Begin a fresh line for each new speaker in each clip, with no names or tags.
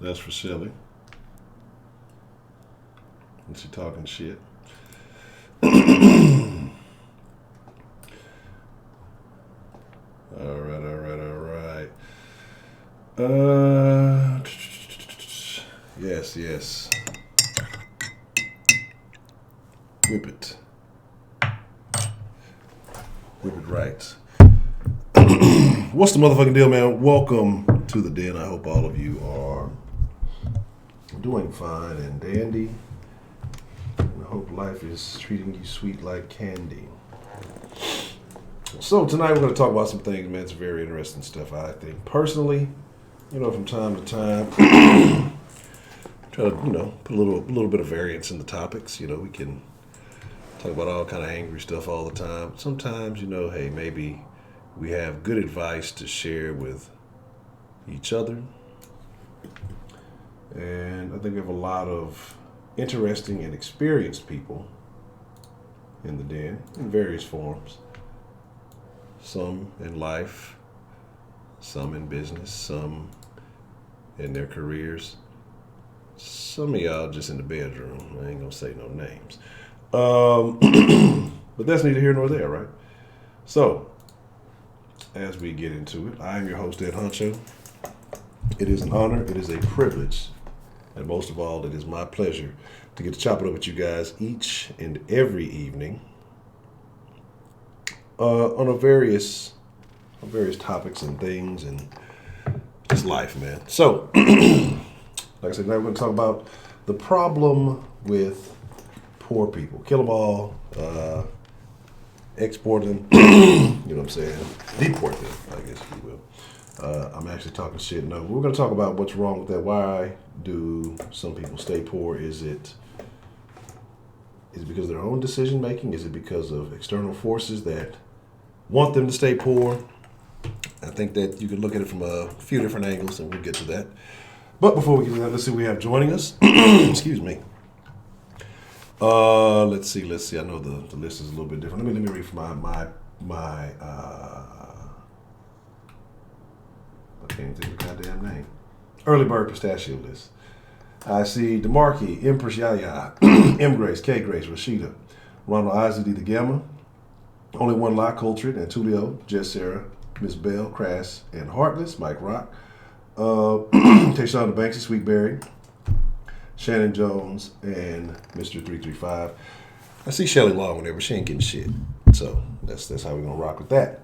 That's for Shelly. And she talking shit. All right. Yes. Whip it right. What's the motherfucking deal, man? Welcome to the den. I hope all of you are doing fine and dandy. And I hope life is treating you sweet like candy. So tonight we're going to talk about some things, man. It's very interesting stuff, I think. Personally, from time to time, try to, put a little bit of variance in the topics. We can talk about all kind of angry stuff all the time. Sometimes, hey, maybe we have good advice to share with each other. And I think we have a lot of interesting and experienced people in the den in various forms. Some in life, some in business, some in their careers. Some of y'all just in the bedroom. I ain't gonna say no names. But that's neither here nor there, right? So, as we get into it, I am your host, Ed Honcho. It is an honor, it is a privilege, and most of all, it is my pleasure to get to chop it up with you guys each and every evening on various topics and things and just life, man. So, like I said, now we're going to talk about the problem with poor people. Kill them all, export them, deport them, I guess you will. I'm actually talking shit. No, we're going to talk about what's wrong with that. Why do some people stay poor? Is it because of their own decision making? Is it because of external forces that want them to stay poor? I think that you can look at it from a few different angles, and we'll get to that. But before we get to that, let's see who we have joining us. Excuse me. Let's see. I know the list is a little bit different. Let me read from my I can't think of the goddamn name. Early Bird Pistachio list. I see DeMarkey, Empress Yaya, M. Grace, K. Grace, Rashida, Ronald Isaac D. the Gamma, Only One Lie, Cultured, and Tulio, Jess Sarah, Miss Bell, Crass, and Heartless, Mike Rock, Tayshawn Banksy, Sweetberry, Shannon Jones, and Mr. 335. I see Shelly Long whenever she ain't getting shit. So that's how we're gonna rock with that.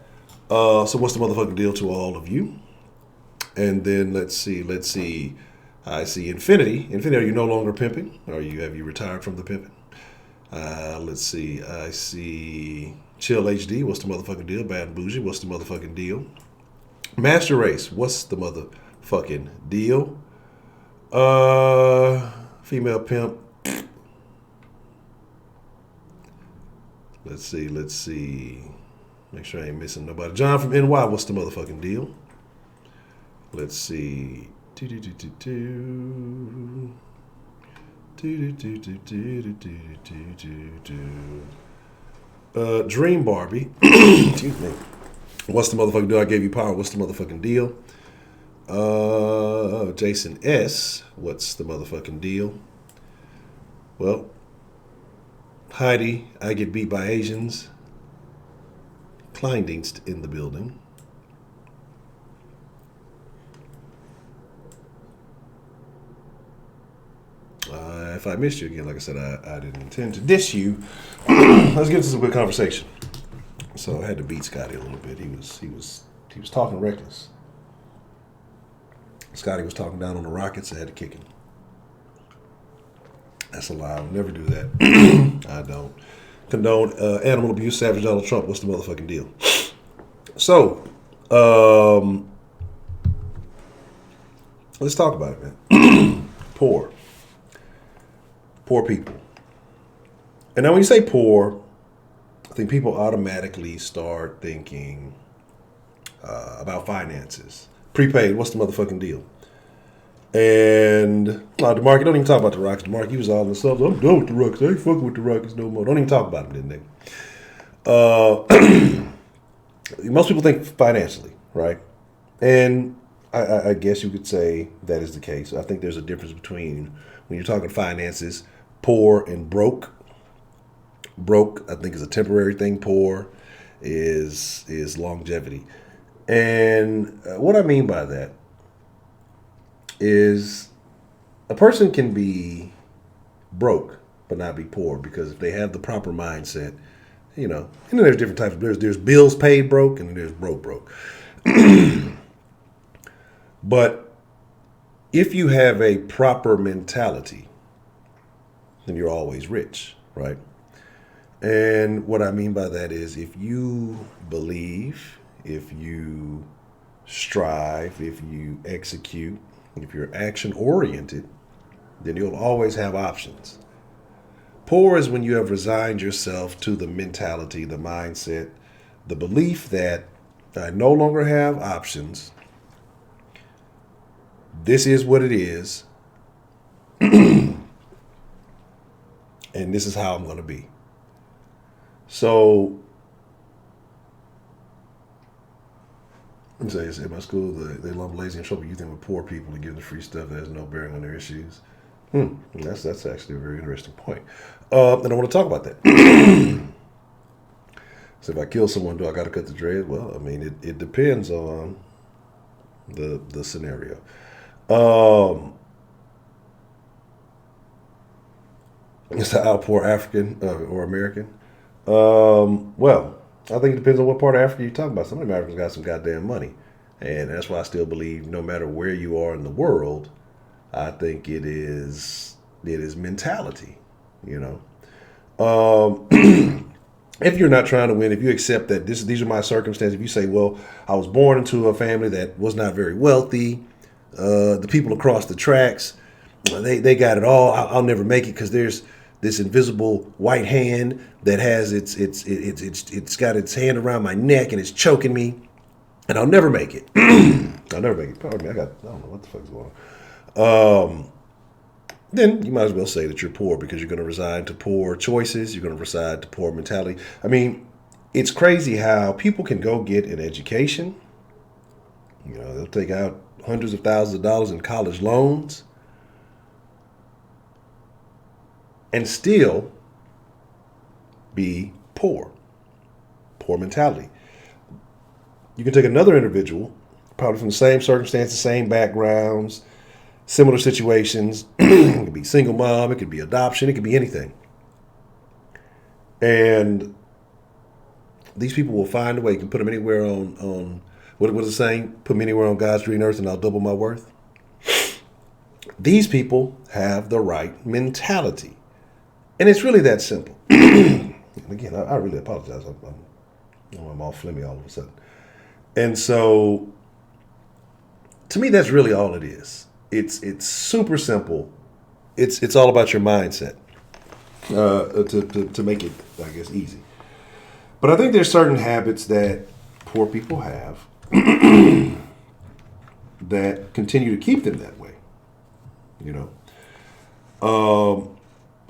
So what's the motherfucking deal to all of you? And then let's see. I see Infinity. Infinity, are you no longer pimping? Have you retired from the pimping? Let's see. I see Chill HD. What's the motherfucking deal? Bad and Bougie. What's the motherfucking deal? Master Race. What's the motherfucking deal? Female pimp. Let's see. Make sure I ain't missing nobody. John from NY. What's the motherfucking deal? Let's see. Dream Barbie. Excuse me. What's the motherfucking deal? I gave you power. What's the motherfucking deal? Jason S. What's the motherfucking deal? Well, Heidi, I get beat by Asians. Kleindienst in the building. If I missed you again, like I said, I didn't intend to diss you. Let's get into some good conversation. So I had to beat Scotty a little bit. He was talking reckless. Scotty was talking down on the Rockets. I had to kick him. That's a lie. I would never do that. I don't condone animal abuse. Savage Donald Trump. What's the motherfucking deal? So, let's talk about it, man. Poor people. And now when you say poor, I think people automatically start thinking about finances. Prepaid, what's the motherfucking deal? And DeMarcus, don't even talk about the Rockets. DeMarcus, he was all in the stuff. I'm done with the Rockets. I ain't fucking with the Rockets no more. Don't even talk about them, then, nigga. Most people think financially, right? And I guess you could say that is the case. I think there's a difference between when you're talking finances, poor and broke. Broke, I think, is a temporary thing. Poor is longevity. And what I mean by that is a person can be broke but not be poor because if they have the proper mindset, and then there's different types. There's bills paid broke and then there's broke. But if you have a proper mentality, then you're always rich, right? And what I mean by that is if you believe, if you strive, if you execute, if you're action oriented, then you'll always have options. Poor is when you have resigned yourself to the mentality, the mindset, the belief that I no longer have options. This is what it is. And this is how I'm going to be. So, let me say, in my school, they lump lazy and trouble youth in with poor people to give them free stuff that has no bearing on their issues. That's actually a very interesting point. And I want to talk about that. So if I kill someone, do I got to cut the dread? Well, I mean, it depends on the scenario. It's how poor African or American. Well, I think it depends on what part of Africa you're talking about. Some of the Africans got some goddamn money. And that's why I still believe no matter where you are in the world, I think it is mentality, If you're not trying to win, if you accept that these are my circumstances, if you say, well, I was born into a family that was not very wealthy, the people across the tracks, they got it all. I'll never make it because there's this invisible white hand that has it's got its hand around my neck and it's choking me, and I'll never make it. I'll never make it. Pardon me, I don't know what the fuck's going on. Then you might as well say that you're poor because you're going to resign to poor choices. You're going to resign to poor mentality. I mean, it's crazy how people can go get an education. They'll take out hundreds of thousands of dollars in college loans and still be poor. Poor mentality. You can take another individual, probably from the same circumstances, same backgrounds, similar situations. It could be single mom, it could be adoption, it could be anything. And these people will find a way. You can put them anywhere on what is it saying? Put me anywhere on God's green earth and I'll double my worth. These people have the right mentality. And it's really that simple. And again, I really apologize. I'm all flimmy all of a sudden. And so, to me, that's really all it is. It's super simple. It's all about your mindset to make it, I guess, easy. But I think there's certain habits that poor people have that continue to keep them that way.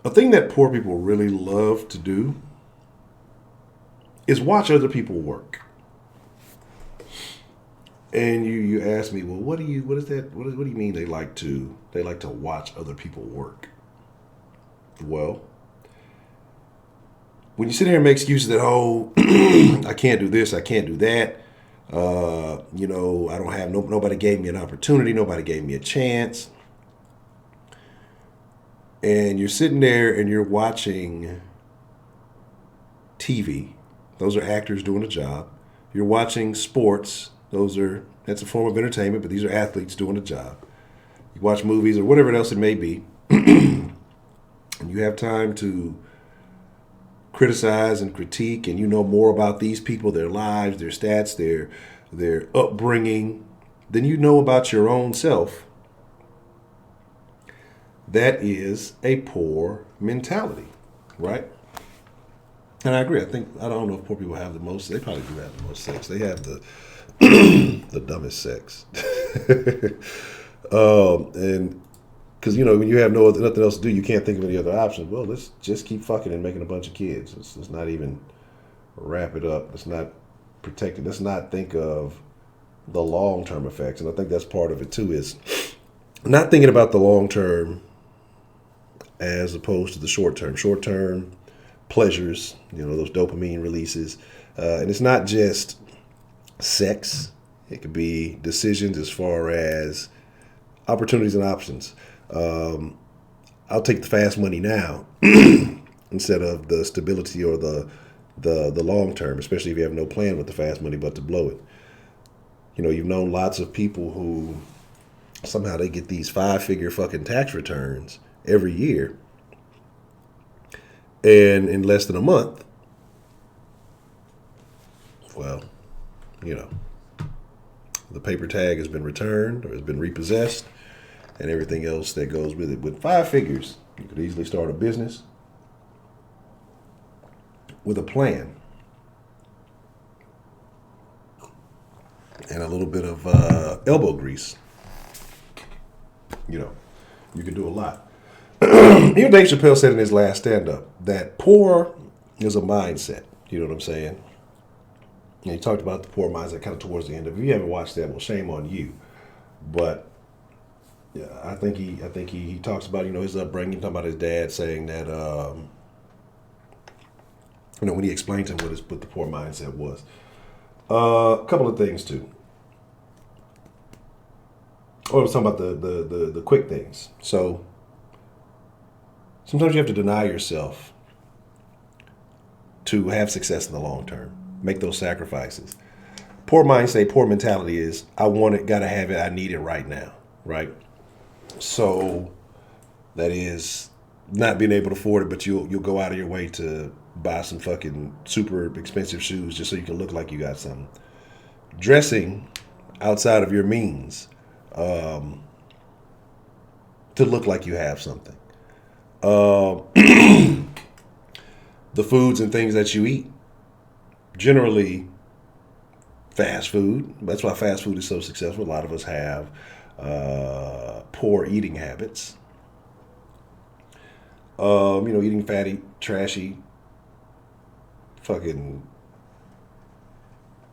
A thing that poor people really love to do is watch other people work. And you ask me, well, what do you mean they like to watch other people work? Well, when you sit here and make excuses that, I can't do this, I can't do that, I don't have nobody gave me an opportunity, nobody gave me a chance. And you're sitting there and you're watching TV. Those are actors doing a job. You're watching sports. That's a form of entertainment, but these are athletes doing a job. You watch movies or whatever else it may be. And you have time to criticize and critique, and you know more about these people, their lives, their stats, their upbringing, than you know about your own self. That is a poor mentality, right? And I agree. I don't know if poor people have the most. They probably do have the most sex. They have the the dumbest sex. And because when you have nothing else to do, you can't think of any other options. Well, let's just keep fucking and making a bunch of kids. Let's not even wrap it up. Let's not protect it. Let's not think of the long-term effects. And I think that's part of it too, is not thinking about the long-term as opposed to the short-term. Short-term pleasures, those dopamine releases. And it's not just sex. It could be decisions as far as opportunities and options. I'll take the fast money now instead of the stability or the long term, especially if you have no plan with the fast money but to blow it. You've known lots of people who somehow they get these 5-figure fucking tax returns every year, and in less than a month, well, the paper tag has been returned or has been repossessed, and everything else that goes with it. With 5 figures, you could easily start a business with a plan and a little bit of elbow grease. You can do a lot. Even Dave Chappelle said in his last stand-up that poor is a mindset. You know what I'm saying? And he talked about the poor mindset kind of towards the end of it. If you haven't watched that, well, shame on you. But yeah, I think he talks about his upbringing, talking about his dad saying that when he explained to him what the poor mindset was. A couple of things too. I was talking about the quick things. So sometimes you have to deny yourself to have success in the long term. Make those sacrifices. Poor mindset, poor mentality is I want it, gotta have it, I need it right now, right? So that is not being able to afford it, but you'll go out of your way to buy some fucking super expensive shoes just so you can look like you got something. Dressing outside of your means to look like you have something. The foods and things that you eat, generally fast food. That's why fast food is so successful. A lot of us have poor eating habits. Eating fatty, trashy, fucking,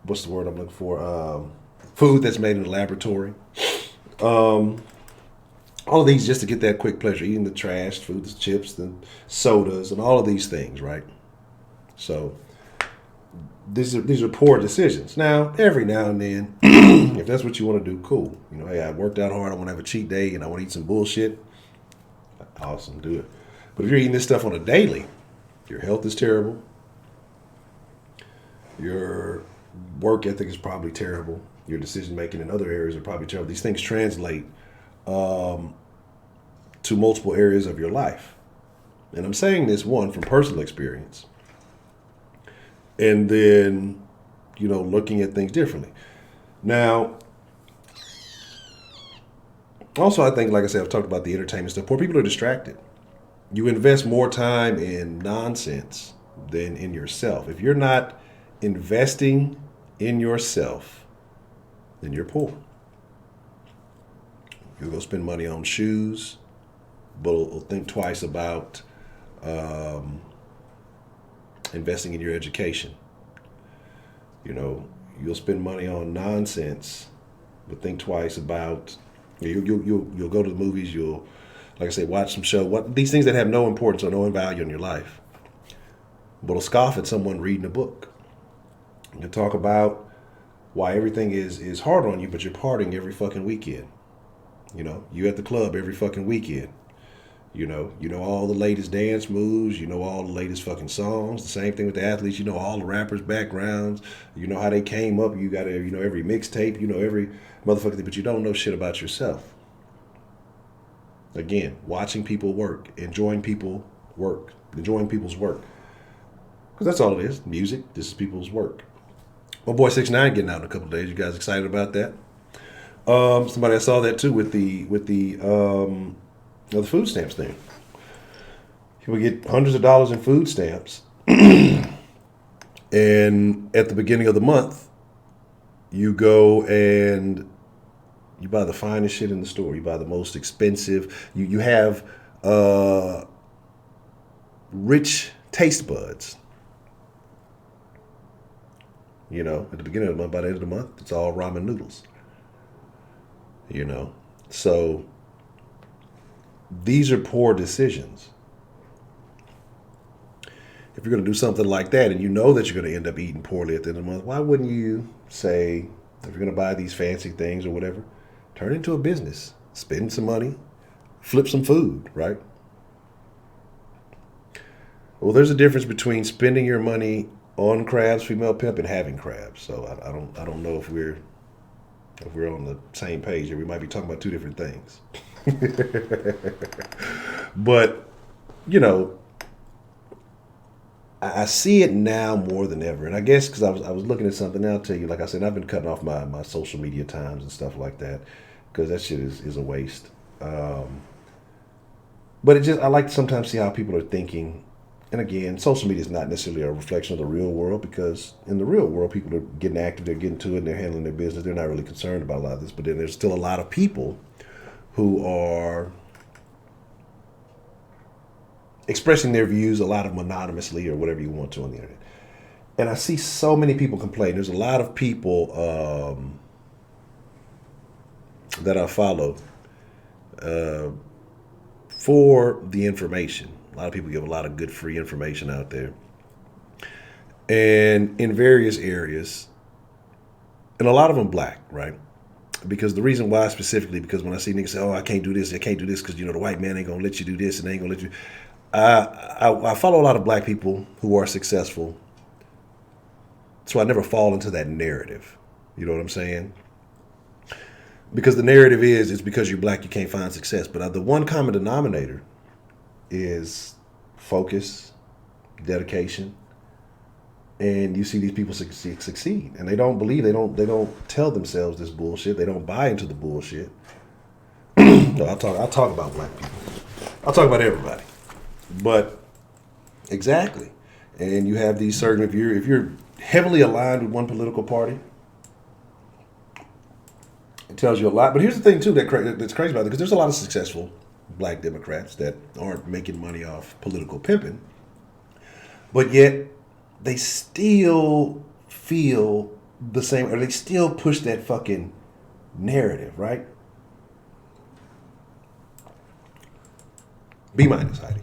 what's the word I'm looking for? Food that's made in a laboratory. All of these just to get that quick pleasure. Eating the trash, food, the chips, the sodas, and all of these things, right? So these are poor decisions. Now, every now and then, if that's what you want to do, cool. Hey, I worked out hard, I want to have a cheat day, and I want to eat some bullshit. Awesome, do it. But if you're eating this stuff on a daily, your health is terrible. Your work ethic is probably terrible. Your decision making in other areas are probably terrible. These things translate to multiple areas of your life. And I'm saying this, one, from personal experience. And then, looking at things differently. Now, also, I think, like I said, I've talked about the entertainment stuff. Poor people are distracted. You invest more time in nonsense than in yourself. If you're not investing in yourself, then you're poor. You'll go spend money on shoes, but will think twice about investing in your education. You'll spend money on nonsense, but think twice about. You'll go to the movies. You'll, like I say, watch some show. These things that have no importance or no value in your life. But will scoff at someone reading a book. You'll talk about why everything is hard on you, but you're partying every fucking weekend. You at the club every fucking weekend. You know all the latest dance moves. You know all the latest fucking songs. The same thing with the athletes. You know all the rappers' backgrounds. You know how they came up. You got every mixtape. Every motherfucker thing, but you don't know shit about yourself. Again, watching people work, enjoying people's work. Because that's all it is. Music, this is people's work. My boy 6ix9ine getting out in a couple of days. You guys excited about that? Somebody I saw that too with the food stamps thing. People get hundreds of dollars in food stamps, and at the beginning of the month, you go and you buy the finest shit in the store. You buy the most expensive. You have rich taste buds. At the beginning of the month, by the end of the month, it's all ramen noodles. you know. So these are poor decisions. If you're going to do something like that and you know that you're going to end up eating poorly at the end of the month, why wouldn't you say, if you're going to buy these fancy things or whatever, turn it into a business, spend some money, flip some food, right? Well, there's a difference between spending your money on crabs, female pimp, and having crabs. So I don't know if we're on the same page here. We might be talking about two different things. But you know, I see it now more than ever, and I guess because I was looking at something. I'll tell you, like I said, I've been cutting off my social media times and stuff like that because that shit is a waste. But it just I like to sometimes see how people are thinking. And again, social media is not necessarily a reflection of the real world because in the real world, people are getting active, they're getting to it, and they're handling their business. They're not really concerned about a lot of this. But then there's still a lot of people who are expressing their views a lot of mononymously or whatever you want to on the internet. And I see so many people complain. There's a lot of people that I follow for the information. A lot of people give a lot of good free information out there. And in various areas, and a lot of them black, right? Because the reason why specifically, because when I see niggas say, oh, I can't do this because, the white man ain't going to let you do this and they ain't going to let you. I follow a lot of black people who are successful. So I never fall into that narrative. You know what I'm saying? Because the narrative is, it's because you're black, you can't find success. But the one common denominator is focus, dedication, and you see these people succeed, and they don't believe, they don't tell themselves this bullshit. They don't buy into the bullshit. No, I'll talk about black people. I'll talk about everybody, but exactly. And you have these certain if you're heavily aligned with one political party, it tells you a lot. But here's the thing too that's crazy about it, because there's a lot of successful black Democrats that aren't making money off political pimping, but yet they still feel the same, or they still push that fucking narrative, right? B minus, Heidi.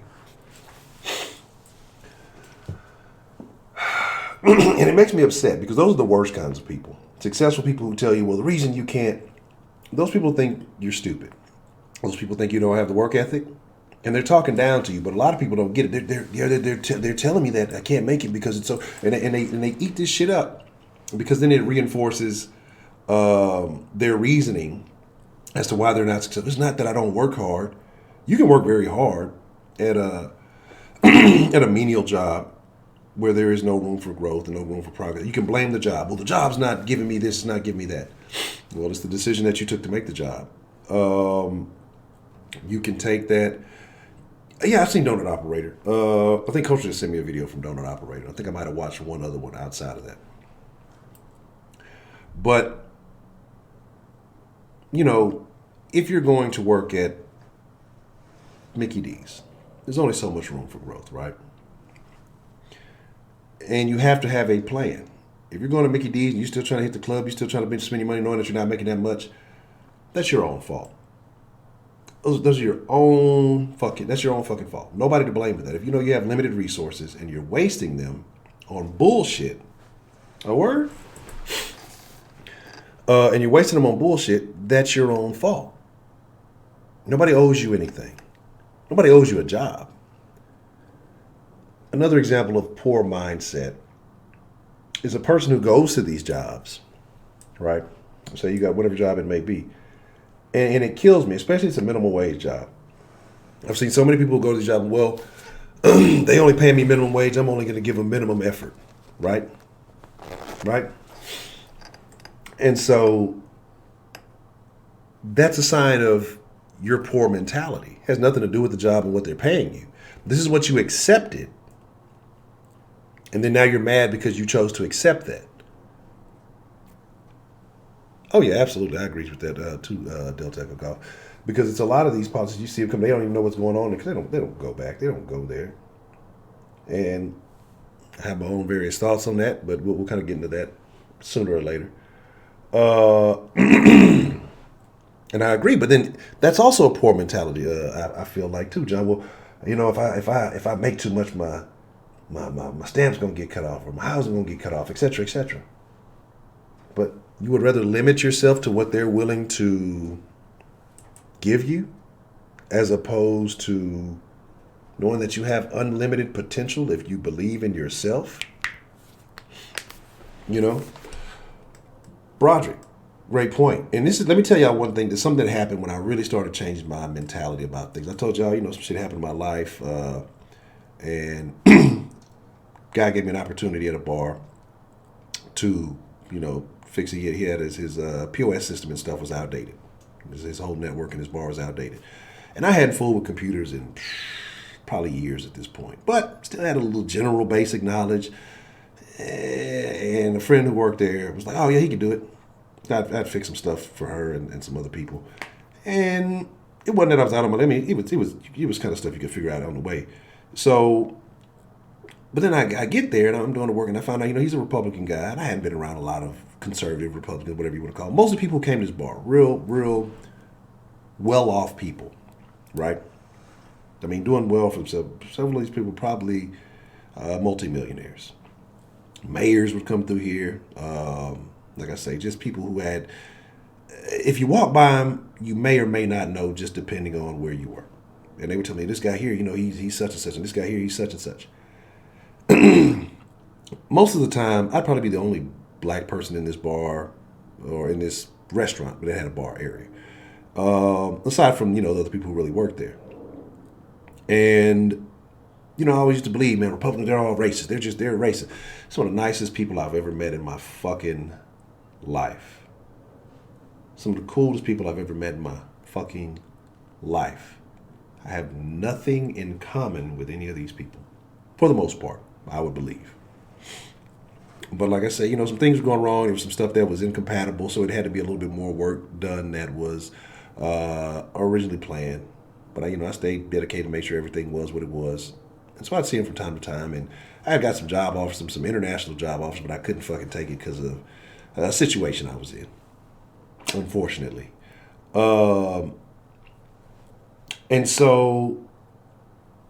And it makes me upset because those are the worst kinds of people. Successful people who tell you, well, the reason you can't, those people think you're stupid. Those people think you don't have the work ethic, and they're talking down to you. But a lot of people don't get it. They're telling me that I can't make it because it's so, and they eat this shit up because then it reinforces their reasoning as to why they're not successful. It's not that I don't work hard. You can work very hard at a at a menial job where there is no room for growth and no room for progress. You can blame the job. Well, the job's not giving me this, it's not giving me that. Well, it's the decision that you took to make the job. You can take that. Yeah, I've seen Donut Operator. I think Coach just sent me a video from Donut Operator. I think I might have watched one other one outside of that. But, if you're going to work at Mickey D's, there's only so much room for growth, right? And you have to have a plan. If you're going to Mickey D's and you're still trying to hit the club, you're still trying to spend your money knowing that you're not making that much, that's your own fault. Those are that's your own fucking fault. Nobody to blame for that. If you know you have limited resources and you're wasting them on bullshit, a word? And you're wasting them on bullshit, that's your own fault. Nobody owes you anything. Nobody owes you a job. Another example of poor mindset is a person who goes to these jobs, right? So you got whatever job it may be. And it kills me, especially if it's a minimum wage job. I've seen so many people go to the job, well, they only pay me minimum wage, I'm only going to give them minimum effort, right? Right? And so that's a sign of your poor mentality. It has nothing to do with the job and what they're paying you. This is what you accepted. And then now you're mad because you chose to accept that. Oh yeah, absolutely. I agree with that too, Delta Echo Golf. Because it's a lot of these policies, you see them come, they don't even know what's going on because they don't go back. They don't go there. And I have my own various thoughts on that, but we'll kind of get into that sooner or later. And I agree, but then that's also a poor mentality. I feel like too, John. Well, if I make too much, my stamp's gonna get cut off, or my housing gonna get cut off, etc., etc. But you would rather limit yourself to what they're willing to give you, as opposed to knowing that you have unlimited potential if you believe in yourself. Broderick. Great point. And let me tell y'all one thing. There's something that happened when I really started changing my mentality about things. I told y'all, some shit happened in my life. And guy gave me an opportunity at a bar to, fix it. He had his POS system and stuff was outdated. His whole network in his bar was outdated. And I hadn't fooled with computers in probably years at this point. But still had a little general basic knowledge. And a friend who worked there was like, oh, yeah, he could do it. I'd fix some stuff for her and some other people, and it wasn't that I was out of my limit. It was kind of stuff you could figure out on the way. So, but then I get there and I'm doing the work and I found out he's a Republican guy and I hadn't been around a lot of conservative Republicans, whatever you want to call them. Most of the people who came to this bar, real well off people, right? I mean, doing well for themselves. Several of these people probably multimillionaires. Mayors would come through here. Like I say, just people who had, if you walk by them, you may or may not know, just depending on where you were. And they would tell me, this guy here, he's such and such, and this guy here, he's such and such. Most of the time, I'd probably be the only black person in this bar or in this restaurant, but it had a bar area. Aside from, the other people who really worked there. And, I always used to believe, man, Republicans, they're all racist. They're racist. It's one of the nicest people I've ever met in my fucking life. Some of the coolest people I've ever met in my fucking life. I have nothing in common with any of these people. For the most part, I would believe. But like I say, some things were going wrong. There was some stuff that was incompatible, so it had to be a little bit more work done that was originally planned. But I stayed dedicated to make sure everything was what it was. And so I'd see him from time to time. And I had got some job offers, some international job offers, but I couldn't fucking take it because of a situation I was in, unfortunately. And so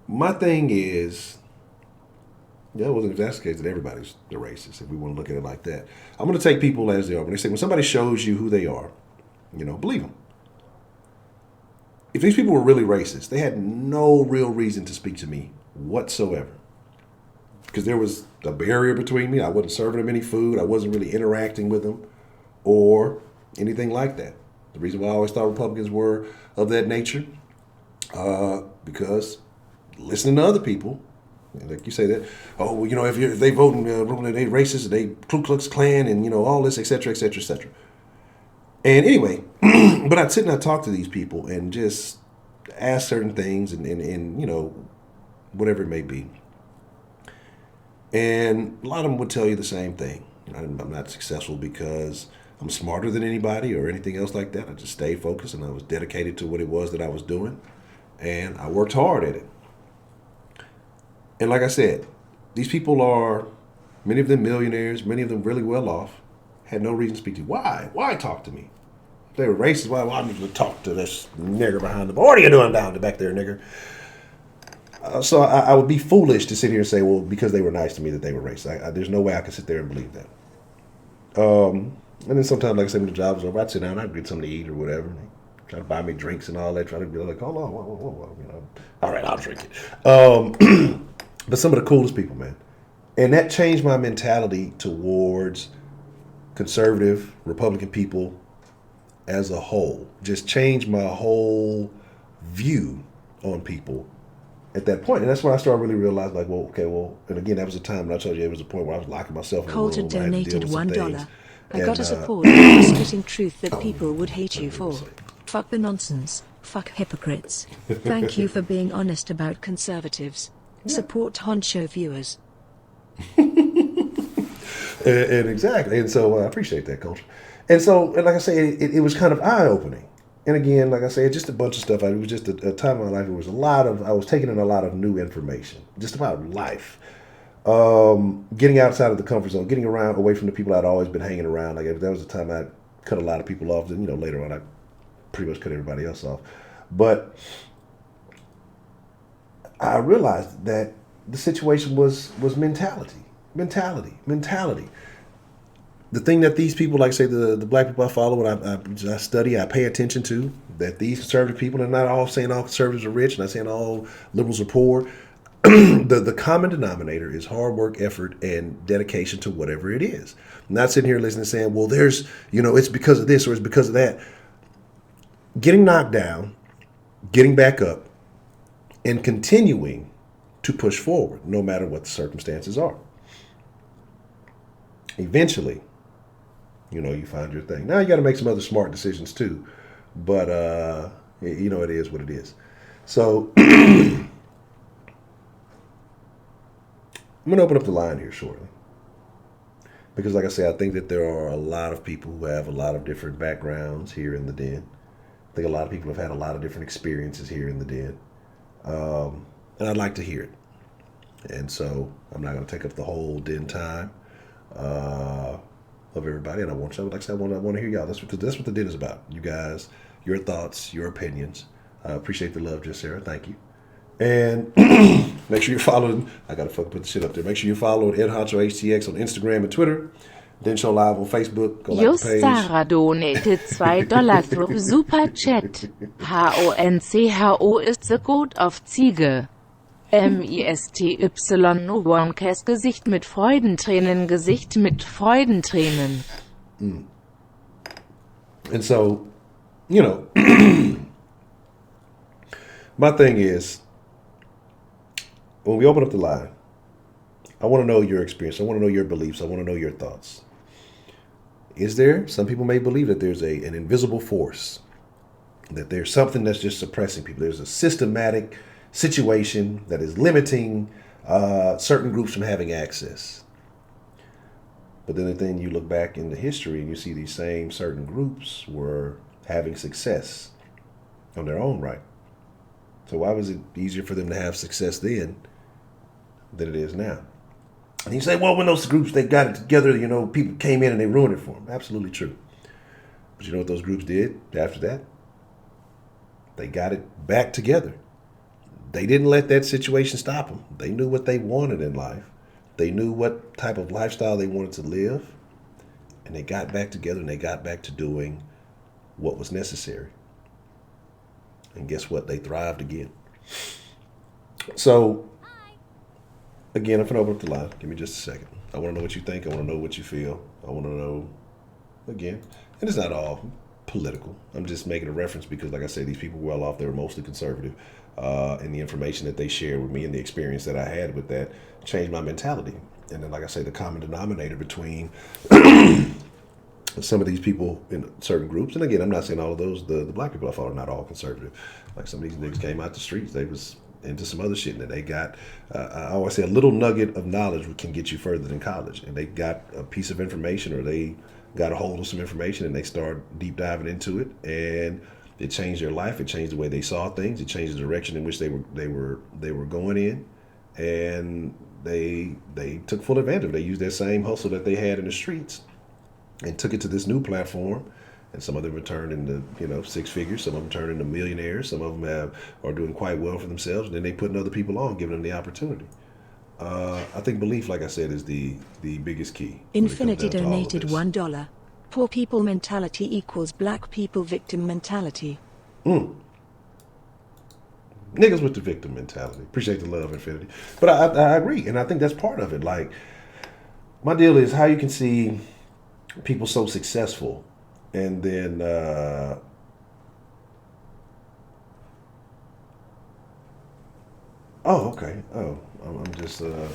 my thing is, it wasn't if that's the case that everybody's the racist, if we want to look at it like that. I'm going to take people as they are. When somebody shows you who they are, believe them. If these people were really racist, they had no real reason to speak to me whatsoever. Because there was a barrier between me. I wasn't serving them any food. I wasn't really interacting with them or anything like that. The reason why I always thought Republicans were of that nature, because listening to other people, like you say that, if they vote and they racist, they Ku Klux Klan and, all this, et cetera, et cetera, et cetera. And anyway, but I'd sit and I'd talk to these people and just ask certain things and whatever it may be. And a lot of them would tell you the same thing. I'm not successful because I'm smarter than anybody or anything else like that. I just stayed focused and I was dedicated to what it was that I was doing. And I worked hard at it. And like I said, these people are, many of them millionaires, many of them really well off, had no reason to speak to you. Why? Why talk to me? If they were racist, why I need to talk to this nigger behind the bar? What are you doing down the back there, nigger? So I would be foolish to sit here and say, well, because they were nice to me that they were racist. There's no way I could sit there and believe that. And then sometimes, like I said, when the job was over, I'd sit down, I'd get something to eat or whatever. Try to buy me drinks and all that. Try to be like, hold on, whoa. All right, I'll drink it. But some of the coolest people, man. And that changed my mentality towards conservative, Republican people as a whole. Just changed my whole view on people at that point. And that's when I started really realizing, like, and again, that was a time when I told you it was a point where I was locking myself in a room.
Coulter donated $1. I got a support
for
for spitting truth that people would hate you for. Fuck the nonsense. Fuck hypocrites. Thank you for being honest about conservatives. Yeah. Support Honcho viewers.
and exactly. And so I appreciate that, Coach. And so, and like I say, it was kind of eye-opening. And again, like I said, just a bunch of stuff. It was just a time in my life. It was I was taking in a lot of new information, just about life. Getting outside of the comfort zone, getting away from the people I'd always been hanging around. Like that was the time I cut a lot of people off. And later on, I pretty much cut everybody else off. But I realized that the situation was mentality. The thing that these people, like I say, the black people I follow and I study, I pay attention to, that these conservative people, and not all saying all conservatives are rich, not saying all liberals are poor. The common denominator is hard work, effort, and dedication to whatever it is. I'm not sitting here listening and saying, well, there's, it's because of this or it's because of that. Getting knocked down, getting back up, and continuing to push forward, no matter what the circumstances are. Eventually, you find your thing. Now you got to make some other smart decisions too, but it is what it is. So I'm going to open up the line here shortly, because like I say, I think that there are a lot of people who have a lot of different backgrounds here in the den. I think a lot of people have had a lot of different experiences here in the den, and I'd like to hear it. And so I'm not going to take up the whole den time of everybody, and I want to hear y'all. That's what the den is about. You guys, your thoughts, your opinions. I appreciate the love, just Sarah. Thank you. And make sure you're following. I gotta fucking put the shit up there. Make sure you're following Ed Honcho HTX on Instagram and Twitter. Den Show Live on Facebook. Go like the page.
Sarah donated $2 through Super Chat. Honcho ist the code of Ziege. MISTY no one Cass Gesicht mit Freudentränen, Gesicht mit Freudentränen.
And so, my thing is, when we open up the line, I want to know your experience. I want to know your beliefs. I want to know your thoughts. Is there, some people may believe that there's an invisible force, that there's something that's just suppressing people. There's a systematic situation that is limiting certain groups from having access. But then you look back into history and you see these same certain groups were having success on their own right. So why was it easier for them to have success then than it is now? And you say, well, when those groups, they got it together, people came in and they ruined it for them. Absolutely true. But you know what those groups did after that? They got it back together. They didn't let that situation stop them. They knew what they wanted in life. They knew what type of lifestyle they wanted to live. And they got back together and they got back to doing what was necessary. And guess what? They thrived again. So, again, I'm going to open up the line. Give me just a second. I want to know what you think. I want to know what you feel. I want to know, again, and it's not all political. I'm just making a reference because, like I said, these people were well off. They were mostly conservative. And the information that they shared with me and the experience that I had with that changed my mentality. And then, like I say, the common denominator between some of these people in certain groups, and again, I'm not saying all of those, the black people I follow are not all conservative. Like some of these niggas came out the streets, they was into some other shit, and they got, I always say, a little nugget of knowledge can get you further than college. And they got a piece of information, or they got a hold of some information, and they start deep diving into it, and it changed their life. It changed the way they saw things. It changed the direction in which they were going in, and they took full advantage of it. They used that same hustle that they had in the streets and took it to this new platform. And some of them returned into, six figures. Some of them turned into millionaires. Some of them are doing quite well for themselves. And then they putting other people on, giving them the opportunity. I think belief, like I said, is the biggest key.
Infinity donated $1. Poor people mentality equals black people victim mentality.
Niggas with the victim mentality. Appreciate the love, Infinity. But I agree, and I think that's part of it. Like, my deal is how you can see people so successful, and then okay. I'm just okay,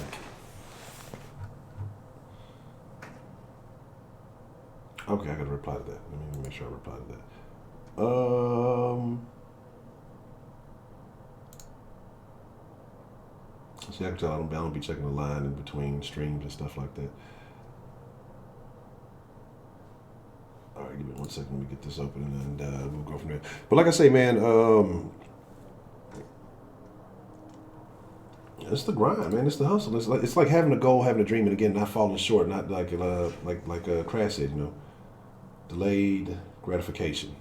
I gotta reply to that. Let me make sure I reply to that. See, I can tell I don't be checking the line in between streams and stuff like that. All right, give me 1 second. Let me get this open, and we'll go from there. But like I say, man, it's the grind, man. It's the hustle. It's like having a goal, having a dream, and again, not falling short. Not like Crash said, delayed gratification.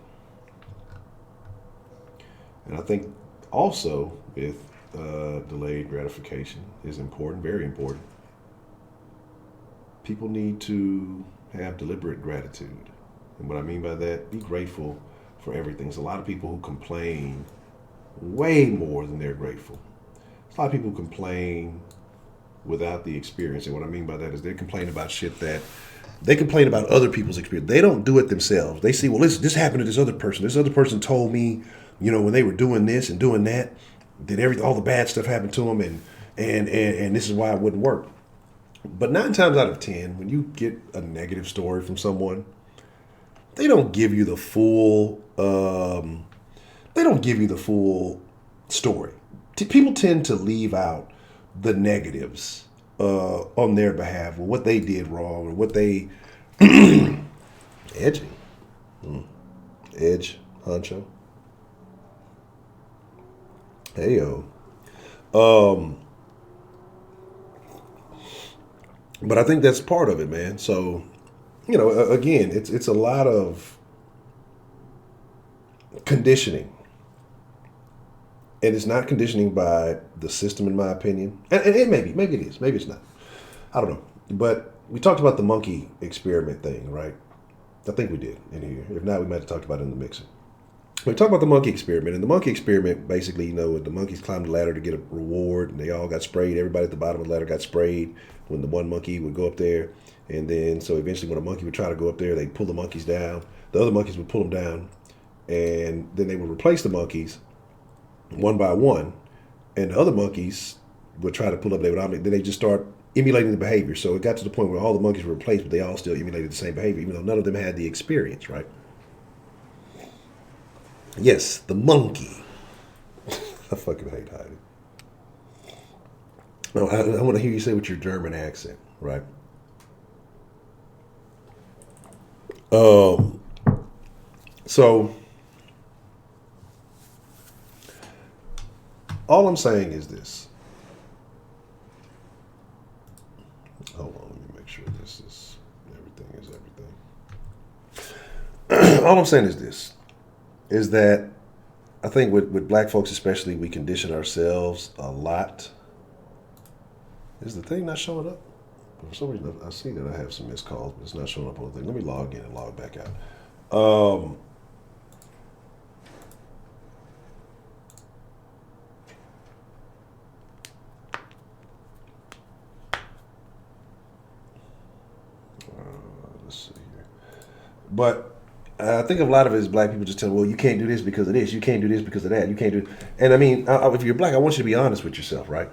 And I think also with delayed gratification is important, very important. People need to have deliberate gratitude. And what I mean by that, be grateful for everything. There's a lot of people who complain way more than they're grateful. There's a lot of people who complain without the experience. And what I mean by that is they complain about shit that they complain about other people's experience. They don't do it themselves. They see, well, this happened to this other person. This other person told me, when they were doing this and doing that, all the bad stuff happened to them, and this is why it wouldn't work. But 9 times out of 10, when you get a negative story from someone, they don't give you the full. They don't give you the full story. People tend to leave out the negatives on their behalf, or what they did wrong, or what they edging. Edge Honcho. Hey yo. But I think that's part of it, man. So, again, it's a lot of conditioning. And it's not conditioning by the system, in my opinion. And it maybe it is. Maybe it's not. I don't know. But we talked about the monkey experiment thing, right? I think we did in here. If not, we might have talked about it in the mixer. We talked about the monkey experiment. And the monkey experiment, basically, the monkeys climbed the ladder to get a reward, and they all got sprayed. Everybody at the bottom of the ladder got sprayed when the one monkey would go up there. And then, so eventually when a monkey would try to go up there, they'd pull the monkeys down. The other monkeys would pull them down. And then they would replace the monkeys one by one, and the other monkeys would try to pull up. Then they just start emulating the behavior. So it got to the point where all the monkeys were replaced, but they all still emulated the same behavior, even though none of them had the experience, right? Yes, the monkey. I fucking hate Heidi. No, I want to hear you say with your German accent, right? So all I'm saying is this. Hold on, let me make sure this is everything. All I'm saying is this, is that I think with black folks especially, we condition ourselves a lot. Is the thing not showing up? For some reason, I see that I have some missed calls, but it's not showing up on the thing. Let me log in and log back out. Let's see here. But I think a lot of it is black people just telling, well, you can't do this because of this. You can't do this because of that. You can't do. And I mean, if you're black, I want you to be honest with yourself, right?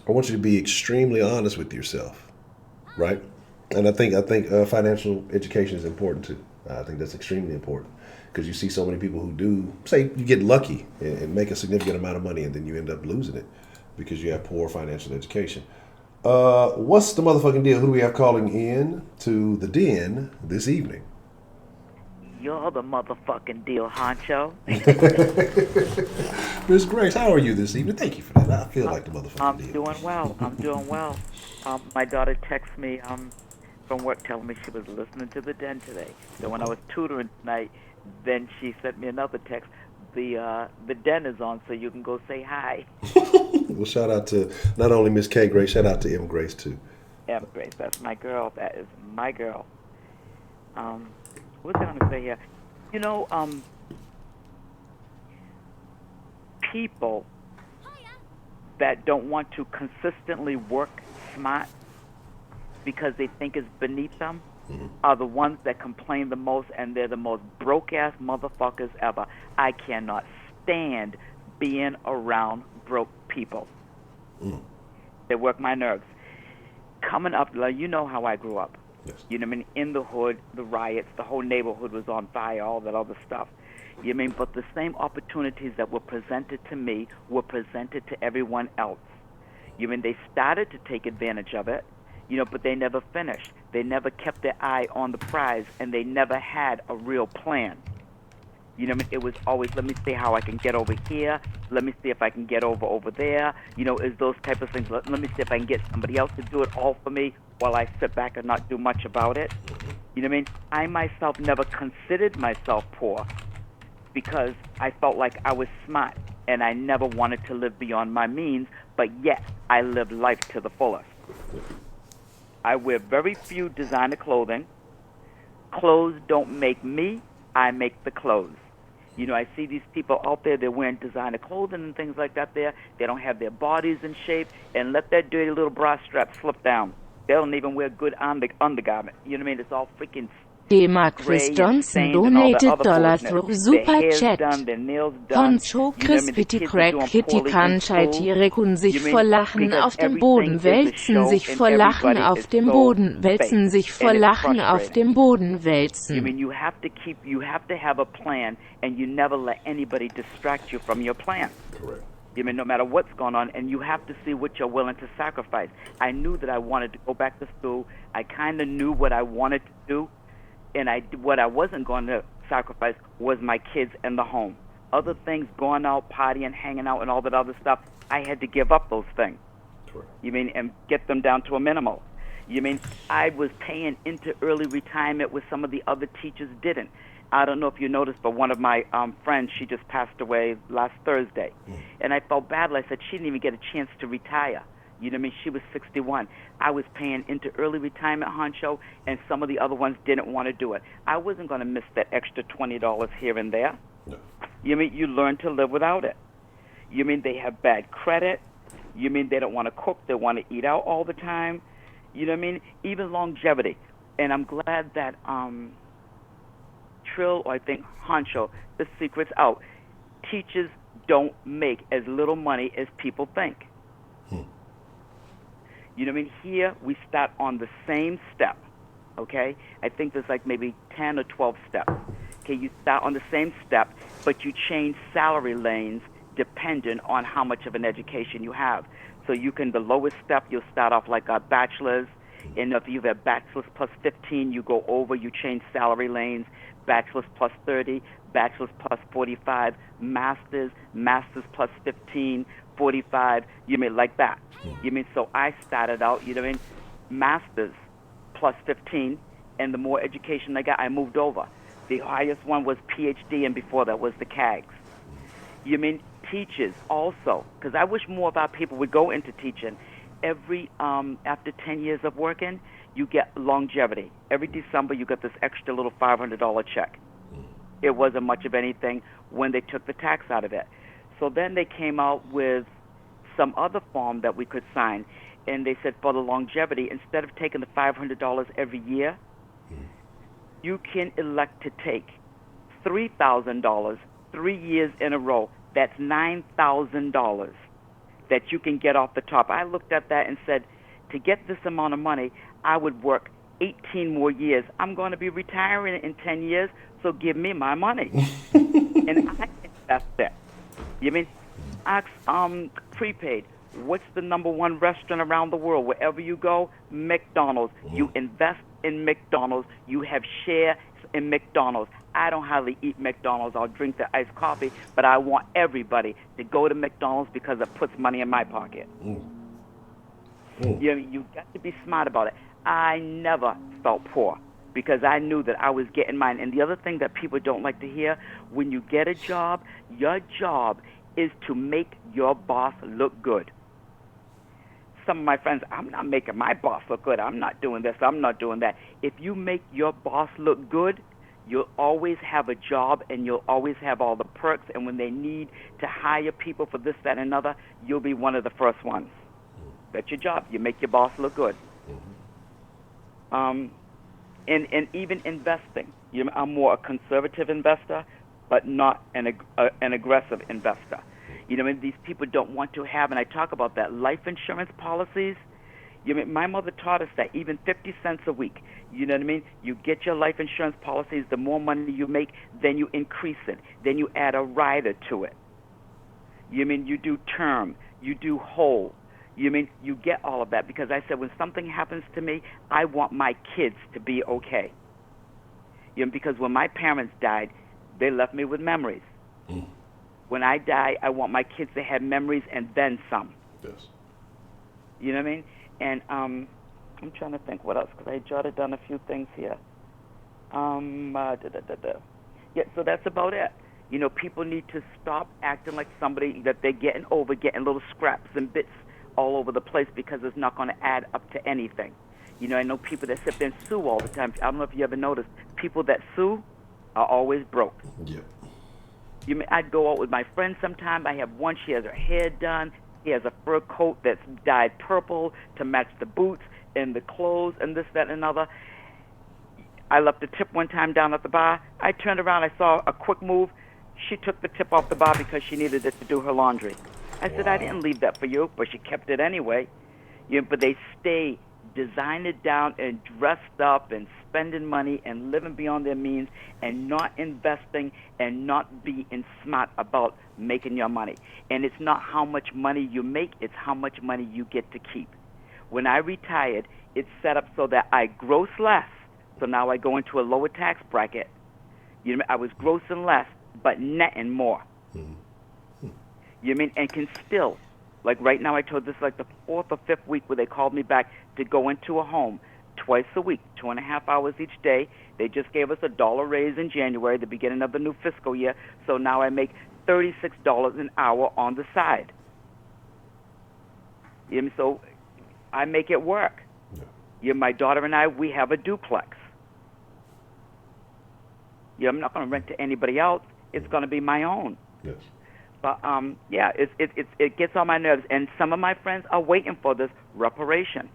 I want you to be extremely honest with yourself, right? And I think financial education is important too. I think that's extremely important because you see so many people who do, say you get lucky and make a significant amount of money, and then you end up losing it because you have poor financial education. What's the motherfucking deal? Who do we have calling in to the den this evening?
You're the motherfucking deal, Honcho.
Miss Grace, how are you this evening? Thank you for that. I feel like the motherfucking deal.
I'm doing well. My daughter texted me from work telling me she was listening to the den today. So when I was tutoring tonight, then she sent me another text. The den is on, so you can go say hi.
Well, shout out to not only Miss K Grace, shout out to M Grace too.
M Grace, that's my girl. That is my girl. What's I going to say here? People that don't want to consistently work smart because they think it's beneath them are the ones that complain the most, and they're the most broke-ass motherfuckers ever. I cannot stand being around broke people. They work my nerves. Coming up, you know how I grew up.
Yes.
You know what I mean? In the hood, the riots, the whole neighborhood was on fire, all that other stuff. You know what I mean? But the same opportunities that were presented to me were presented to everyone else. You know what I mean? They started to take advantage of it, but they never finished. They never kept their eye on the prize, and they never had a real plan. You know what I mean? It was always, let me see how I can get over here. Let me see if I can get over there. Is those type of things. Let me see if I can get somebody else to do it all for me while I sit back and not do much about it. You know what I mean? I myself never considered myself poor. because I felt like I was smart and I never wanted to live beyond my means, but yet I lived life to the fullest. I wear very few designer clothing. Clothes don't make me, I make the clothes. You know, I see these people out there, they're wearing designer clothing and things like that there. They don't have their bodies in shape, and let that dirty little bra strap slip down. They don't even wear good undergarment. You know what I mean? It's all freaking
D-Mark Chris
gray and
Johnson
stained and all that
donated
other
dollar
foolishness.
through
Their
Super
hair's
Chat.
done, their nails done.
Honcho
You know what I mean? The
Crispity
kids are
Crack
doing
Kitty
poorly in
Kanscheit
school.
Reckon sich
You
vor
mean,
Lachen
because
auf dem
everything
Boden,
is a
wälzen
show
sich
and
vor Lachen
everybody
auf
is
dem
so
Boden, wälzen
fake.
sich vor
And it's
Lachen auf
frustrating.
dem Boden,
You
wälzen.
mean you have to have a plan, and you never let anybody distract you from your plan.
Correct.
You mean no matter what's going on, and you have to see what you're willing to sacrifice. I knew that I wanted to go back to school. I kind of knew what I wanted to do, and what I wasn't going to sacrifice was my kids and the home. Other things, going out, partying, hanging out, and all that other stuff, I had to give up those things.
Correct.
You mean, and get them down to a minimal. You mean, I was paying into early retirement where some of the other teachers didn't. I don't know if you noticed, but one of my friends, she just passed away last Thursday. And I felt badly. I said she didn't even get a chance to retire. You know what I mean? She was 61. I was paying into early retirement, Honcho, and some of the other ones didn't want to do it. I wasn't going to miss that extra $20 here and there.
No.
You mean, you learn to live without it. You mean, they have bad credit. You mean, they don't want to cook. They want to eat out all the time. You know what I mean? Even longevity. And I'm glad that Trill, or I think Honcho, the secret's out. Teachers don't make as little money as people think. You know what I mean? Here, we start on the same step, okay? I think there's like maybe 10 or 12 steps. Okay, you start on the same step, but you change salary lanes dependent on how much of an education you have. So you can, the lowest step, you'll start off like a bachelor's, and if you have a bachelor's plus 15, you go over, you change salary lanes, bachelor's plus 30, bachelor's plus 45, master's plus 15, 45, you mean like that. You mean, so I started out, you know what I mean, master's plus 15, and the more education I got, I moved over. The highest one was PhD, and before that was the CAGs. You mean, teachers also, because I wish more of our people would go into teaching. Every, after 10 years of working, you get longevity. Every December, you get this extra little $500 check. It wasn't much of anything when they took the tax out of it. So then they came out with some other form that we could sign, and they said for the longevity, instead of taking the $500 every year, you can elect to take $3,000 3 years in a row. That's $9,000 that you can get off the top. I looked at that and said, to get this amount of money, I would work 18 more years. I'm going to be retiring in 10 years, so give me my money. And I invest it. You mean, ask prepaid. What's the number one restaurant around the world? Wherever you go, McDonald's. You invest in McDonald's. You have share in McDonald's. I don't hardly eat McDonald's. I'll drink the iced coffee, but I want everybody to go to McDonald's because it puts money in my pocket. You've got to be smart about it. I never felt poor because I knew that I was getting mine. And the other thing that people don't like to hear, when you get a job, your job is to make your boss look good. Some of my friends, I'm not making my boss look good. I'm not doing this. I'm not doing that. If you make your boss look good, you'll always have a job and you'll always have all the perks. And when they need to hire people for this, that, and another, you'll be one of the first ones. That's your job. You make your boss look good. And even investing. I'm more a conservative investor, but not an aggressive investor. You know, these people don't want to have, and I talk about that, life insurance policies. My mother taught us that even 50 cents a week. You know what I mean? You get your life insurance policies, the more money you make, then you increase it. Then you add a rider to it. You do term, you do whole. You get all of that because I said when something happens to me, I want my kids to be okay. Because when my parents died, they left me with memories. When I die, I want my kids to have memories and then some.
Yes.
You know what I mean? And I'm trying to think what else because I jotted down a few things here. Yeah, so that's about it. You know, people need to stop acting like somebody that they're getting over, getting little scraps and bits all over the place because it's not going to add up to anything. You know, I know people that sit there and sue all the time. I don't know if you ever noticed, people that sue are always broke.
Yep.
You mean, I'd go out with my friends sometime. I have one, she has her hair done. He has a fur coat that's dyed purple to match the boots and the clothes and this, that, and another. I left a tip one time down at the bar. I turned around, I saw a quick move. She took the tip off the bar because she needed it to do her laundry. I said, I didn't leave that for you, but she kept it anyway. You know, but they stay designed down and dressed up and spending money and living beyond their means and not investing and not being smart about making your money. And it's not how much money you make, it's how much money you get to keep. When I retired, it's set up so that I gross less, so now I go into a lower tax bracket. You know, I was grossing less, but netting more. You mean, and can still, like right now, I told this like the 4th or 5th week where they called me back to go into a home twice a week, 2.5 hours each day. They just gave us $1 raise in January, the beginning of the new fiscal year. So now I make $36 an hour on the side. You know, so I make it work. Yeah. You know, my daughter and I, we have a duplex. You know, I'm not going to rent to anybody else. It's going to be my own.
Yes.
But yeah, it gets on my nerves, and some of my friends are waiting for this reparation.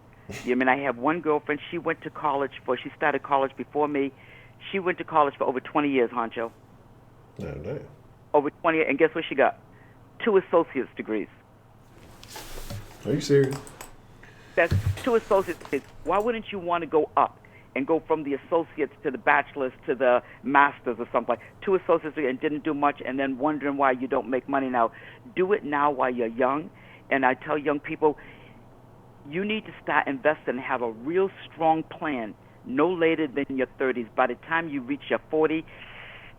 You know, I mean, I have one girlfriend. She went to college she started college before me. She went to college for over 20 years, Honcho.
Oh, damn.
Over 20 years, and guess what she got? 2 associate's degrees.
Are you serious?
That's 2 associate's degrees. Why wouldn't you want to go up and go from the associates to the bachelor's to the master's or something like 2 associates and didn't do much and then wondering why you don't make money now? Do it now while you're young. And I tell young people, you need to start investing and have a real strong plan no later than your 30s. By the time you reach your 40,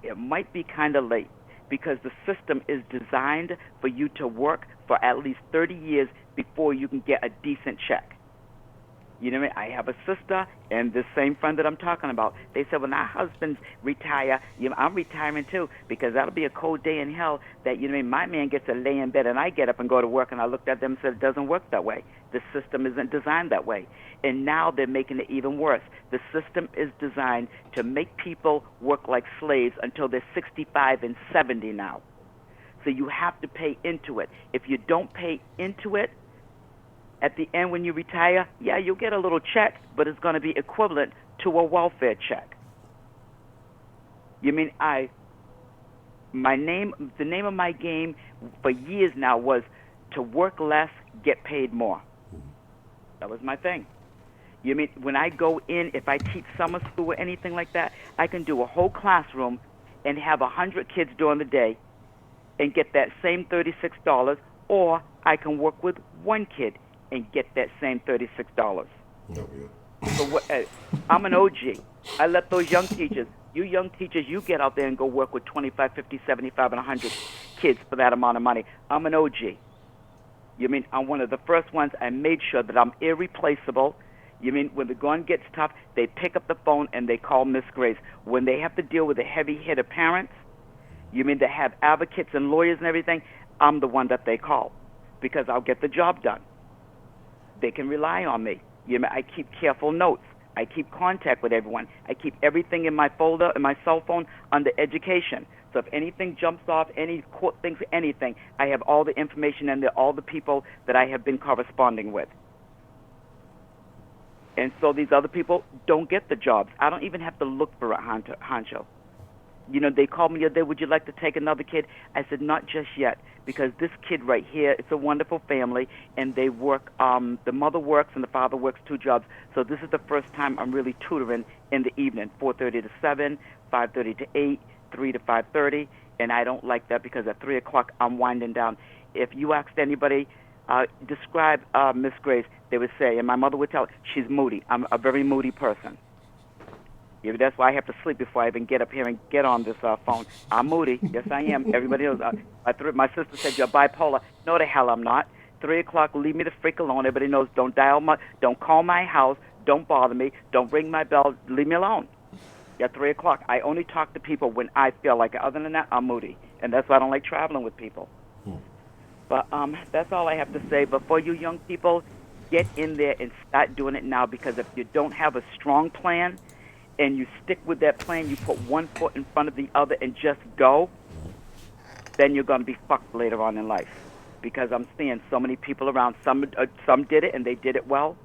it might be kind of late because the system is designed for you to work for at least 30 years before you can get a decent check. You know what I mean? I have a sister and this same friend that I'm talking about. They said, when our husbands retire, you know, I'm retiring too, because that'll be a cold day in hell that, you know what I mean, my man gets to lay in bed and I get up and go to work. And I looked at them and said, it doesn't work that way. The system isn't designed that way. And now they're making it even worse. The system is designed to make people work like slaves until they're 65 and 70 now. So you have to pay into it. If you don't pay into it, at the end when you retire, yeah, you'll get a little check, but it's going to be equivalent to a welfare check. You mean the name of my game for years now was to work less, get paid more. That was my thing. You mean when I go in, if I teach summer school or anything like that, I can do a whole classroom and have 100 kids during the day and get that same $36, or I can work with one kid and get that same $36.
Oh, yeah.
So I'm an OG. I let those young teachers, you get out there and go work with 25, 50, 75, and 100 kids for that amount of money. I'm an OG. You mean I'm one of the first ones. I made sure that I'm irreplaceable. You mean when the going gets tough, they pick up the phone and they call Miss Grace. When they have to deal with the heavy hitter parents, you mean they have advocates and lawyers and everything, I'm the one that they call because I'll get the job done. They can rely on me. You know, I keep careful notes. I keep contact with everyone. I keep everything in my folder, in my cell phone, under education. So if anything jumps off, any court things, anything, I have all the information and all the people that I have been corresponding with. And so these other people don't get the jobs. I don't even have to look for a Honcho. You know, they called me the other day, would you like to take another kid? I said, not just yet, because this kid right here, it's a wonderful family, and they work, the mother works and the father works 2 jobs. So this is the first time I'm really tutoring in the evening, 4:30 to 7, 5:30 to 8, 3 to 5:30, and I don't like that because at 3 o'clock I'm winding down. If you asked anybody, describe Miss Grace, they would say, and my mother would tell, she's moody. I'm a very moody person. Yeah, that's why I have to sleep before I even get up here and get on this phone. I'm moody. Yes, I am. Everybody knows. My sister said, you're bipolar. No, the hell I'm not. 3 o'clock, leave me the freak alone. Everybody knows, don't call my house. Don't bother me. Don't ring my bell. Leave me alone. At 3 o'clock, I only talk to people when I feel like it. Other than that, I'm moody. And that's why I don't like traveling with people. But that's all I have to say. But for you young people, get in there and start doing it now, because if you don't have a strong plan and you stick with that plan, you put one foot in front of the other and just go, then you're going to be fucked later on in life. Because I'm seeing so many people around. Some did it and they did it well.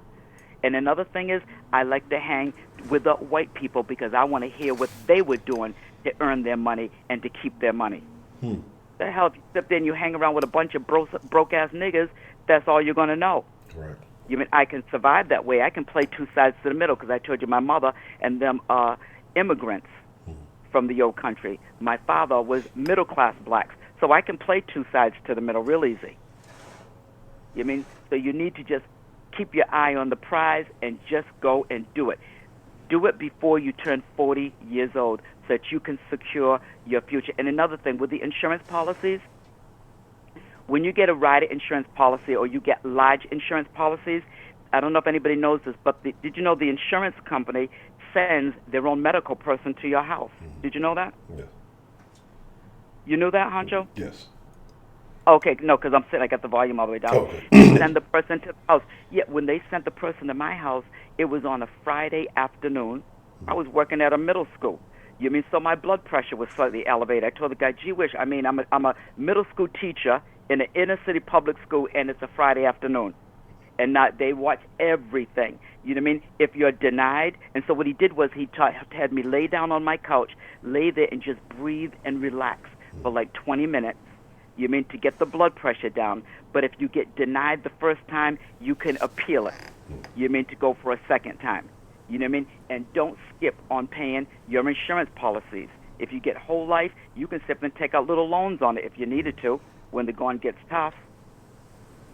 And another thing is, I like to hang with the white people because I want to hear what they were doing to earn their money and to keep their money. The hell, if you sit there and you hang around with a bunch of broke-ass niggas, that's all you're going to know.
Right.
You mean I can survive that way? I can play two sides to the middle, because I told you my mother and them are immigrants from the old country. My father was middle-class blacks, so I can play two sides to the middle real easy. You mean, so you need to just keep your eye on the prize and just go and do it. Do it before you turn 40 years old so that you can secure your future. And another thing, with the insurance policies, when you get a rider insurance policy or you get large insurance policies, I don't know if anybody knows this, but did you know the insurance company sends their own medical person to your house? Did you know that?
Yes.
You knew that, Honcho?
Yes.
Okay, no, because I'm sitting, I got the volume all the way down.
Okay.
Send the person to the house. Yeah, when they sent the person to my house, it was on a Friday afternoon. I was working at a middle school. You mean, so my blood pressure was slightly elevated. I told the guy, gee whiz, I mean, I'm a middle school teacher in an inner city public school, and it's a Friday afternoon. And not, they watch everything. You know what I mean? If you're denied. And so what he did was he had me lay down on my couch, lay there and just breathe and relax for like 20 minutes. You mean, to get the blood pressure down. But if you get denied the first time, you can appeal it. You mean, to go for a second time. You know what I mean? And don't skip on paying your insurance policies. If you get whole life, you can simply take out little loans on it if you needed to when the going gets tough.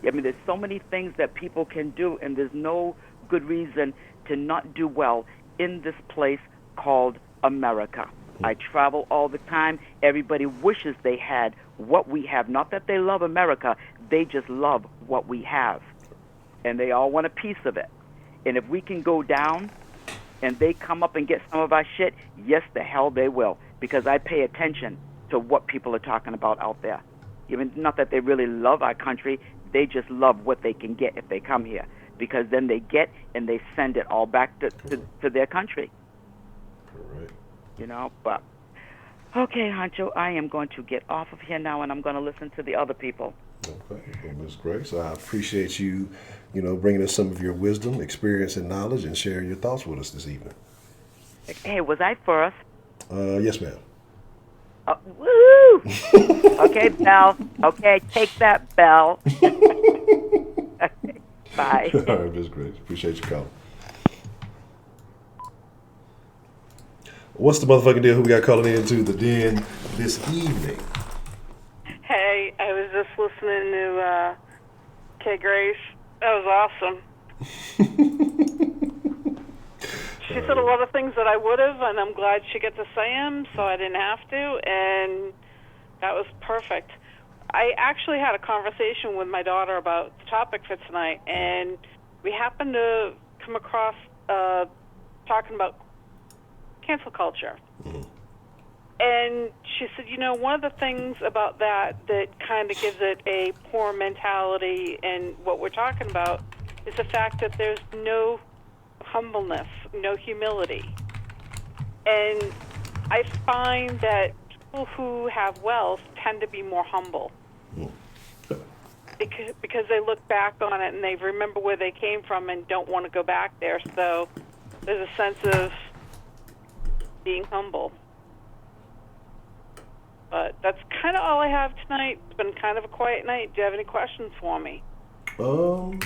I mean, there's so many things that people can do, and there's no good reason to not do well in this place called America. I travel all the time. Everybody wishes they had what we have. Not that they love America. They just love what we have. And they all want a piece of it. And if we can go down and they come up and get some of our shit, yes, the hell they will. Because I pay attention to what people are talking about out there. Even not that they really love our country. They just love what they can get if they come here. Because then they get and they send it all back to their country.
Correct.
You know, but okay, Honcho, I am going to get off of here now, and I'm going to listen to the other people.
Okay, well, Ms. Grace, I appreciate you, bringing us some of your wisdom, experience, and knowledge, and sharing your thoughts with us this evening.
Hey, was I first?
Yes, ma'am.
Woo! Okay, Belle. Okay, take that, Belle. Okay, bye.
All right, Ms. Grace, appreciate you calling. What's the motherfucking deal? Who we got calling into the den this evening?
Hey, I was just listening to Kay Grace. That was awesome. She said a lot of things that I would have, and I'm glad she got to say them, so I didn't have to, and that was perfect. I actually had a conversation with my daughter about the topic for tonight, and we happened to come across talking about cancel culture. And she said, one of the things about that kind of gives it a poor mentality, and what we're talking about is the fact that there's no humbleness, no humility. And I find that people who have wealth tend to be more humble because they look back on it and they remember where they came from and don't want to go back there. So there's a sense of being humble. But that's kind of all I have tonight. It's been kind of a quiet night. Do you have any questions for me?
No,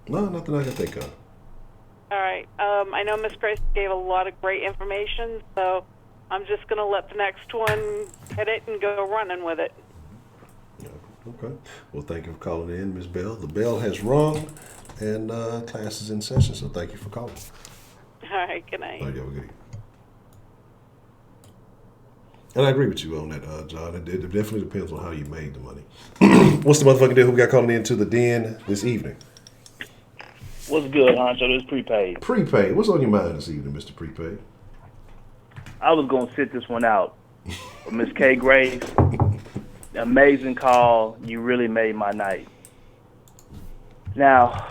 nothing I can think of.
All right. I know Miss Grace gave a lot of great information, so I'm just going to let the next one hit it and go running with it.
Okay. Well, thank you for calling in, Miss Bell. The bell has rung, and class is in session, so thank you for calling.
All right. Good night.
All right, you have a good evening. And I agree with you on that, John. It definitely depends on how you made the money. What's the motherfucking deal? Who we got calling into the den this evening?
What's good, Honcho? This is prepaid.
Prepaid. What's on your mind this evening, Mr. Prepaid?
I was gonna sit this one out. Miss K. Grace, amazing call. You really made my night. Now,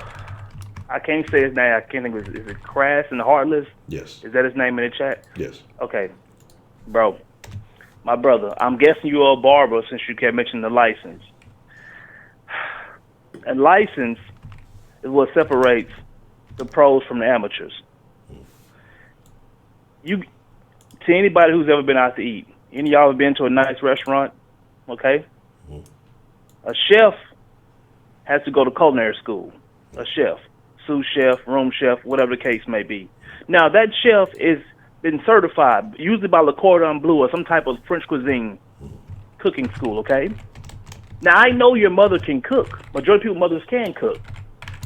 I can't say his name. I can't think of it. Is it Crass and Heartless?
Yes.
Is that his name in the chat?
Yes.
Okay. Bro, my brother, I'm guessing you're a barber since you kept mentioning the license. A license is what separates the pros from the amateurs. To anybody who's ever been out to eat, any of y'all have been to a nice restaurant, okay? A chef has to go to culinary school. A chef, sous chef, room chef, whatever the case may be. Now, that chef is been certified, usually by Le Cordon Bleu or some type of French cuisine cooking school, okay? Now, I know your mother can cook. Majority of people's mothers can cook.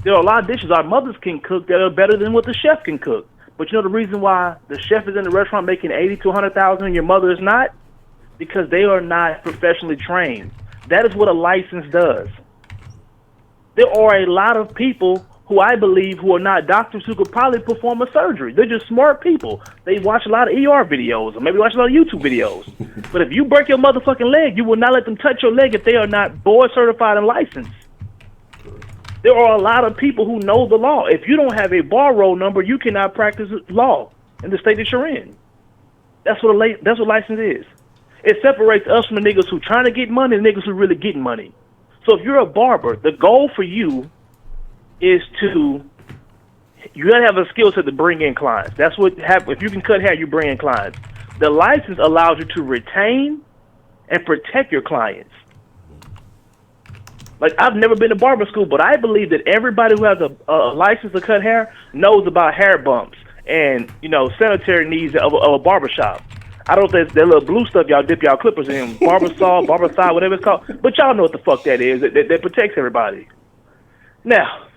There are a lot of dishes our mothers can cook that are better than what the chef can cook. But you know the reason why the chef is in the restaurant making $80,000 to $100,000 and your mother is not? Because they are not professionally trained. That is what a license does. There are a lot of people who I believe who are not doctors who could probably perform a surgery. They're just smart people. They watch a lot of ER videos or maybe watch a lot of YouTube videos. But if you break your motherfucking leg, you will not let them touch your leg if they are not board certified and licensed. There are a lot of people who know the law. If you don't have a bar roll number, you cannot practice law in the state that you're in. That's what license is. It separates us from the niggas who trying to get money and the niggas who really getting money. So if you're a barber, the goal for you is you gotta have a skill set to bring in clients. That's what happens. If you can cut hair, you bring in clients. The license allows you to retain and protect your clients. Like, I've never been to barber school, but I believe that everybody who has a license to cut hair knows about hair bumps and, sanitary needs of a barber shop. I don't think that little blue stuff y'all dip y'all clippers in, barber saw, barber side, whatever it's called. But y'all know what the fuck that is. That protects everybody. Now,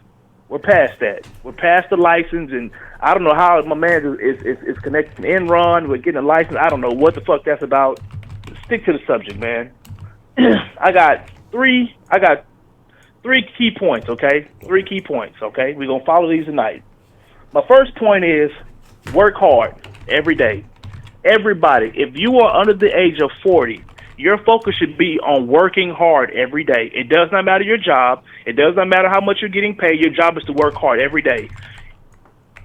we're past that. We're past the license, and I don't know how my man is connected to Enron with getting a license. I don't know what the fuck that's about. Stick to the subject, man. I got three key points, okay? 3 key points, okay? We're going to follow these tonight. My first point is work hard every day. Everybody, if you are under the age of 40, your focus should be on working hard every day. It does not matter your job. It does not matter how much you're getting paid. Your job is to work hard every day.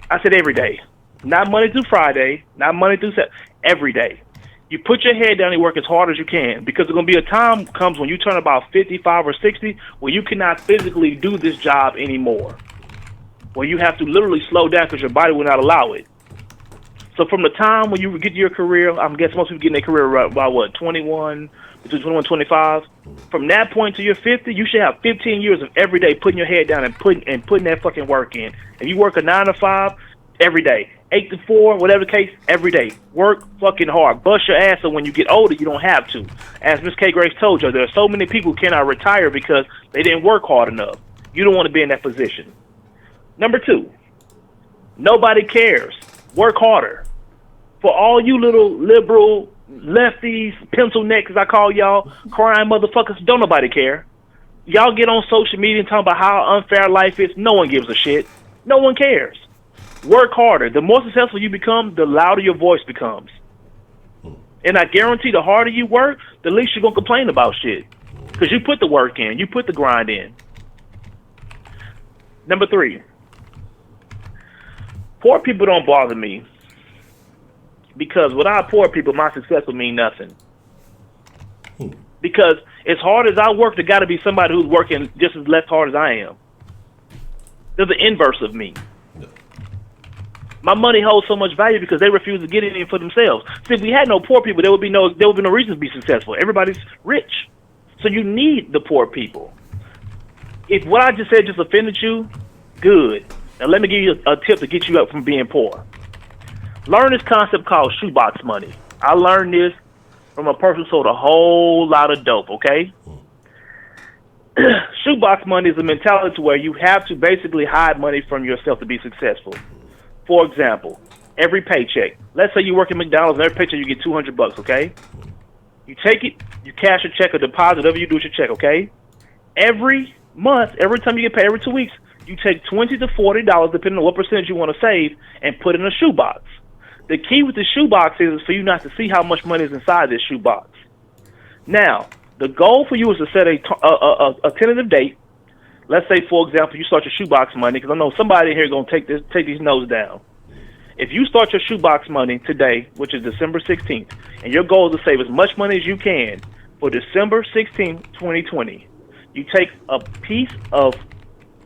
I said every day. Not Monday through Friday, not Monday through Saturday, every day. You put your head down and work as hard as you can, because there's going to be a time comes when you turn about 55 or 60 where you cannot physically do this job anymore, where you have to literally slow down because your body will not allow it. So from the time when you get to your career, I'm guessing most people get in their career about what, 21, between 21 and 25. From that point to your 50, you should have 15 years of every day putting your head down and putting that fucking work in. If you work a 9 to 5, every day. 8 to 4, whatever the case, every day. Work fucking hard. Bust your ass so when you get older, you don't have to. As Miss K. Grace told you, there are so many people who cannot retire because they didn't work hard enough. You don't want to be in that position. Number 2, nobody cares. Work harder. For all you little liberal lefties, pencil necks, as I call y'all, crime motherfuckers, don't nobody care. Y'all get on social media and talk about how unfair life is. No one gives a shit. No one cares. Work harder. The more successful you become, the louder your voice becomes. And I guarantee the harder you work, the least you're going to complain about shit. Because you put the work in. You put the grind in. Number 3. Poor people don't bother me. Because without poor people, my success will mean nothing. Because as hard as I work, there got to be somebody who's working just as less hard as I am. They're the inverse of me. My money holds so much value because they refuse to get anything for themselves. See, if we had no poor people, there would be no reason to be successful. Everybody's rich. So you need the poor people. If what I just said just offended you, good. Now let me give you a tip to get you up from being poor. Learn this concept called shoebox money. I learned this from a person who sold a whole lot of dope, okay? Shoebox money is a mentality where you have to basically hide money from yourself to be successful. For example, every paycheck. Let's say you work at McDonald's and every paycheck you get $200, okay? You take it, you cash a check or deposit, whatever you do with your check, okay? Every month, every time you get paid, every 2 weeks, You take $20 to $40, depending on what percentage you want to save, and put it in a shoebox. The key with the shoebox is for you not to see how much money is inside this shoebox. Now, the goal for you is to set a tentative date. Let's say, for example, you start your shoebox money, because I know somebody in here is going to take these notes down. If you start your shoebox money today, which is December 16th, and your goal is to save as much money as you can for December 16th, 2020, you take a piece of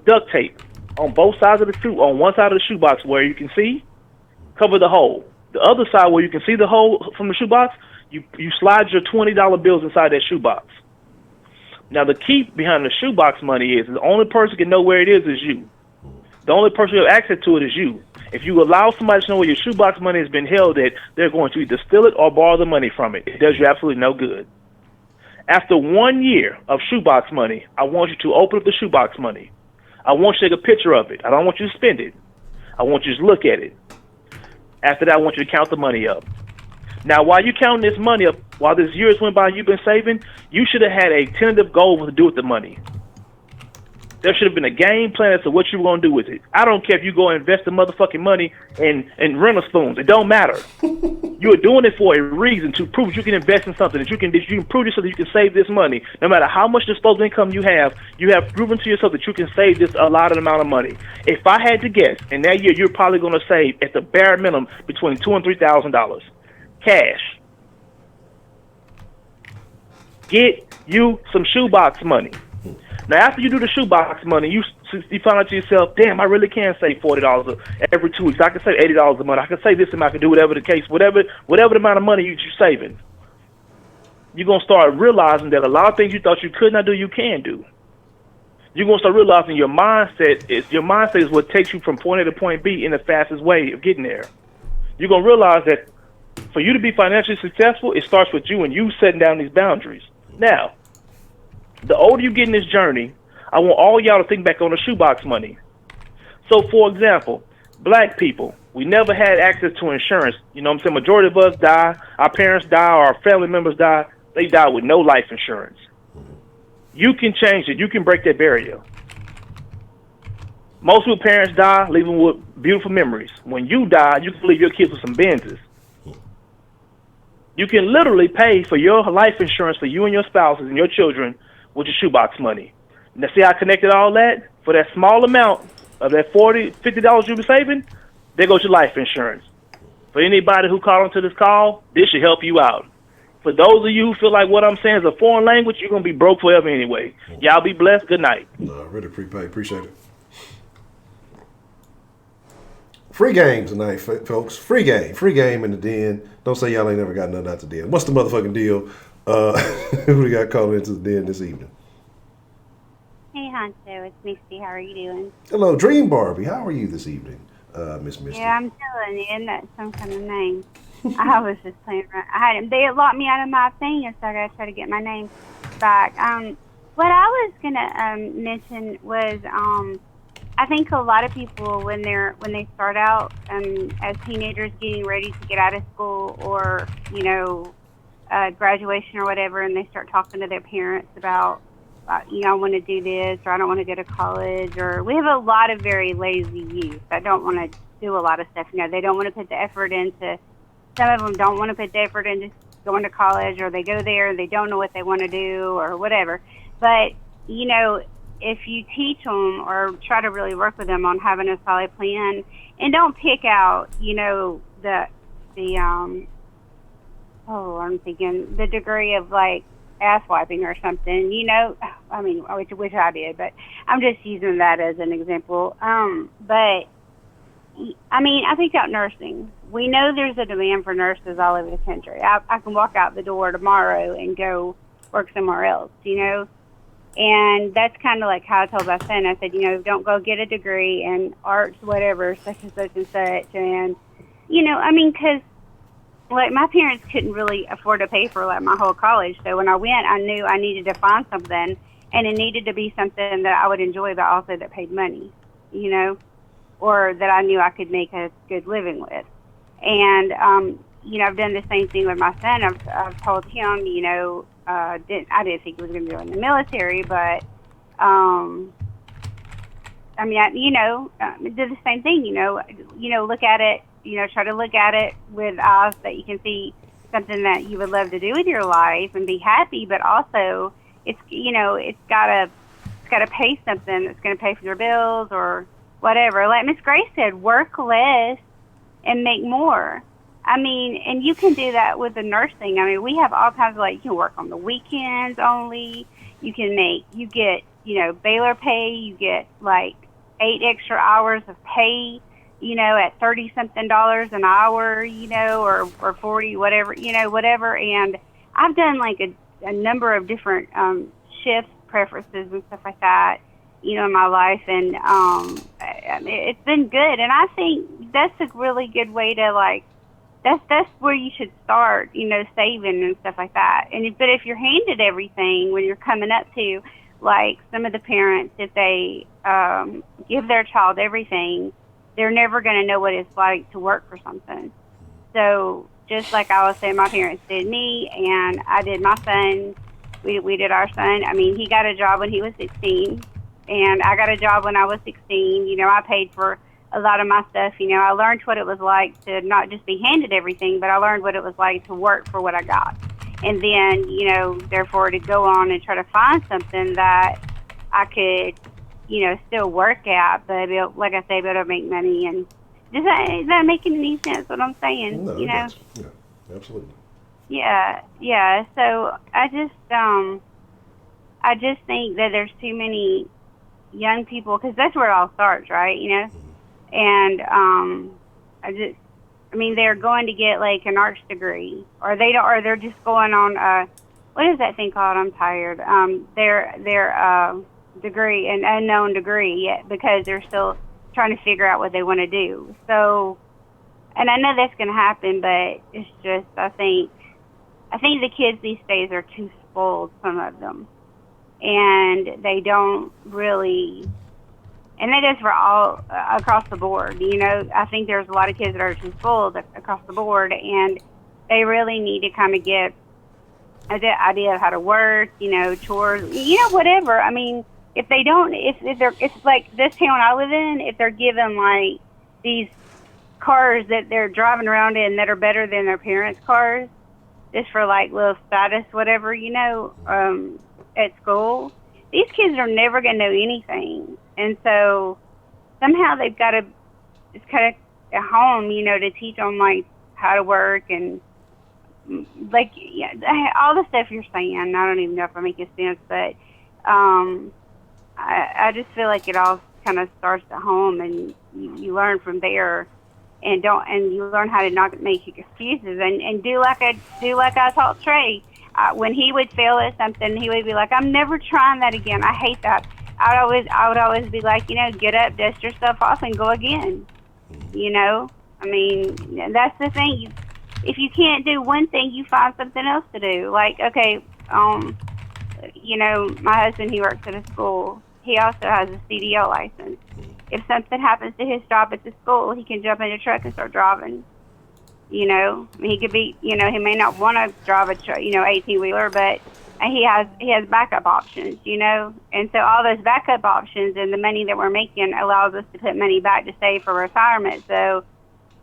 duct tape on both sides of the shoe, on one side of the shoebox where you can see, cover the hole. The other side where you can see the hole from the shoebox, you slide your $20 bills inside that shoebox. Now, the key behind the shoebox money is the only person can know where it is you. The only person who has access to it is you. If you allow somebody to know where your shoebox money has been held at, they're going to either steal it or borrow the money from it. It does you absolutely no good. After 1 year of shoebox money, I want you to open up the shoebox money. I want you to take a picture of it. I don't want you to spend it. I want you to look at it. After that, I want you to count the money up. Now, while you're counting this money up, while this year has went by and you've been saving, you should have had a tentative goal to do with the money. There should have been a game plan as to what you were going to do with it. I don't care if you go and invest the motherfucking money in rental spoons. It don't matter. You are doing it for a reason, to prove you can invest in something, that you can prove yourself that you can save this money. No matter how much disposable income you have proven to yourself that you can save this allotted amount of money. If I had to guess, in that year, you're probably going to save at the bare minimum between $2,000 and $3,000 cash. Get you some shoebox money. Now, after you do the shoebox money, you find out to yourself, damn, I really can save $40 every 2 weeks. I can save $80 a month. I can save this amount. I can do whatever the case, whatever the amount of money you're saving. You're going to start realizing that a lot of things you thought you could not do, you can do. You're going to start realizing your mindset is what takes you from point A to point B in the fastest way of getting there. You're going to realize that for you to be financially successful, it starts with you and you setting down these boundaries. Now, the older you get in this journey, I want all y'all to think back on the shoebox money. So, for example, black people, we never had access to insurance. You know what I'm saying? Majority of us die, our parents die, or our family members die. They die with no life insurance. You can change it. You can break that barrier. Most of your parents die, leaving with beautiful memories. When you die, you can leave your kids with some Benzes. You can literally pay for your life insurance for you and your spouses and your children with your shoebox money. Now, see how I connected all that? For that small amount of that $40, $50 you've been saving, there goes your life insurance. For anybody who called into this call, this should help you out. For those of you who feel like what I'm saying is a foreign language, you're going to be broke forever anyway. Y'all be blessed. Good night.
No, really appreciate it. Free game tonight, folks. Free game in the den. Don't say y'all ain't never got nothing out the den. What's the motherfucking deal? Who we got calling into the den this evening?
Hey, Honcho, it's Misty. How are you doing?
Hello, Dream Barbie. How are you this evening, Miss Misty?
Yeah, I'm telling you, isn't that some kind of name? I was just playing around. They locked me out of my thing, and so I got to try to get my name back. What I was gonna mention was, I think a lot of people when they start out as teenagers, getting ready to get out of school, or graduation or whatever, and they start talking to their parents about, I want to do this, or I don't want to go to college, or we have a lot of very lazy youth that don't want to do a lot of stuff. They don't want to put the effort into. Some of them don't want to put the effort into going to college, or they go there and they don't know what they want to do, or whatever. But if you teach them or try to really work with them on having a solid plan, and don't pick out, I'm thinking the degree of like ass wiping or something, which I did, but I'm just using that as an example. But I think out nursing. We know there's a demand for nurses all over the country. I can walk out the door tomorrow and go work somewhere else, And that's kind of like how I told my son. I said, don't go get a degree in arts, whatever, such and such and such. And, because like my parents couldn't really afford to pay for like my whole college. So when I went, I knew I needed to find something, and it needed to be something that I would enjoy, but also that paid money, or that I knew I could make a good living with. And, I've done the same thing with my son. I've told him, I didn't think he was going to go in the military, but I mean, do the same thing. Look at it. Try to look at it with eyes that you can see something that you would love to do with your life and be happy. But also, it's gotta pay something that's going to pay for your bills or whatever. Like Miss Grace said, work less and make more. I mean, and you can do that with the nursing. I mean, we have all kinds of, like, you can work on the weekends only. You get, Baylor pay. You get like 8 extra hours of pay, at $30-something an hour, or 40, whatever, whatever. And I've done like a number of different shifts, preferences, and stuff like that, in my life, and it's been good. And I think that's a really good way to, like, that's where you should start, saving and stuff like that. But if you're handed everything when you're coming up to, like, some of the parents, if they give their child everything, they're never going to know what it's like to work for something. So just like I was saying, my parents did me, and I did my son. We did our son. I mean, he got a job when he was 16, and I got a job when I was 16. I paid for a lot of my stuff. I learned what it was like to not just be handed everything, but I learned what it was like to work for what I got. And then, therefore, to go on and try to find something that I could, still work at, but like I say, better make money. And is that making any sense? What I'm saying?
No, yeah, absolutely.
Yeah. So I just think that there's too many young people, because that's where it all starts, right? And they're going to get like an arts degree, or they're just going on what is that thing called? I'm tired. Their degree, an unknown degree, yet, because they're still trying to figure out what they want to do. So, and I know that's going to happen, but it's just, I think the kids these days are too spoiled, some of them, and they don't really. And that is for all across the board. I think there's a lot of kids that are too spoiled across the board, and they really need to kind of get an idea of how to work, chores, whatever. I mean, if they don't, it's like this town I live in, if they're given like these cars that they're driving around in that are better than their parents' cars, just for like little status, whatever, at school, these kids are never going to know anything. And so somehow they've got to just kind of at home, to teach them like how to work and like all the stuff you're saying. I don't even know if I'm making sense, but I just feel like it all kind of starts at home, and you learn from there, and you learn how to not make excuses and do like I taught Trey. When he would fail at something, he would be like, "I'm never trying that again. I hate that." I would always be like, get up, dust yourself off, and go again. I mean, that's the thing. If you can't do one thing, you find something else to do. Like, okay, my husband, he works at a school. He also has a CDL license. If something happens to his job at the school, he can jump in a truck and start driving. I mean, he could be, he may not want to drive a 18-wheeler, but he has backup options, and so all those backup options and the money that we're making allows us to put money back to save for retirement. So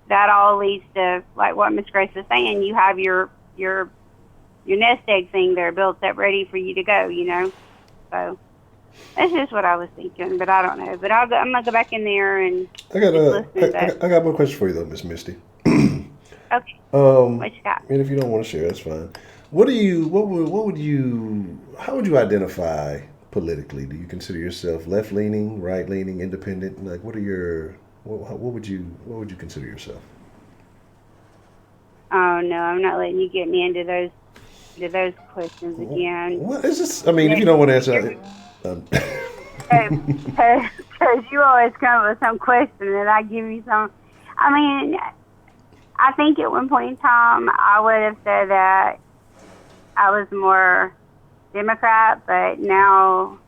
that all leads to, like what Miss Grace was saying, you have your nest egg thing there built up ready for you to go, So that's just what I was thinking, but I don't know. But I'm gonna go back in there and
I got one question for you though, Miss Misty.
Okay. What you got?
And if you don't want to share, that's fine. How would you identify politically? Do you consider yourself left leaning, right leaning, independent? Like, what would you consider yourself?
Oh no, I'm not letting you get me into those questions again.
What is this? I mean, if you don't want to answer,
because you always come up with some question and I give you some. I mean, I think at one point in time I would have said that I was more Democrat, but now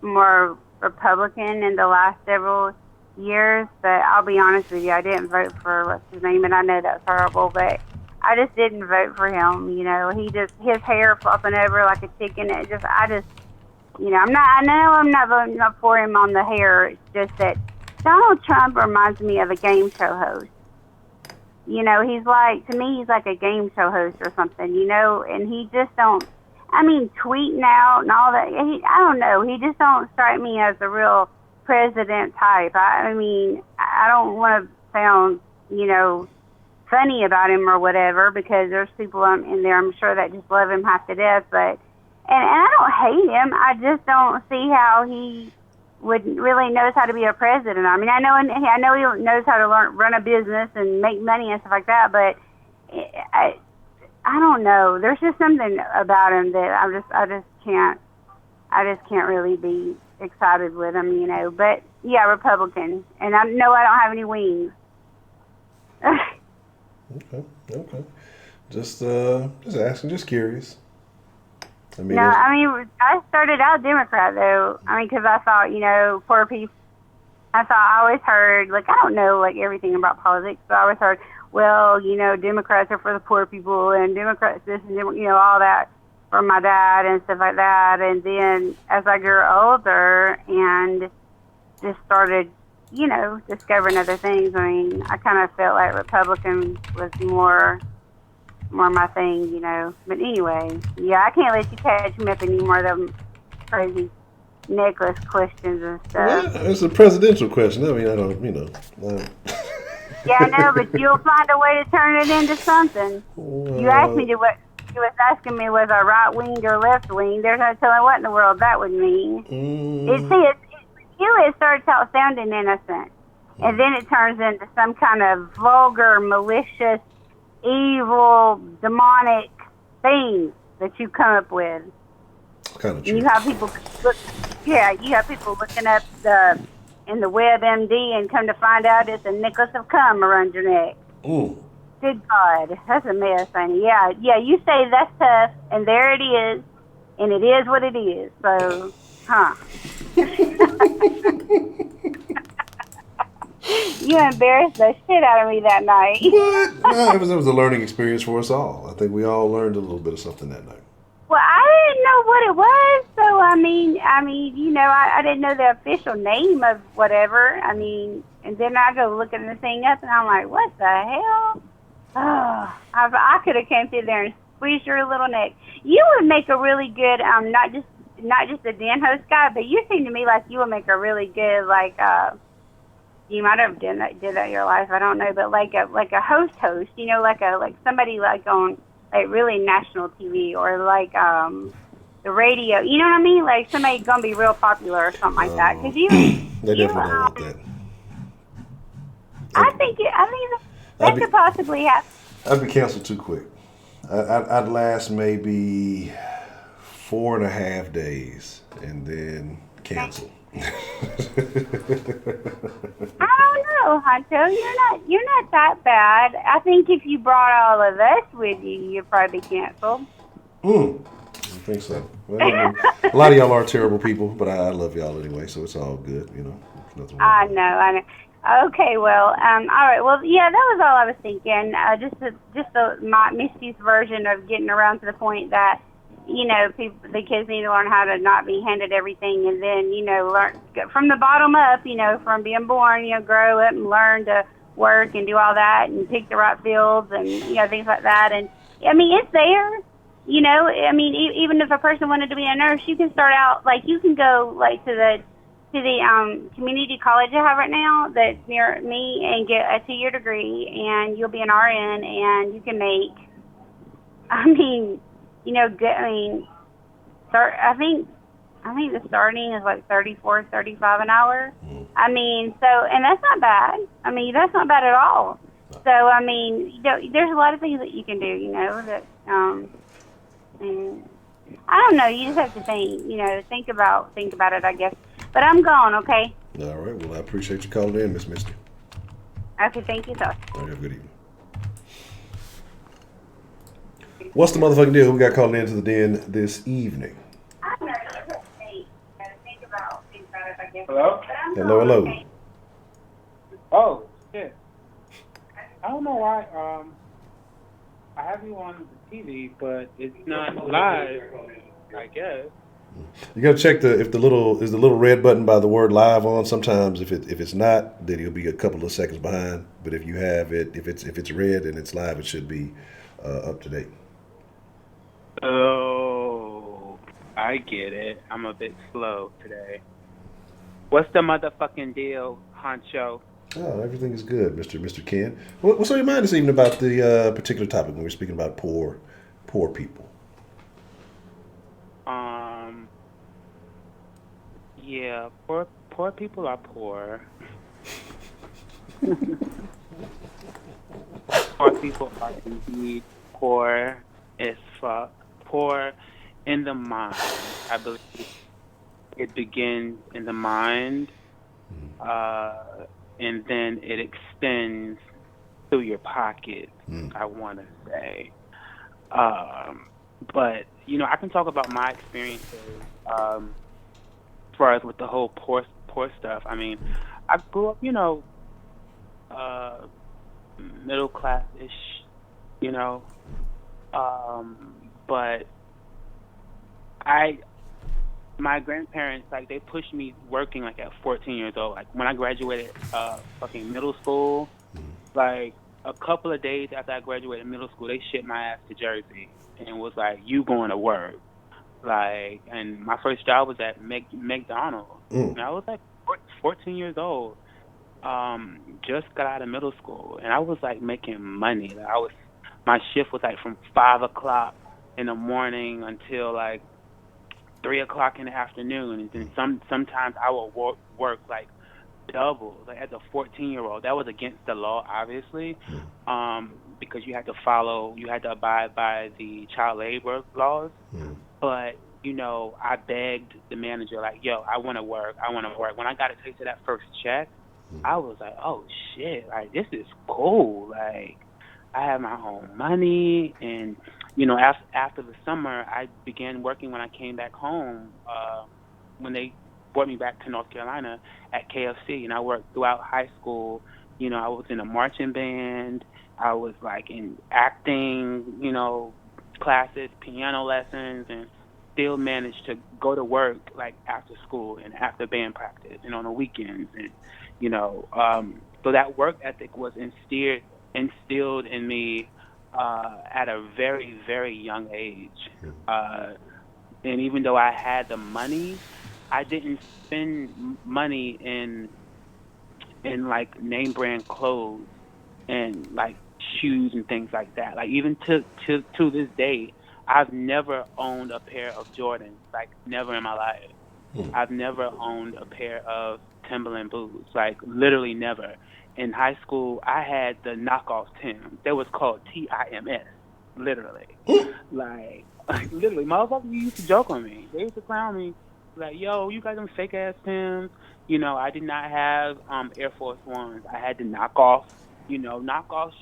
more Republican in the last several years. But I'll be honest with you, I didn't vote for what's his name, and I know that's horrible, but I just didn't vote for him. His hair flopping over like a chicken. You know, I know I'm not voting for him on the hair. It's just that Donald Trump reminds me of a game show host. You know, to me, he's like a game show host or something, you know, and he just don't, I mean, tweeting out and all that. I don't know. He just don't strike me as a real president type. I mean, I don't want to sound, you know, funny about him or whatever, because there's people in there, I'm sure, that just love him half to death, but, and I don't hate him. I just don't see how he would really knows how to be a president. I mean, I know he knows how to run a business and make money and stuff like that, but I don't know. There's just something about him that I just can't really be excited with him, you know. But yeah, Republican, and I know I don't have any wings.
Okay. Just asking, just curious. I mean,
I started out Democrat though. I mean, because I thought, you know, poor people. I always heard, like, I don't know, like, everything about politics, but I always heard, well, you know, Democrats are for the poor people, and Democrats this and, you know, all that from my dad and stuff like that. And then as I grew older and just started, you know, discovering other things, I mean, I kind of felt like Republican was more my thing, you know. But anyway, yeah, I can't let you catch me up any more of them crazy necklace questions and stuff.
Well, it's a presidential question. I mean, I don't, you know.
Yeah, I know, but you'll find a way to turn it into something. You asked me what you was asking me, was I right wing or left wing? There's no telling what in the world that would mean. It starts out sounding innocent, and then it turns into some kind of vulgar, malicious, evil, demonic thing that you come up with.
Kind of true.
You have people looking up in the WebMD and come to find out it's a necklace of cum around your neck.
Ooh.
Good God, that's a mess, honey. Yeah, you say that's tough, and there it is, and it is what it is. So, You embarrassed the shit out of me that night.
What? No, it was a learning experience for us all. I think we all learned a little bit of something that night.
Well, I didn't know what it was, so I mean, you know, I didn't know the official name of whatever. I mean, and then I go looking the thing up, and I'm like, what the hell? Oh, I could have came through there and squeezed your little neck. You would make a really good, not just a den host guy, but you seem to me like you would make a really good, like, you might have did that in your life, I don't know, but like a host, you know, like somebody like on like really national TV or like the radio, you know what I mean? Like somebody gonna be real popular or something like that. Cause
they definitely don't want that.
I think that could possibly happen.
I'd be canceled too quick. I'd last maybe 4.5 days and then cancel.
I don't know, Honcho. You're not that bad. I think if you brought all of us with you, you'd probably be canceled.
I think so. Well, I mean, a lot of y'all are terrible people, but I love y'all anyway, so it's all good, you know. Nothing wrong.
I know. Okay, well, all right. Well, yeah, that was all I was thinking. My Misty's version of getting around to the point that, you know, the kids need to learn how to not be handed everything, and then, you know, learn from the bottom up, you know, from being born, you know, grow up and learn to work and do all that and pick the right fields and, you know, things like that. And, I mean, it's there, you know. I mean, even if a person wanted to be a nurse, you can start out, like, you can go, like, to the community college I have right now that's near me and get a 2-year degree, and you'll be an RN, and you can make, I mean, you know, I think the starting is like $34, $35 an hour. I mean, so, and that's not bad. I mean, that's not bad at all. So, I mean, you know, there's a lot of things that you can do, you know, that, and I don't know, you just have to think about it, I guess. But I'm gone, okay?
All right, well, I appreciate you calling in, Miss Misty.
Okay, thank you, sir.
All right, have a good evening. What's the motherfucking deal? Who we got calling into the den this evening?
I don't know, you just have to think about it, I guess.
Hello?
Hello.
Oh, shit. I don't know why, I have you on the TV, but it's not live, I guess.
You gotta check if the little red button by the word live on. Sometimes if it's not, then you'll be a couple of seconds behind. But if you have it, if it's red and it's live, it should be up to date.
Oh, I get it. I'm a bit slow today. What's the motherfucking deal, Honcho?
Oh, everything is good, Mr. Ken. What's on your mind this evening about the particular topic when we're speaking about poor people?
Yeah, poor people are poor. Poor people are indeed poor as fuck. Poor in the mind. I believe it begins in the mind, and then it extends through your pocket, I want to say. But, I can talk about my experiences as far as with the whole poor stuff. I mean, I grew up, middle class-ish, but my grandparents, like, they pushed me working, like, at 14 years old. Like, when I graduated fucking middle school, like, a couple of days after I graduated middle school, they shipped my ass to Jersey and was like, you going to work. Like, and my first job was at McDonald's. And I was, like, 14 years old. Just got out of middle school. And I was, like, making money. Like, my shift was, like, from 5 o'clock in the morning until, like, 3 o'clock in the afternoon, and then sometimes I would work like double, like as a 14-year-old. That was against the law, obviously, because you had to abide by the child labor laws. But I begged the manager, like, yo, I want to work. When I got a taste of that first check, I was like, oh shit, like this is cool. Like I have my own money, and after the summer, I began working when I came back home. When they brought me back to North Carolina at KFC, and I worked throughout high school. I was in a marching band. I was like in acting, classes, piano lessons, and still managed to go to work like after school and after band practice and on the weekends, and so that work ethic was instilled in me at a very, very young age. And even though I had the money, I didn't spend money in like name brand clothes and like shoes and things like that. Like even to this day, I've never owned a pair of Jordans, like never in my life. I've never owned a pair of Timberland boots, like literally never. In high school, I had the knockoff Timbs. They was called TIMS, literally. like literally, motherfuckers used to joke on me. They used to clown me, like, yo, you got them fake ass Timbs. I did not have Air Force Ones. I had the knockoff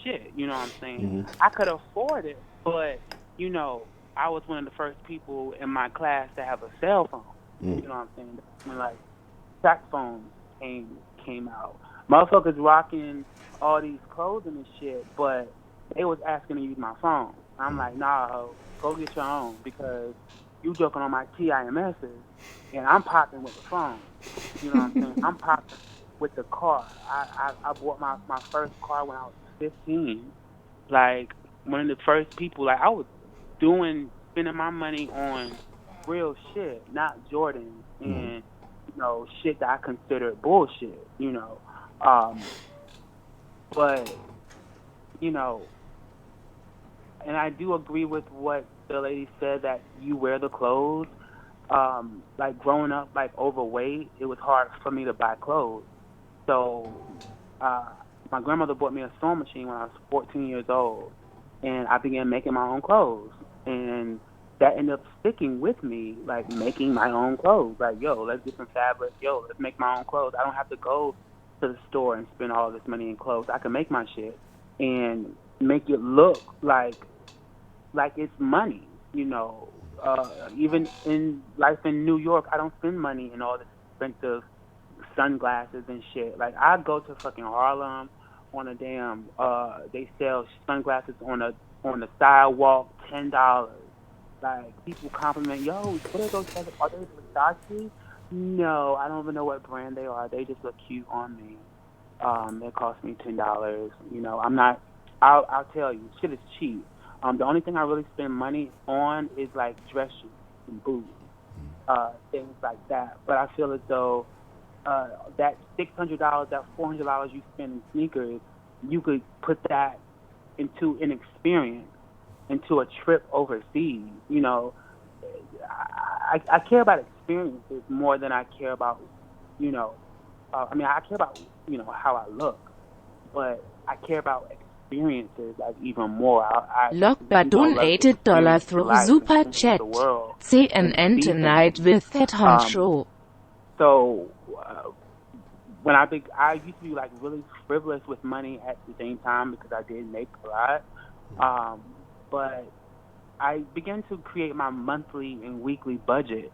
shit. You know what I'm saying? I could afford it, but I was one of the first people in my class to have a cell phone. You know what I'm saying? When like track phones came out. Motherfuckers rocking all these clothing and shit, but they was asking to use my phone. I'm like, nah, ho, go get your own, because you joking on my TIMSs, and I'm popping with the phone. You know what I'm saying? I'm popping with the car. I bought my first car when I was 15. Like, one of the first people, like, I was spending my money on real shit, not Jordans and, shit that I considered bullshit, but, and I do agree with what the lady said, that you wear the clothes. Like growing up, like overweight, it was hard for me to buy clothes. So, my grandmother bought me a sewing machine when I was 14 years old, and I began making my own clothes. And that ended up sticking with me, like making my own clothes. Like, yo, let's get some fabric. Yo, let's make my own clothes. I don't have to go to the store and spend all this money in clothes. I can make my shit and make it look like it's money, even in life in New York, I don't spend money in all this expensive sunglasses and shit. Like, I go to fucking Harlem on a damn, they sell sunglasses on the sidewalk, $10. Like, people compliment, yo, what are those feathers? Are they Versace? No, I don't even know what brand they are. They just look cute on me. It cost me $10. You know, I'm not. I'll tell you, shit is cheap. The only thing I really spend money on is like dress shoes and boots, things like that. But I feel as though that $600, that $400 you spend in sneakers, you could put that into an experience, into a trip overseas. You know, I care about experiences more than I care about, you know, I mean, I care about, you know, how I look, but I care about experiences like even more.
Lock
You know, love to
donated dollar
experience
through
life and
Super
experience
Chat.
the world and
CNN
see
Tonight
things.
with Ed Honcho.
So when I used to be like really frivolous with money at the same time because I did make a lot. But I began to create my monthly and weekly budget,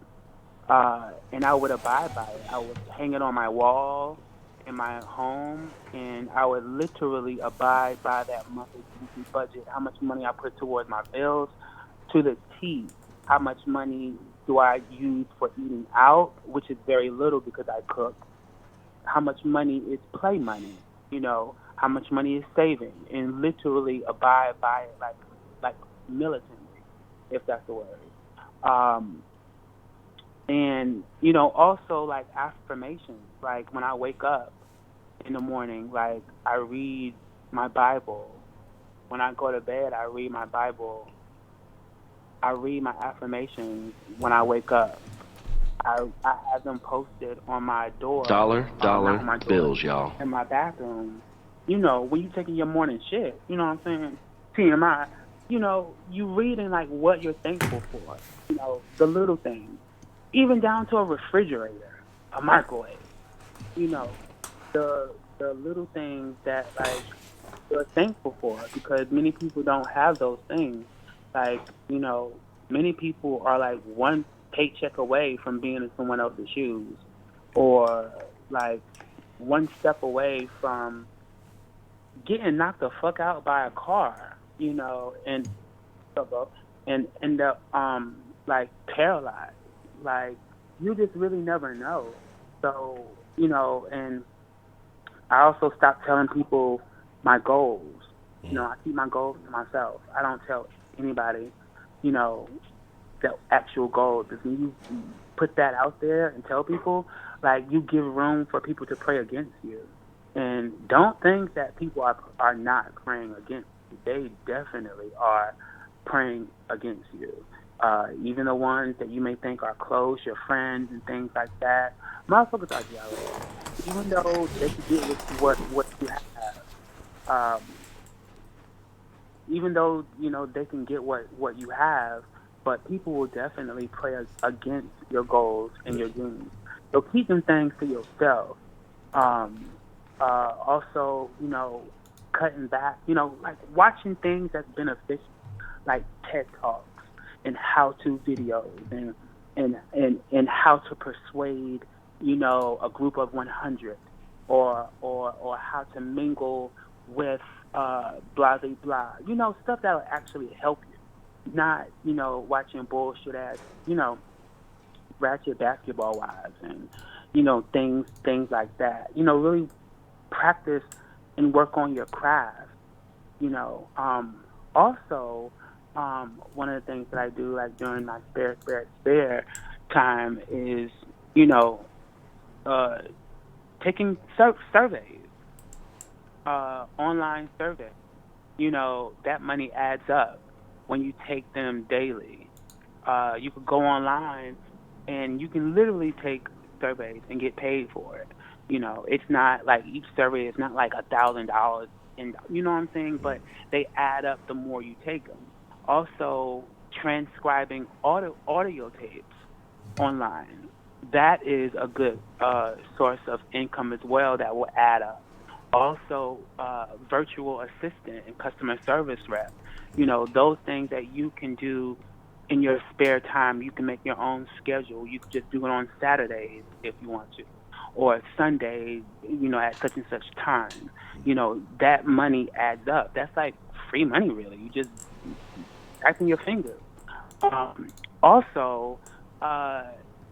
and I would abide by it. I would hang it on my wall in my home, and I would literally abide by that monthly and weekly budget. How much money I put towards my bills, to the T. How much money do I use for eating out, which is very little because I cook. How much money is play money? You know, how much money is saving, and literally abide by it like militantly, if that's the word. And, you know, also like affirmations, like when I wake up in the morning, like I read my Bible. When I go to bed, I read my Bible. I read my affirmations when I wake up. I have them posted on my door.
Dollar
Not on my door,
bills, y'all.
in my bathroom. You know, when you taking your morning shit, you know what I'm saying? TMI. You know, you reading like what you're thankful for. You know, the little things. Even down to a refrigerator, a microwave. You know, the little things that like you're thankful for, because many people don't have those things. Like, you know, many people are like one paycheck away from being in someone else's shoes, or like one step away from getting knocked the fuck out by a car, you know, and end up like paralyzed. Like, you just really never know. So, you know, and I also stopped telling people my goals. You know, I keep my goals to myself. I don't tell anybody, you know, the actual goals. If you put that out there and tell people, like, you give room for people to pray against you. And don't think that people are not praying against you. They definitely are praying against you. Even the ones that you may think are close, your friends and things like that, motherfuckers are jealous. Even though they can get what you have, even though, you know, they can get what you have, but people will definitely pray against your goals and your dreams. So keep them things to yourself. Also, you know, cutting back, you know, like watching things that's beneficial, like TED Talks and how-to videos and how to persuade, you know, a group of 100, or how to mingle with blah, blah, blah. You know, stuff that will actually help you. Not, you know, watching bullshit ass, you know, ratchet basketball wives and, you know, things like that. You know, really practice and work on your craft. You know, also, one of the things that I do, like during my spare time, is, you know, taking surveys, online surveys. You know, that money adds up when you take them daily. You could go online and you can literally take surveys and get paid for it. You know, it's not like each survey is not like $1,000, and you know what I'm saying, but they add up the more you take them. Also, transcribing audio tapes online, that is a good source of income as well that will add up. Also, virtual assistant and customer service rep, you know, those things that you can do in your spare time. You can make your own schedule. You can just do it on Saturdays if you want to, or Sundays, you know, at such and such time. You know, that money adds up. That's like free money, really. You just typing your fingers. Also, uh,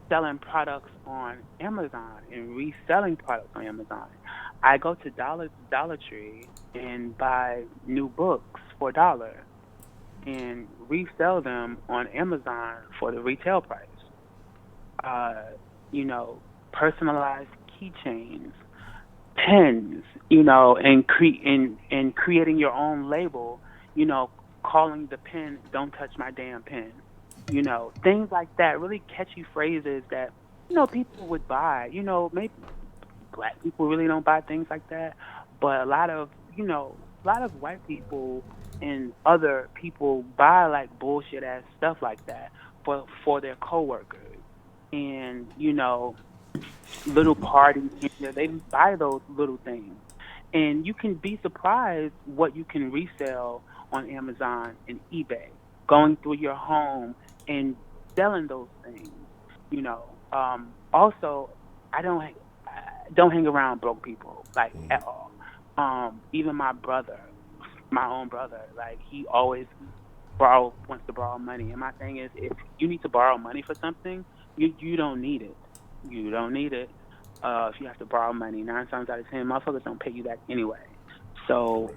selling products on Amazon and reselling products on Amazon. I go to Dollar Tree and buy new books for $1 and resell them on Amazon for the retail price. Uh, you know, personalized keychains, pens, and creating your own label, calling the pen "Don't touch my damn pen." Things like that, really catchy phrases that, people would buy. Maybe black people really don't buy things like that, but a lot of white people and other people buy like bullshit ass stuff like that for their coworkers. And, little parties here, they buy those little things. And you can be surprised what you can resell on Amazon and eBay, going through your home and selling those things. Also, I don't hang around broke people like at all. Even my brother, my own brother, like he always wants to borrow money. And my thing is, if you need to borrow money for something, you don't need it. You don't need it. If you have to borrow money, 9 times out of 10, motherfuckers don't pay you back anyway. So,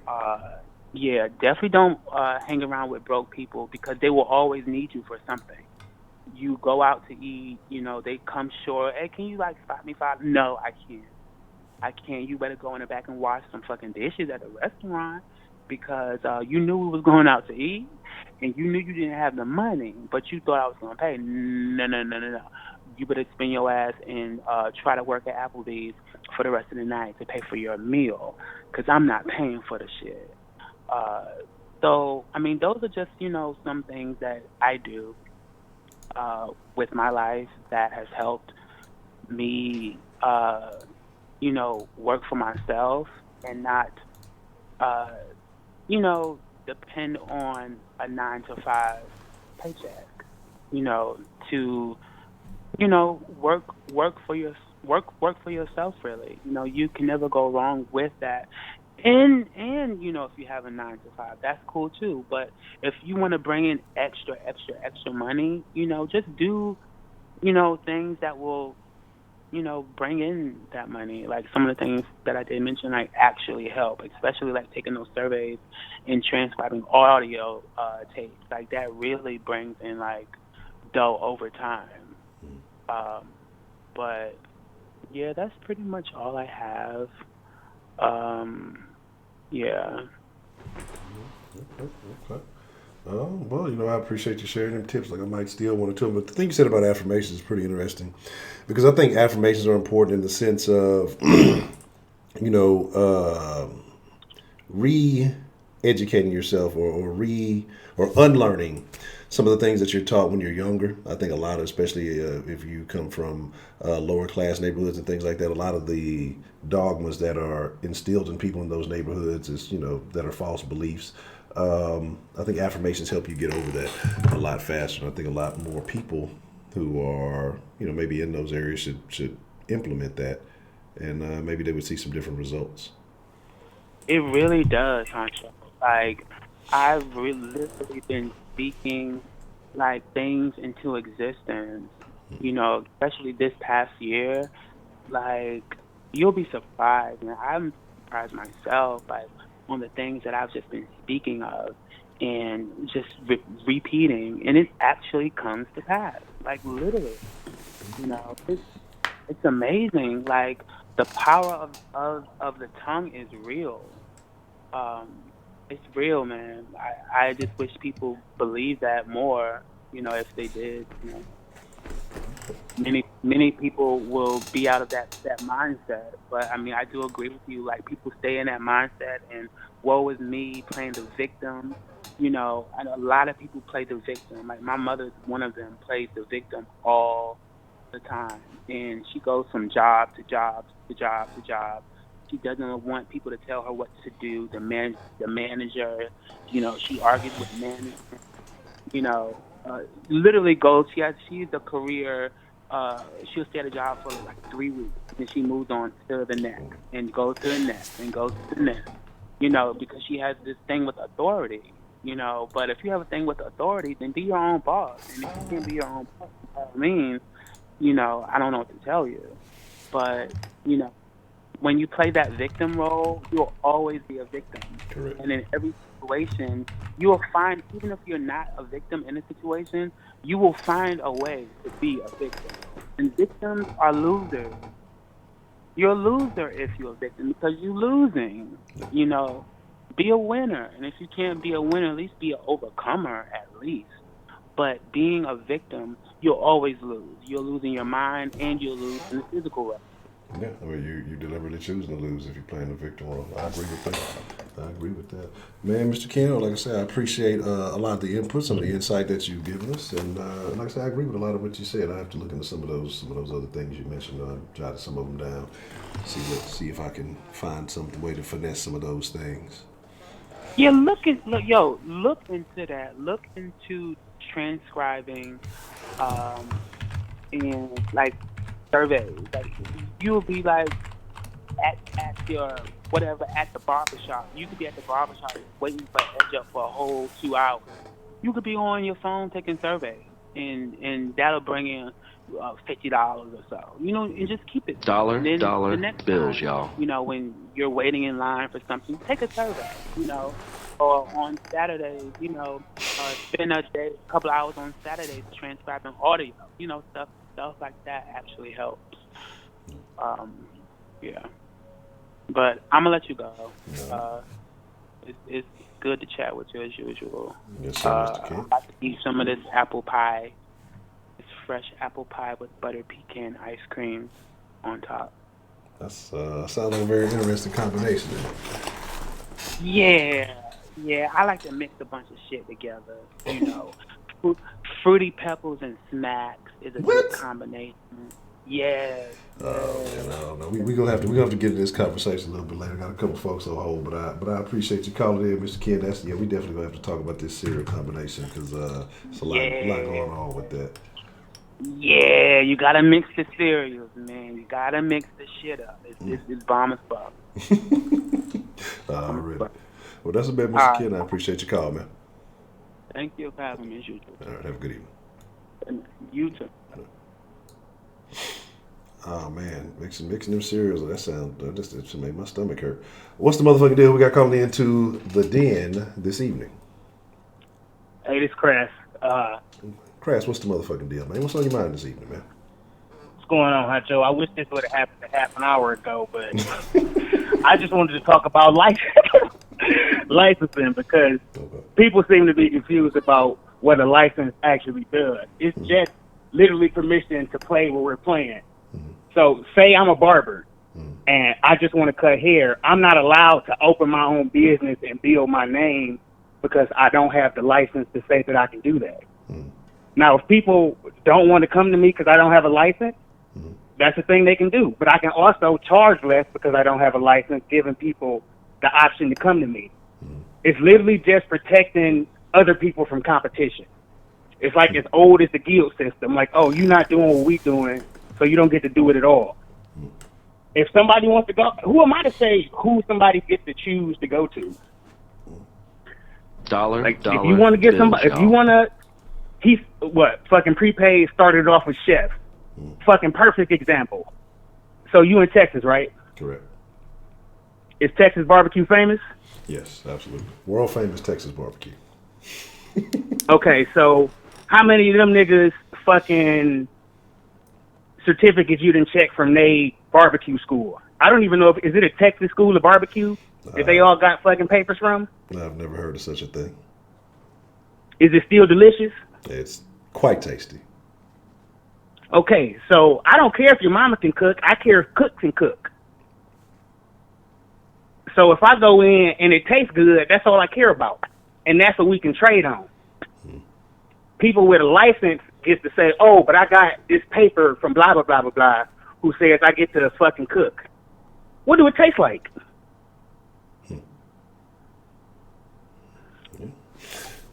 yeah, definitely don't hang around with broke people because they will always need you for something. You go out to eat, they come short. Hey, can you spot me $5? No, I can't. You better go in the back and wash some fucking dishes at the restaurant because you knew we was going out to eat and you knew you didn't have the money, but you thought I was going to pay. No. You better spend your ass and try to work at Applebee's for the rest of the night to pay for your meal because I'm not paying for the shit. So, I mean, those are just, some things that I do with my life that has helped me, work for myself and not, depend on a 9-to-5 paycheck, to, work for yourself really. You can never go wrong with that. And if you have a 9-to-5, that's cool too. But if you want to bring in extra money, just do, things that will, bring in that money. Like some of the things that I did mention, like actually help, especially like taking those surveys and transcribing audio tapes. Like that really brings in like dough over time. But yeah, that's pretty much all I have. Yeah.
Okay. Well, I appreciate you sharing them tips. Like I might steal one or two, but the thing you said about affirmations is pretty interesting because I think affirmations are important in the sense of, re-educating yourself or unlearning some of the things that you're taught when you're younger. I think a lot of, especially if you come from lower class neighborhoods and things like that, a lot of the dogmas that are instilled in people in those neighborhoods is, that are false beliefs. I think affirmations help you get over that a lot faster. And I think a lot more people who are, maybe in those areas should implement that, and maybe they would see some different results.
It really does, Honcho. Like, I've literally been speaking, like, things into existence, especially this past year. Like, you'll be surprised, and I'm surprised myself, like, on the things that I've just been speaking of and just repeating, and it actually comes to pass, like, literally. It's amazing. Like, the power of the tongue is real. It's real, man. I just wish people believed that more, if they did. Many people will be out of that mindset. But I mean, I do agree with you. Like, people stay in that mindset and woe is me, playing the victim. And a lot of people play the victim. Like, my mother's one of them, plays the victim all the time, and she goes from job to job to job to job. She doesn't want people to tell her what to do. The manager, she argues with management. Literally goes. She's a career. She'll stay at a job for like 3 weeks, and she moves on to the next, and goes to the next, and goes to the next. Because she has this thing with authority. you know. But if you have a thing with the authorities, then be your own boss. And if you can't be your own boss, I mean, you know, I don't know what to tell you. But, you know, when you play that victim role, you'll always be a victim.
Correct.
And in every situation, you will find, even if you're not a victim in a situation, you will find a way to be a victim. And victims are losers. You're a loser if you're a victim because you're losing. You know, be a winner. And if you can't be a winner, at least be an overcomer at least. But being a victim, you'll always lose. You'll lose in your mind and you'll lose in the physical realm.
Yeah, I mean, you deliberately choosing to lose if you're playing the victim role. I agree with that. I agree with that. Man, Mr. Keno, like I said, I appreciate a lot of the input, some of the insight that you've given us. And like I said, I agree with a lot of what you said. I have to look into some of those other things you mentioned. Jotted some of them down. See if I can find some way to finesse some of those things.
Yeah, look into that. Look into transcribing in like surveys. Like you'll be like at your whatever at the barbershop. You could be at the barbershop waiting for Edge up for a whole 2 hours. You could be on your phone taking surveys, and that'll bring in $50 or so. You know, and just keep it.
Dollar bills,
time,
y'all.
You know, when you're waiting in line for something, take a survey. You know. Or on Saturdays, you know, spend a couple hours on Saturdays transcribing audio. You know, stuff like that actually helps. Yeah. But I'm gonna let you go. It's good to chat with you as usual.
Yes, sir, Mr. King.
I'm about to eat some of this apple pie. It's fresh apple pie with buttered pecan ice cream on top.
That's sounds like a very interesting combination.
Yeah, I like to mix a bunch of shit together. You know, Fruity Pebbles and Smacks is a good combination. Yes.
Oh man, I don't know. We gonna have to get into this conversation a little bit later. Got a couple folks on hold, but I appreciate you calling in, Mr. Ken. We definitely gonna have to talk about this cereal combination because it's a lot going on with that.
Yeah, you gotta mix the cereals, man. You gotta mix the shit up. It's bomb as fuck.
Alright. Well, that's a bit, Mr. Ken. I appreciate your call, man.
Thank you for having me as usual.
All right, have a good evening.
You too.
Oh man, mixing them cereals. That just made my stomach hurt. What's the motherfucking deal we got calling into the den this evening?
Hey, this is Crass.
Crass, what's the motherfucking deal, man? What's on your mind this evening, man?
What's going on, Honcho? I wish this would have happened a half an hour ago, but I just wanted to talk about licensing because people seem to be confused about what a license actually does. It's just literally permission to play what we're playing. So say I'm a barber and I just want to cut hair. I'm not allowed to open my own business and build my name because I don't have the license to say that I can do that. Now, if people don't want to come to me because I don't have a license, that's a thing they can do. But I can also charge less because I don't have a license, giving people the option to come to me. It's literally just protecting other people from competition. It's like as old as the guild system. Like, oh, you're not doing what we doing, so you don't get to do it at all. If somebody wants to go, who am I to say who somebody gets to choose to go to? If you want to get somebody, if you want to, fucking prepaid started off with Chef. Fucking perfect example. So you in Texas, right?
Correct.
Is Texas barbecue famous?
Yes, absolutely. World famous Texas barbecue.
Okay, so how many of them niggas fucking certificates you didn't check from they barbecue school? I don't even know is it a Texas school of barbecue that they all got fucking papers from?
I've never heard of such a thing.
Is it still delicious?
It's quite tasty.
Okay, so I don't care if your mama can cook. I care if cooks can cook. So if I go in and it tastes good, that's all I care about. And that's what we can trade on. People with a license get to say, oh, but I got this paper from blah, blah, blah, blah, blah, who says I get to fucking cook. What do it taste like?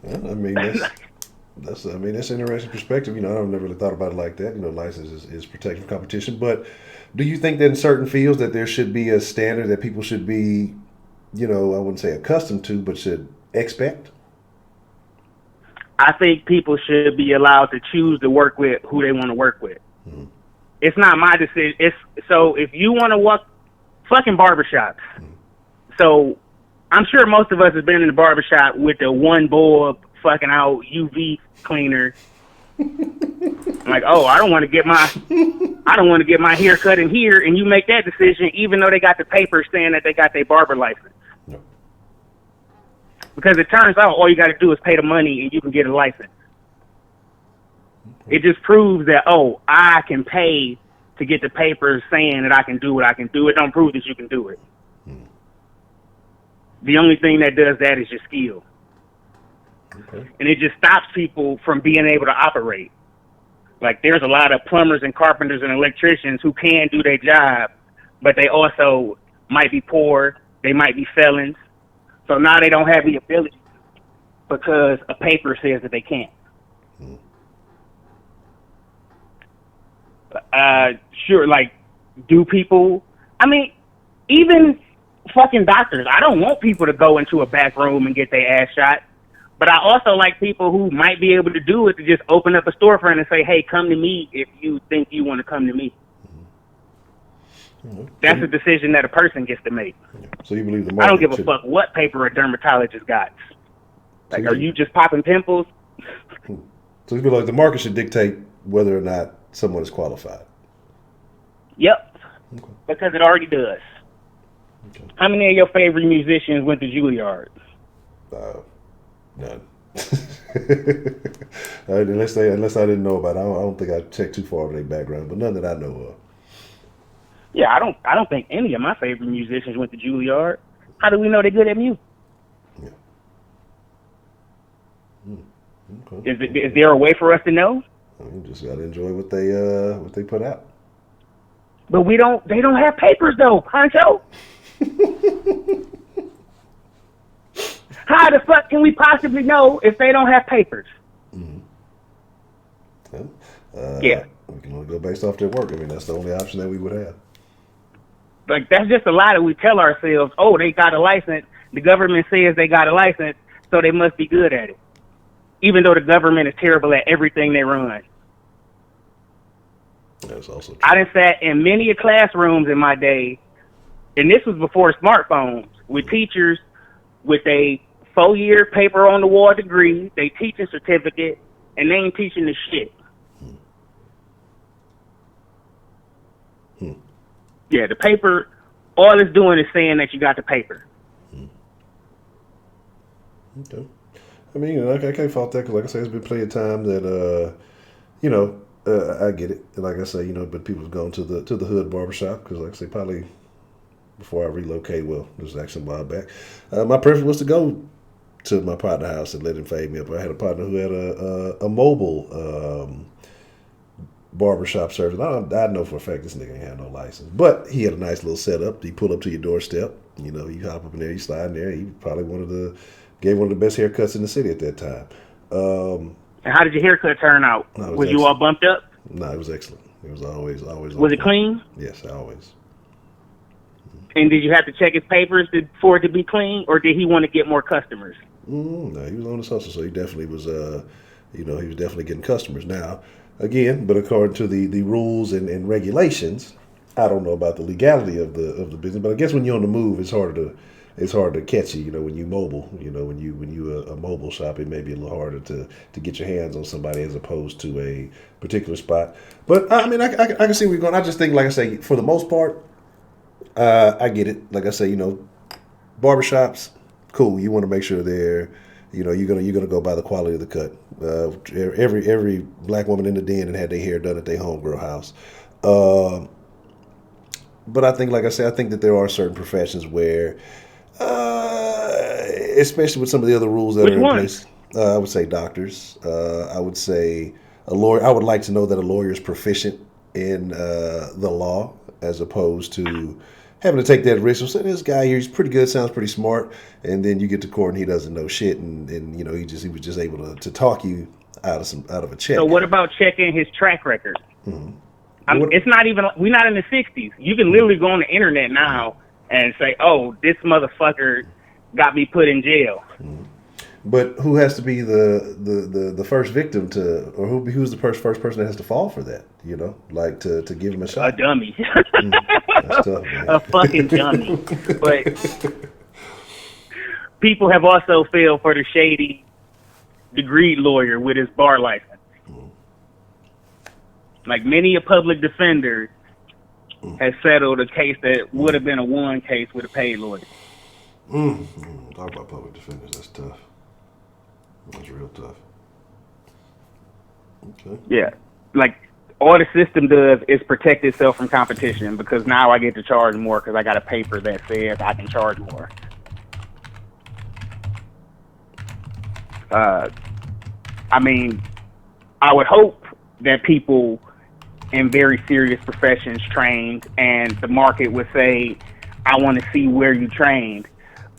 Well, I mean, that's an interesting perspective. You know, I've never really thought about it like that. You know, license is protection from competition. But do you think that in certain fields that there should be a standard that people should be, you know, I wouldn't say accustomed to, but should expect?
I think people should be allowed to choose to work with who they want to work with.
Mm-hmm.
It's not my decision. So if you want to work fucking barbershops, so I'm sure most of us have been in the barbershop with the one bulb fucking out UV cleaner. Like, oh, I don't want to get my hair cut in here, and you make that decision even though they got the paper saying that they got their barber license.
No.
Because it turns out all you got to do is pay the money and you can get a license. It just proves that, oh, I can pay to get the papers saying that I can do what I can do. It don't prove that you can do it. The only thing that does that is your skill.
Okay.
And it just stops people from being able to operate. Like, there's a lot of plumbers and carpenters and electricians who can do their job, but they also might be poor, they might be felons. So now they don't have the ability because a paper says that they can't. Sure, like, do people, I mean, even fucking doctors, I don't want people to go into a back room and get their ass shot. But I also like people who might be able to do it to just open up a storefront and say, hey, come to me if you think you want to come to me. That's a decision that a person gets to make.
So you believe the
I
market
don't give a
should,
fuck what paper a dermatologist got. Like,
So
are you just popping pimples?
So you feel like the market should dictate whether or not someone is qualified?
Yep.
Okay.
Because it already does.
Okay.
How many of your favorite musicians went to Juilliard?
None. Unless I didn't know about it. I don't think I checked too far of their background, but none that I know of.
Yeah, I don't think any of my favorite musicians went to Juilliard. How do we know they're good at music?
Yeah. Okay.
Is there a way for us to know?
I mean, just gotta enjoy what they put out.
But they don't have papers though, Honcho. How the fuck can we possibly know if they don't have papers? Yeah.
We can only go based off their work. I mean, that's the only option that we would have.
Like, that's just a lie that we tell ourselves, oh, they got a license. The government says they got a license, so they must be good at it. Even though the government is terrible at everything they run.
That's also true.
I done sat in many classrooms in my day, and this was before smartphones, with teachers with a 4-year paper on the wall degree, they teaching certificate, and they ain't teaching the shit. Yeah, the paper, all it's doing is saying that you got the paper.
Okay. I mean, I can't fault that because, like I say, it's been plenty of time that, I get it. And like I say, but people have gone to the hood barbershop because, like I say, probably before I relocate, well, this was actually a while back, my preference was to go to my partner house and let him fade me up. I had a partner who had a mobile barbershop service. I know for a fact this nigga ain't had no license, but he had a nice little setup. He pulled up to your doorstep. You hop up in there, you slide in there. He probably gave one of the best haircuts in the city at that time.
And how did your haircut turn out?
No,
was you all bumped up?
No, it was excellent. It was always.
Was it clean?
Yes, always.
And did you have to check his papers for it to be clean, or did he want to get more customers?
No, he was on his hustle, so he definitely was. He was definitely getting customers. Now, again, but according to the rules and regulations, I don't know about the legality of the business. But I guess when you're on the move, it's hard to catch you. When you mobile. When you a mobile shop, it may be a little harder to get your hands on somebody as opposed to a particular spot. But I mean, I can see where you're going. I just think, like I say, for the most part, I get it. Like I say, barbershops, cool. You want to make sure they're, you're gonna go by the quality of the cut. Every black woman in the den and had their hair done at their homegirl house. But I think, like I say, I think that there are certain professions where, especially with some of the other rules that are in place, I would say doctors. I would say a lawyer. I would like to know that a lawyer is proficient in the law as opposed to having to take that risk. So this guy here, he's pretty good, sounds pretty smart, and then you get to court and he doesn't know shit, and he was just able to talk you out of a check.
So what about checking his track record?
Mm-hmm.
It's not even, we're not in the 60s. You can literally go on the internet now and say, oh, this motherfucker got me put in jail.
Mm-hmm. But who has to be the first victim to, or who's the first person that has to fall for that? You know, like to give him a shot.
A dummy.
That's tough, man.
A fucking dummy. But people have also fell for the shady degree lawyer with his bar license. Like many a public defender has settled a case that would have been a one case with a paid lawyer.
Talk about public defenders. That's tough. That's real tough. Okay.
Yeah. Like, all the system does is protect itself from competition because now I get to charge more because I got a paper that says I can charge more. I mean, I would hope that people in very serious professions trained and the market would say, I want to see where you trained.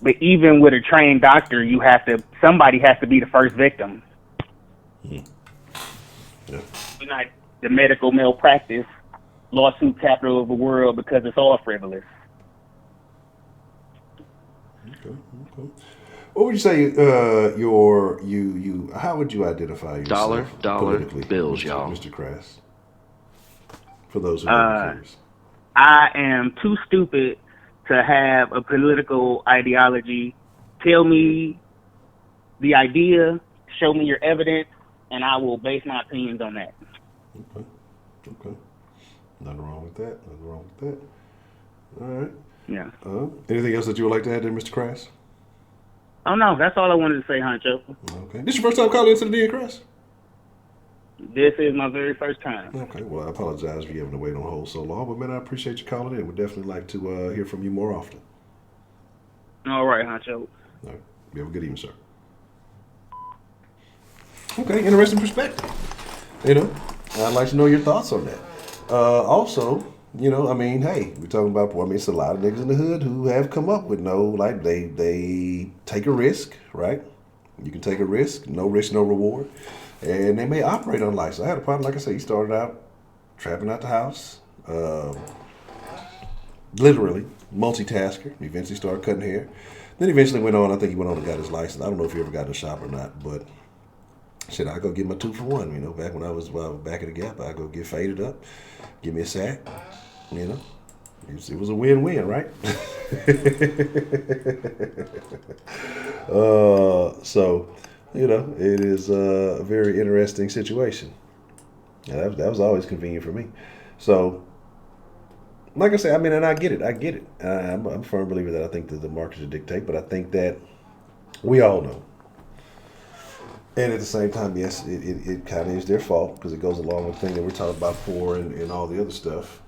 But even with a trained doctor, somebody has to be the first victim.
Yeah.
We're not the medical malpractice lawsuit capital of the world because it's all frivolous.
Okay. What would you say how would you identify yourself
Dollar
politically,
bills,
Mr.
y'all.
Mr. Crass? For those who are curious.
I am too stupid to have a political ideology. Tell me the idea, show me your evidence, and I will base my opinions on that.
Okay. Nothing wrong with that. All right.
Yeah.
Anything else that you would like to add there, Mr. Crass?
Oh, no, that's all I wanted to say, Honcho.
Okay. This your first time calling into the Den, Crass?
This is my very first time.
Okay. Well, I apologize for you having to wait on hold so long, but man, I appreciate you calling in. We'd definitely like to hear from you more often.
All right, Honcho.
All right. You have a good evening, sir. Okay, interesting perspective. You know, I'd like to know your thoughts on that. Also, you know, I mean, hey, we're talking about, it's a lot of niggas in the hood who have come up with they take a risk, right? You can take a risk, no reward, and they may operate unlicensed. I had a partner, like I said, he started out trapping out the house, literally multitasker. He eventually started cutting hair. Then eventually went on, I think he went on and got his license. I don't know if he ever got in the shop or not, but shit, I go get my 2 for 1. You know, back when I was back at the Gap, I go get faded up, give me a sack. You know, it was a win-win, right? So, you know, it is a very interesting situation. And that was always convenient for me. So, like I said, I mean, and I get it. I'm a firm believer that I think that the market should dictate, but I think that we all know. And at the same time, yes, it kind of is their fault because it goes along with the thing that we're talking about before and all the other stuff.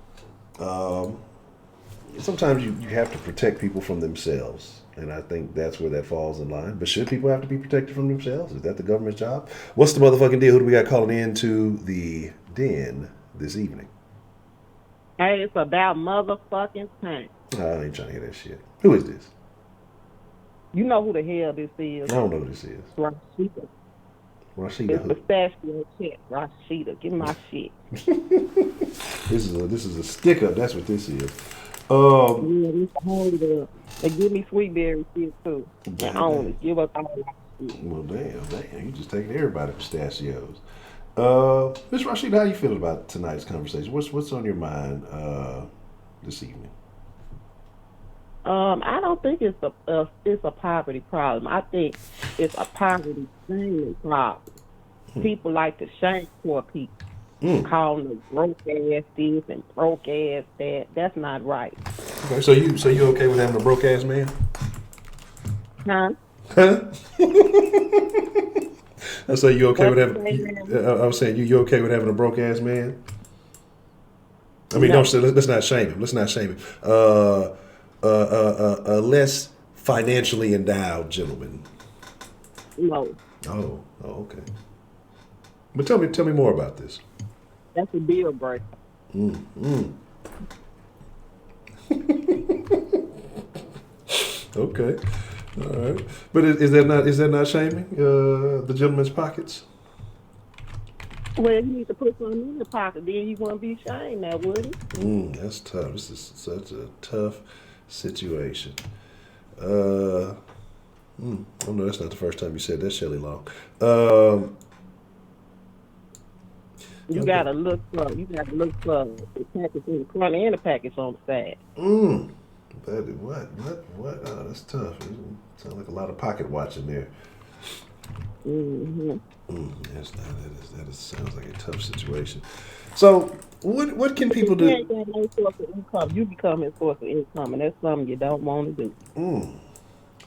Sometimes you have to protect people from themselves. And I think that's where that falls in line. But should people have to be protected from themselves? Is that the government's job? What's the motherfucking deal? Who do we got calling into the Den this evening?
Hey, it's about motherfucking time.
I ain't trying to hear that shit. Who is this?
You know who the hell this is.
I don't know who this is.
Rashida.
Rashida
It's
who?
pistachio check. Rashida. Give me my shit.
This is a stick up. That's what this is.
Yeah, this hold up. They give me sweet berry shit too. And only give us all that shit.
Well, damn, you just taking everybody pistachios. Miss Rashida, how you feeling about tonight's conversation? What's on your mind this evening?
I don't think it's a poverty problem. I think it's a poverty shaming problem. People like to shame poor people, calling them broke ass this and broke ass that. That's not right.
Okay, so you okay with having a broke ass man?
Huh?
I say you okay with having. I was saying you okay with having a broke ass man? I mean,
No.
let's not shame him. Let's not shame him. A less financially endowed gentleman.
No.
Oh, okay. But tell me more about this.
That's a deal breaker.
Okay, all right. But is that not shaming the gentleman's pockets?
Well, you need to put something in the pocket, then you won't be ashamed now, would you?
That's tough. This is such a tough situation. Oh no, that's not the first time you said that, Shelley Long.
You gotta look for the package in the front and the package on the side.
What? Oh, that's tough. It sounds like a lot of pocket watching there. That sounds like a tough situation. So, what can people do?
You ain't got no source of income. You become a source of income, and that's something you don't want to do.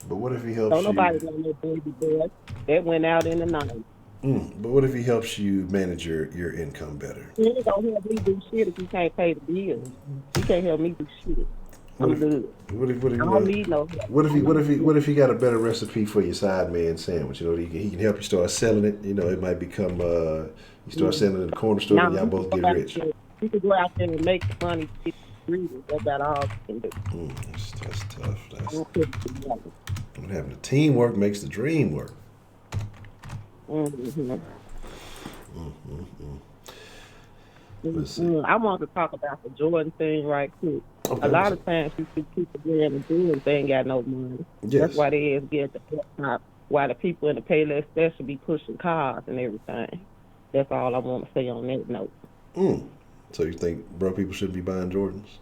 But what if he helps
Don't nobody
you?
want no baby boy. That went out in the night.
But what if he helps you manage your income better?
You ain't gonna help me do shit if you can't pay the bills. You can't help me do shit. I'm good.
What if
I don't need no help.
What if he got a better recipe for your side man sandwich? You know, he can help you start selling it. You know, it might become you start selling it in the corner store and y'all both get rich.
You can go out there and make the money. That's about all you can do.
That's tough. What happened? The teamwork makes the dream work.
I want to talk about the Jordan thing right quick.
Okay.
A lot of times you see people wearing the Jordan, they ain't got no money.
Yes.
That's why they is getting the top. Why the people in the Payless special be pushing cars and everything. That's all I want to say on that note.
So you think broke people shouldn't be buying Jordans?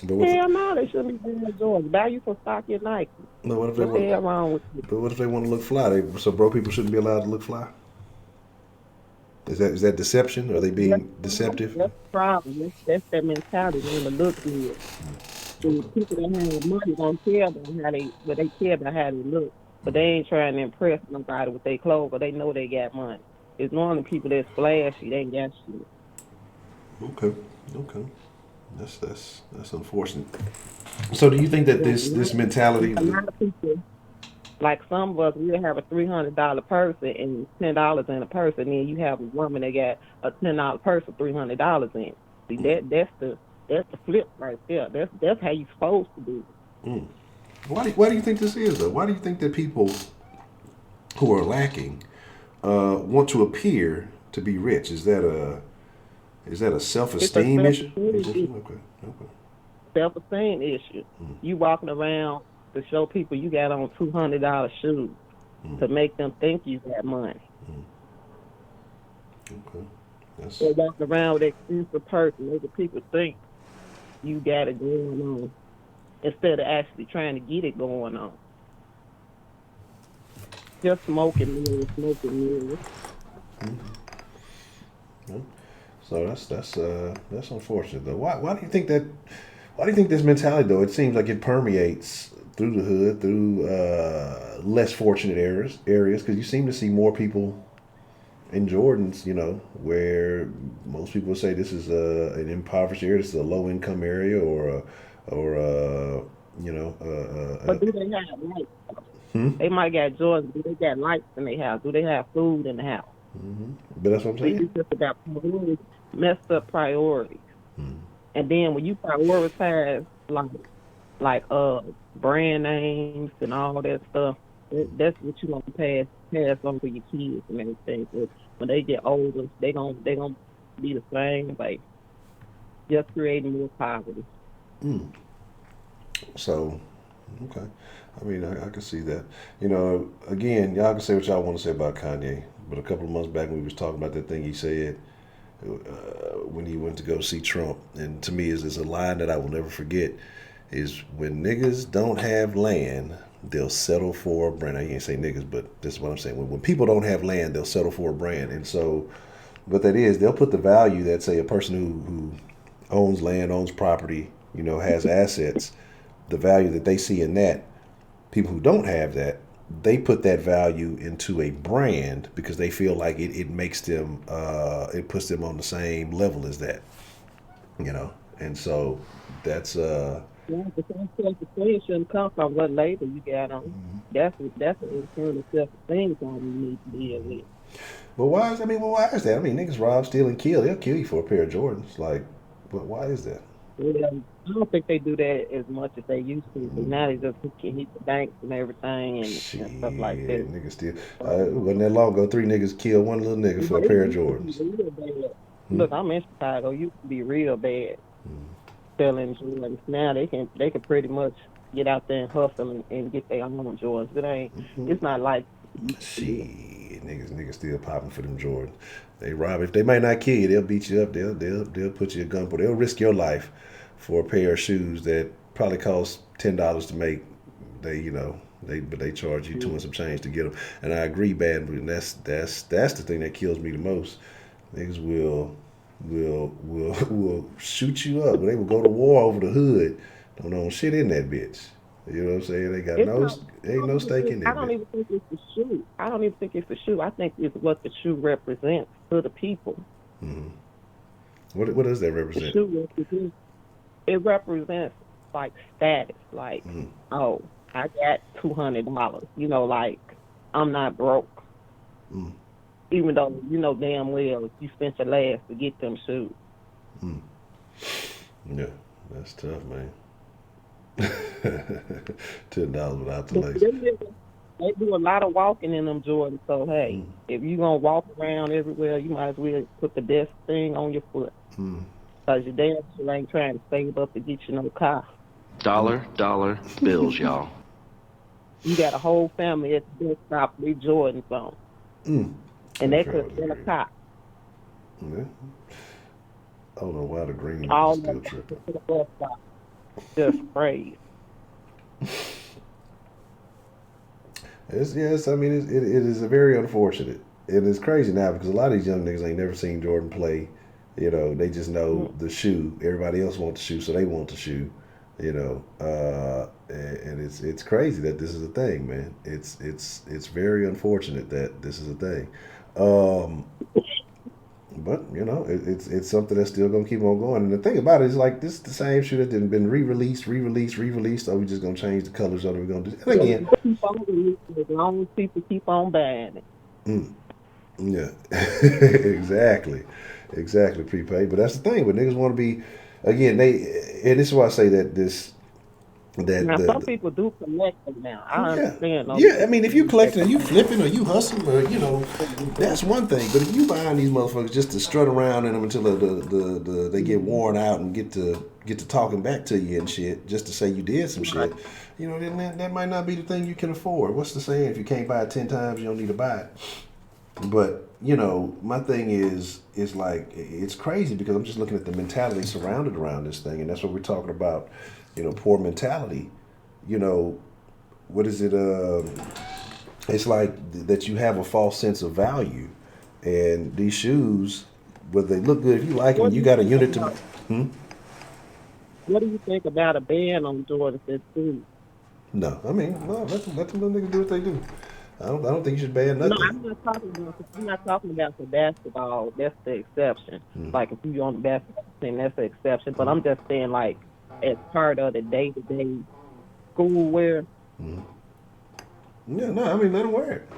But
Hell no, they shouldn't be buying Jordans. Buy you some stock in Nike.
No, what if they
What's the hell wrong with you?
But what if they want to look fly? So broke people shouldn't be allowed to look fly? Is that deception? Are they being deceptive?
That's the problem. That's their mentality. They want to look good. The people that have money don't care about how they care about how they look. But they ain't trying to impress nobody with their clothes, but they know they got money. It's normally people that's flashy, they ain't got shit.
Okay. That's unfortunate. So do you think that this mentality?
A lot of people, like some of us, we'll have a $300 purse and $10 in a purse, and then you have a woman that got a $10 purse with $300 in it. See, that's the flip right there. That's how you supposed to do it.
Why do you think this is though? Why do you think that people who are lacking want to appear to be rich? Is that a self-esteem issue? Okay.
Self-esteem issue. You walking around to show people you got on $200 shoes to make them think you got money.
Okay.
They're walking around with expensive purse and making people think you got it going on instead of actually trying to get it going on. Just smoking mirrors.
So that's unfortunate though. Why do you think that? Why do you think this mentality though? It seems like it permeates through the hood, through less fortunate areas. Because you seem to see more people in Jordans. You know, where most people say this is an impoverished area, this is a low income area, or
But do they have lights? They might got Jordans. Do they got lights in their house? Do they have food in the house?
But that's what I'm saying.
It's just about messed up priorities. And then when you prioritize like brand names and all that stuff, that's what you want to pass on to your kids and everything. So when they get older, they gonna be the same, like just creating more poverty.
So, okay. I mean, I can see that. You know, again, y'all can say what y'all want to say about Kanye, but a couple of months back when we was talking about that thing he said when he went to go see Trump, and to me is a line that I will never forget, is when niggas don't have land, they'll settle for a brand. I can't say niggas, but this is what I'm saying. When people don't have land, they'll settle for a brand. And so what that is, they'll put the value that, say, a person who owns land, owns property, you know, has assets, the value that they see in that. People who don't have that, they put that value into a brand because they feel like it makes them, it puts them on the same level as that, you know. And so that's
Yeah, the self-esteem shouldn't come from what label you got on. That's an internal self-esteem problem you need to deal with.
But why is that? I mean, niggas rob, steal, and kill. They'll kill you for a pair of Jordans. Like, but why is that?
Yeah, I don't think they do that as much as they used to. But now they just can hit the banks and everything and stuff like that.
Niggas steal. Wasn't that long ago? 3 niggas killed one little nigga for a pair of Jordans.
Real bad. Look, I'm in Chicago. You can be real bad selling Jordans. Now they can pretty much get out there and hustle and get their own Jordans. It's not like
Shit, niggas still popping for them Jordans. They rob. If they might not kill you, they'll beat you up. They'll put you a gun, but they'll risk your life for a pair of shoes that probably cost $10 to make. But they charge you two and some change to get them. And I agree, bad. But that's the thing that kills me the most. Niggas will shoot you up. They will go to war over the hood. Don't own shit in that bitch. You know what I'm saying? They got ain't no stake in that.
I don't even think it's the shoe. I don't even think it's the shoe. I think it's what the shoe represents to the people.
Mm-hmm. What does that represent?
It represents like status. Like, oh, I got $200. You know, like I'm not broke. Mm. Even though you know damn well you spent your last to get them shoes. Mm.
Yeah, that's tough, man. $10 without the lace.
They do a lot of walking in them Jordans, so hey, if you gonna walk around everywhere, you might as well put the best thing on your foot. Cause your damn sure ain't trying to save up to get you no car.
Dollar bills, y'all.
You got a whole family at the bus stop with Jordans on. And they could sell a car.
Yeah. I don't know why the green
all
is still tripping.
To the bus stop. Just praise.
Yes, I mean, it is a very unfortunate. It is crazy now because a lot of these young niggas ain't never seen Jordan play. You know, they just know the shoe. Everybody else wants the shoe, so they want the shoe. You know, and it's crazy that this is a thing, man. It's very unfortunate that this is a thing. But you know, it's something that's still gonna keep on going. And the thing about it is, like, this is the same shoe that been re-released. So we just gonna change the colors on it. We're gonna do it again.
Keep on releasing as long as people keep on buying it.
Yeah, exactly, prepaid. But that's the thing. But niggas want to be, again, and this is why I say that this.
Now, some people do collect them now. I understand.
Yeah, I mean, if you collecting, or you flipping, or you hustling, or you know, that's one thing. But if you buying these motherfuckers just to strut around in them until they get worn out and get to talking back to you and shit, just to say you did some shit, you know, then that might not be the thing you can afford. What's the saying? If you can't buy it 10 times, you don't need to buy it. But you know, my thing is like, it's crazy because I'm just looking at the mentality surrounded around this thing, and that's what we're talking about. You know, poor mentality. You know, what is it? It's like that you have a false sense of value, and these shoes, whether they look good, if you like them, you got a unit to.
What do you think about a ban on Jordan too?
No, I mean, no, let them little niggas do what they do. I don't think you should ban nothing.
No, I'm not talking about the basketball. That's the exception. Like if you're on the basketball team, that's the exception. But I'm just saying, like, as part of the day-to-day school wear.
Yeah, no, I mean, let them wear it.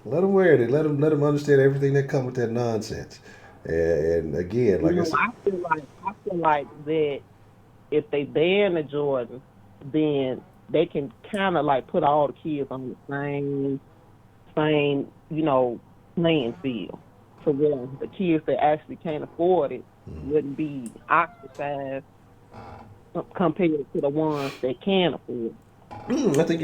Let them wear it. Let them understand everything that comes with that nonsense. And again, like,
I feel like that if they ban the Jordans, then they can kind of like put all the kids on the same, you know, playing field. So where the kids that actually can't afford it wouldn't be ostracized compared to the ones that can afford.
I think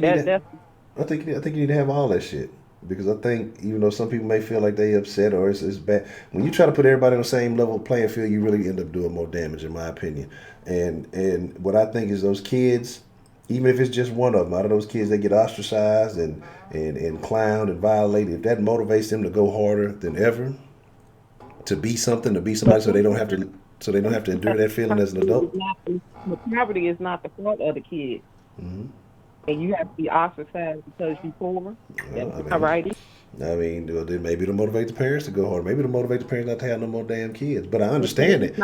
you need to have all that shit, because I think even though some people may feel like they upset or it's bad, when you try to put everybody on the same level playing field, you really end up doing more damage, in my opinion. And what I think is those kids, even if it's just one of them, out of those kids that get ostracized and clowned and violated, if that motivates them to go harder than ever, to be somebody, so they don't have to endure that feeling as an adult.
The poverty is not the fault of the kid. And you have to be ostracized because you're poor. That's all right.
I mean, then maybe it'll motivate the parents to go harder. Maybe it'll motivate the parents not to have no more damn kids. But I understand it.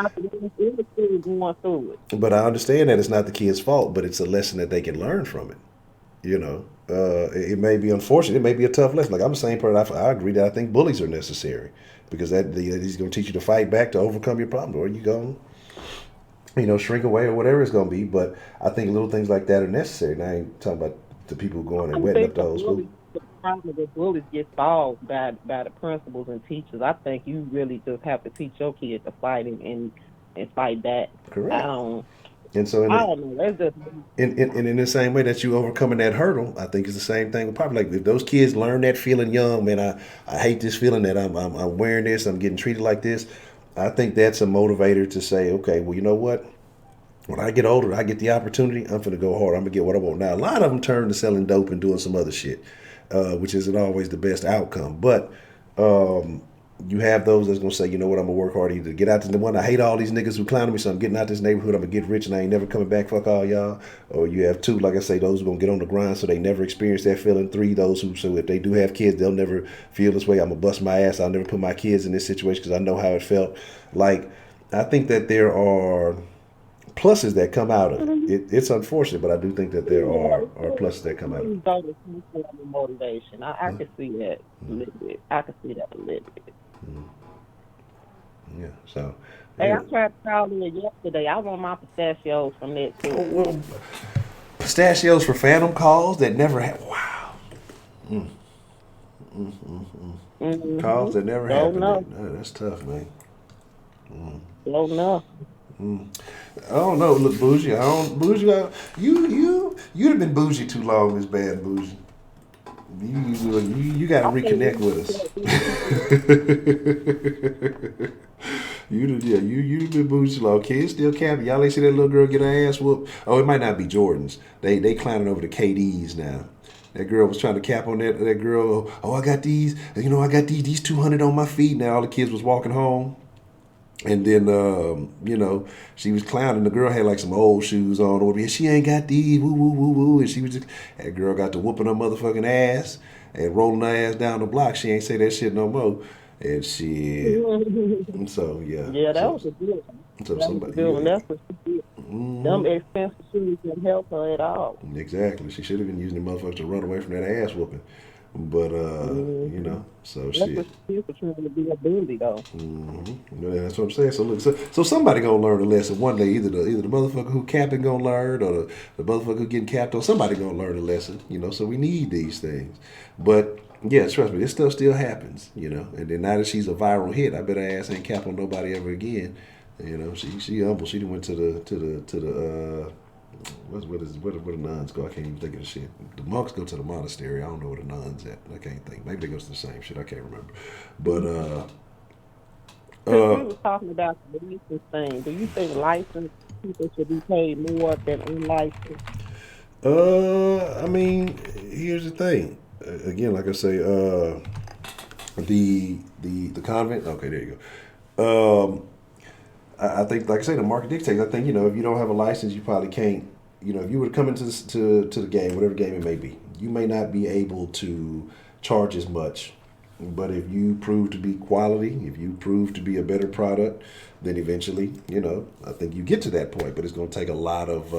But I understand that it's not the kid's fault, but it's a lesson that they can learn from it. You know, it may be unfortunate. It may be a tough lesson. Like, I'm the same person. I agree that I think bullies are necessary, because he's going to teach you to fight back to overcome your problem, or you going to shrink away or whatever it's going to be. But I think little things like that are necessary. And I ain't talking about the people going and wetting up the whole school.
The problem with bullies get solved by the principals and teachers. I think you really just have to teach your kids to fight and fight back.
Correct. And so
I don't know. That's just
in the same way that you overcoming that hurdle, I think it's the same thing with probably like if those kids learn that feeling young, man, I hate this feeling that I'm wearing this, I'm getting treated like this. I think that's a motivator to say, okay, well, you know what? When I get older, I get the opportunity, I'm going to go hard. I'm going to get what I want. Now, a lot of them turn to selling dope and doing some other shit, which isn't always the best outcome. But you have those that's going to say, you know what, I'm going to work hard either to get out to the one. I hate all these niggas who clowning me, so I'm getting out this neighborhood. I'm going to get rich and I ain't never coming back. Fuck all y'all. Or you have two, like I say, those who are going to get on the grind so they never experience that feeling. Three, those who, so if they do have kids, they'll never feel this way. I'm going to bust my ass. I'll never put my kids in this situation because I know how it felt. Like, I think that there are pluses that come out of it. It's unfortunate, but I do think that there are pluses that come out of it.
Motivation. I can see that a little bit. I can see that a little bit.
Yeah. So.
Hey, I tried to call you yesterday. I want my pistachios from that too.
Well, pistachios for phantom calls that never happen. Wow. Calls that never happen. No, that's tough, man.
Don't know.
I don't know. Look, bougie. You'd have been bougie too long, Miss Bad Bougie. You got to reconnect with us. You'd have been bougie too long. Kids still capping. Y'all ain't see that little girl get her ass whooped. Oh, it might not be Jordans. They clowning over the KDs now. That girl was trying to cap on that girl. Oh, I got these. You know, I got these 200 on my feet. Now all the kids was walking home. And then, she was clowning. The girl had like some old shoes on. Or she ain't got these. Woo, woo, woo, woo. And she was just, that girl got to whooping her motherfucking ass and rolling her ass down the block. She ain't say that shit no more. And shit. So, yeah.
Yeah, that was a good one.
So somebody.
That's what she did. Them expensive shoes didn't help her at all.
Exactly. She should have been using the motherfuckers to run away from that ass whooping. But so
that's
shit.
What she was trying to be a bully though.
Yeah, that's what I'm saying. So look, so somebody gonna learn a lesson one day. Either the motherfucker who capping gonna learn, or the motherfucker who getting capped on. Somebody gonna learn a lesson. So we need these things. But yeah, trust me, this stuff still happens. And then now that she's a viral hit, I bet her ass ain't cap on nobody ever again. She humble. She went to the where the nuns go? I can't even think of the shit. The monks go to the monastery. I don't know where the nuns at. I can't think. Maybe they go to the same shit. I can't remember. But
we was talking about the license thing. Do you think licensed people should be paid more than unlicensed?
I mean, here's the thing. Again, like I say, the convent. Okay, there you go. I think, like I say, the market dictates. I think, if you don't have a license, you probably can't, if you were to come into to the game, whatever game it may be, you may not be able to charge as much. But if you prove to be quality, if you prove to be a better product, then eventually, I think you get to that point. But it's going to take a lot of,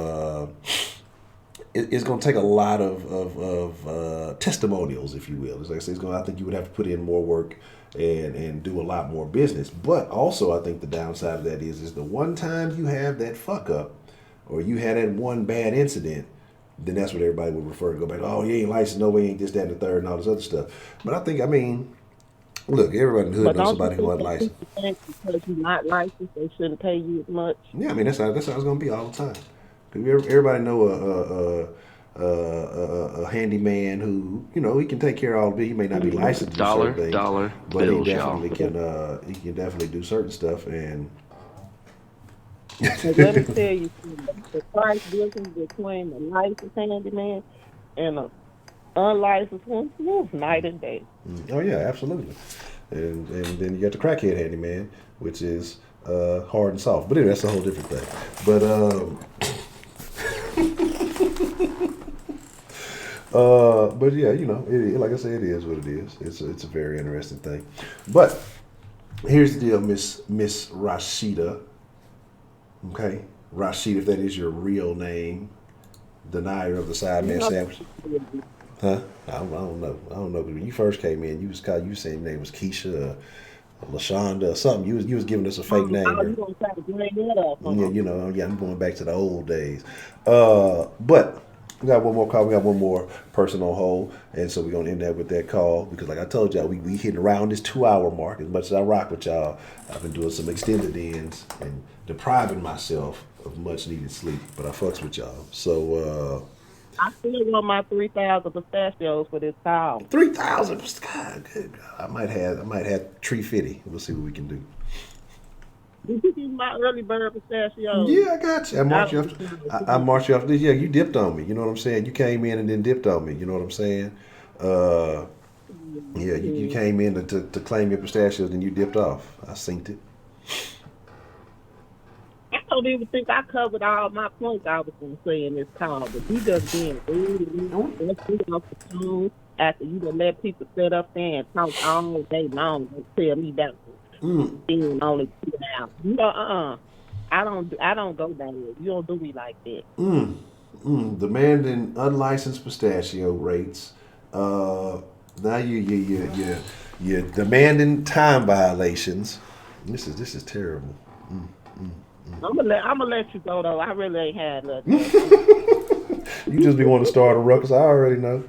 testimonials, if you will. It's like I say, I think you would have to put in more work and do a lot more business. But also, I think the downside of that is the one time you have that fuck up, or you had that one bad incident, then that's what everybody would refer to. Go back, oh, you ain't licensed, no way, ain't this, that, and the third, and all this other stuff. But I think, look, everybody in the hood knows somebody who wasn't licensed.
Because you're not licensed, they shouldn't pay you as much.
Yeah, that's how it's going to be all the time. Because everybody know a handyman who, he can take care of all of it. He may not be licensed to do certain things, but
bills,
he definitely can definitely do certain stuff. And
let me tell you, the price difference between a licensed handyman and an unlicensed one, night and day.
Oh yeah, absolutely. And then you got the crackhead handyman, which is hard and soft. But anyway, that's a whole different thing. But yeah, like I say, it is what it is. It's a very interesting thing. But here's the deal, Miss Rashida. Okay, Rashida, if that is your real name, denier of the Sideman sandwich. Huh? I don't know. When you first came in, you saying your name was Keisha, LaShonda, or something. You was giving us a fake name.
You gonna try to bring that up?
Yeah, I'm going back to the old days. But we got one more call. We got one more person on hold, and so we're gonna end that with that call because, like I told y'all, we hitting around this 2-hour mark. As much as I rock with y'all, I've been doing some extended ends and depriving myself of much needed sleep. But I fucks with y'all. So
I still want my 3,000 pistachios for this call.
3,000. God, good God. I might have 350. We'll see what we can do.
Did you get my early bird pistachios?
Yeah, I got you. I marked you off. I marked you off. Yeah, you dipped on me. You know what I'm saying? You came in and then dipped on me. You know what I'm saying? Yeah, you came in to claim your pistachios and you dipped off. I synced it.
I don't even think I covered all my points I was going to say in this call, but you just being rude off the phone after you done let people sit up there and talk all day long and tell me that being only 2 hours. You know, I don't go down there. You don't do me like that.
Demanding unlicensed pistachio rates. Now you're demanding time violations. This is terrible.
I'm gonna let you go though. I really ain't had nothing.
You just be wanting to start a ruckus. I already know.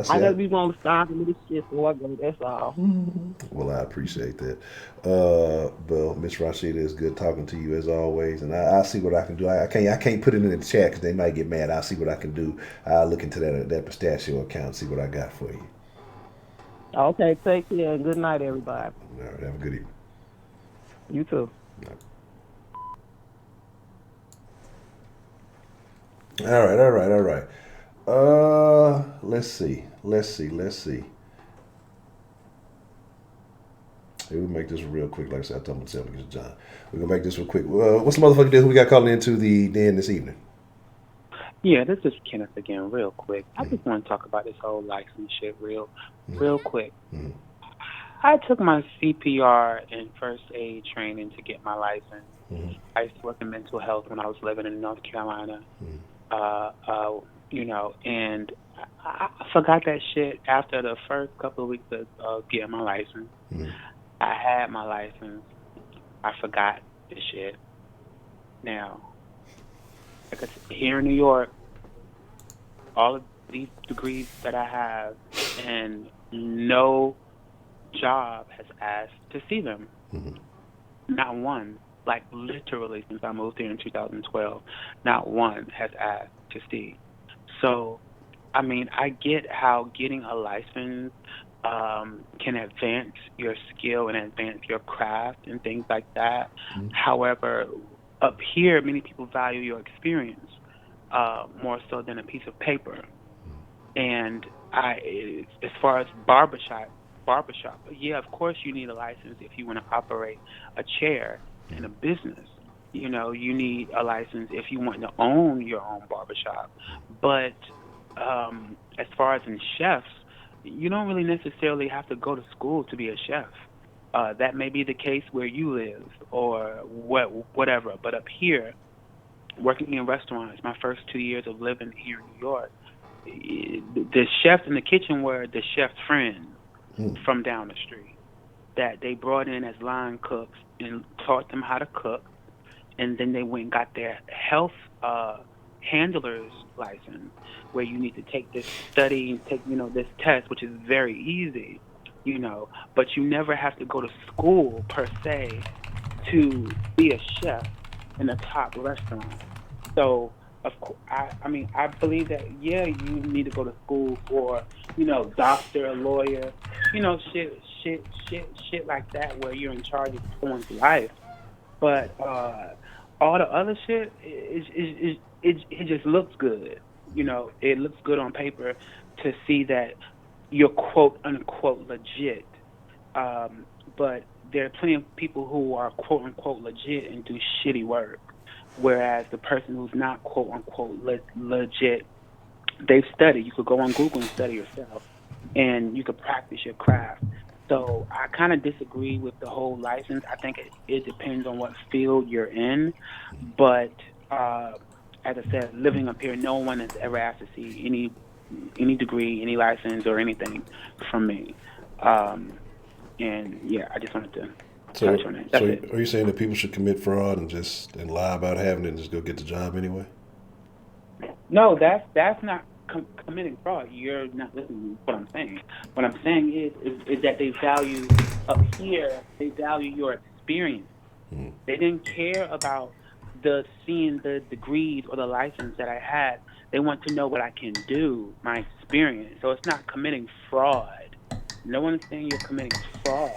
I just be want to start this shit so I go. That's all.
Well, I appreciate that. Well, Miss Rashida, it's good talking to you as always, and I'll see what I can do. I can't put it in the chat because they might get mad. I'll see what I can do. I'll look into that pistachio account, see what I got for you.
Okay, take care and good night, everybody.
All right, have a good evening.
You too.
All right. Let's see. Hey, we'll make this real quick. Like I said, I told myself to get John. We're gonna make this real quick. What's the motherfucking deal? Who we got calling into the den this evening?
Yeah, this is Kenneth again, real quick. I just want to talk about this whole license shit real quick. I took my CPR and first aid training to get my license. I used to work in mental health when I was living in North Carolina. And I forgot that shit after the first couple of weeks of getting my license. I had my license. I forgot the shit. Now, like I said, here in New York, all of these degrees that I have, and no job has asked to see them. Not one. Like literally since I moved here in 2012, not one has asked to see. So, I mean, I get how getting a license can advance your skill and advance your craft and things like that. However, up here, many people value your experience more so than a piece of paper. And as far as barbershop, yeah, of course you need a license if you want to operate a chair in a business. You know, you need a license if you want to own your own barbershop. But as far as in chefs, you don't really necessarily have to go to school to be a chef. That may be the case where you live or whatever. But up here, working in restaurants, my first 2 years of living here in New York, the chefs in the kitchen were the chef's friends from down the street that they brought in as line cooks and taught them how to cook. And then they went and got their health handler's license, where you need to take this study and take, this test, which is very easy, but you never have to go to school per se to be a chef in a top restaurant. So, of course, I believe that, yeah, you need to go to school for, doctor, lawyer, shit like that, where you're in charge of someone's life. But all the other shit, it just looks good. It looks good on paper to see that you're quote unquote legit. But there are plenty of people who are quote unquote legit and do shitty work. Whereas the person who's not quote unquote legit, they've studied. You could go on Google and study yourself, and you could practice your craft. So I kind of disagree with the whole license. I think it depends on what field you're in. But as I said, living up here, no one has ever asked to see any degree, any license, or anything from me. And yeah, I just wanted to touch on that. That's it.
Are you saying that people should commit fraud and lie about having it and just go get the job anyway?
No, that's not committing fraud. You're not listening to what I'm saying. What I'm saying is that they value up here. They value your experience. They didn't care about seeing the degrees or the license that I had. They want to know what I can do, my experience. So it's not committing fraud. No one's saying you're committing fraud.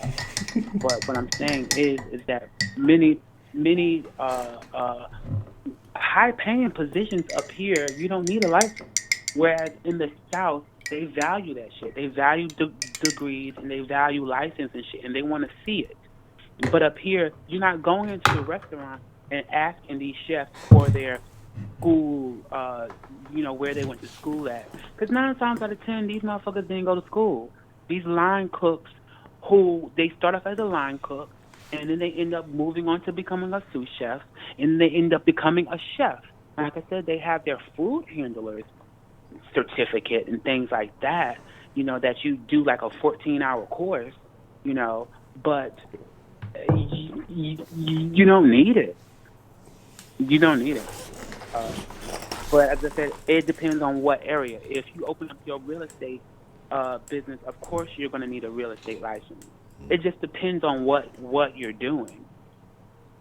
But what I'm saying is that many high-paying positions up here, you don't need a license. Whereas in the South, they value that shit. They value degrees and they value license and shit, and they want to see it. But up here, you're not going into the restaurant and asking these chefs for their school, where they went to school at. Because 9 times out of 10, these motherfuckers didn't go to school. These line cooks who, they start off as a line cook, and then they end up moving on to becoming a sous chef, and they end up becoming a chef. Like I said, they have their food handlers certificate and things like that, that you do like a 14-hour course, but you don't need it. You don't need it. But as I said, it depends on what area. If you open up your real estate business, of course you're going to need a real estate license. It just depends on what you're doing,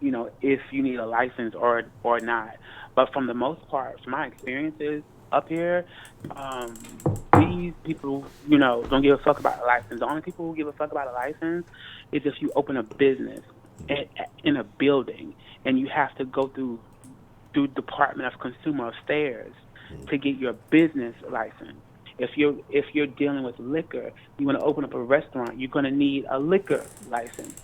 if you need a license or not. But from the most part, from my experiences up here, these people, don't give a fuck about a license. The only people who give a fuck about a license is if you open a business in a building and you have to go through Department of Consumer Affairs to get your business license. If you're dealing with liquor, you want to open up a restaurant, you're going to need a liquor license,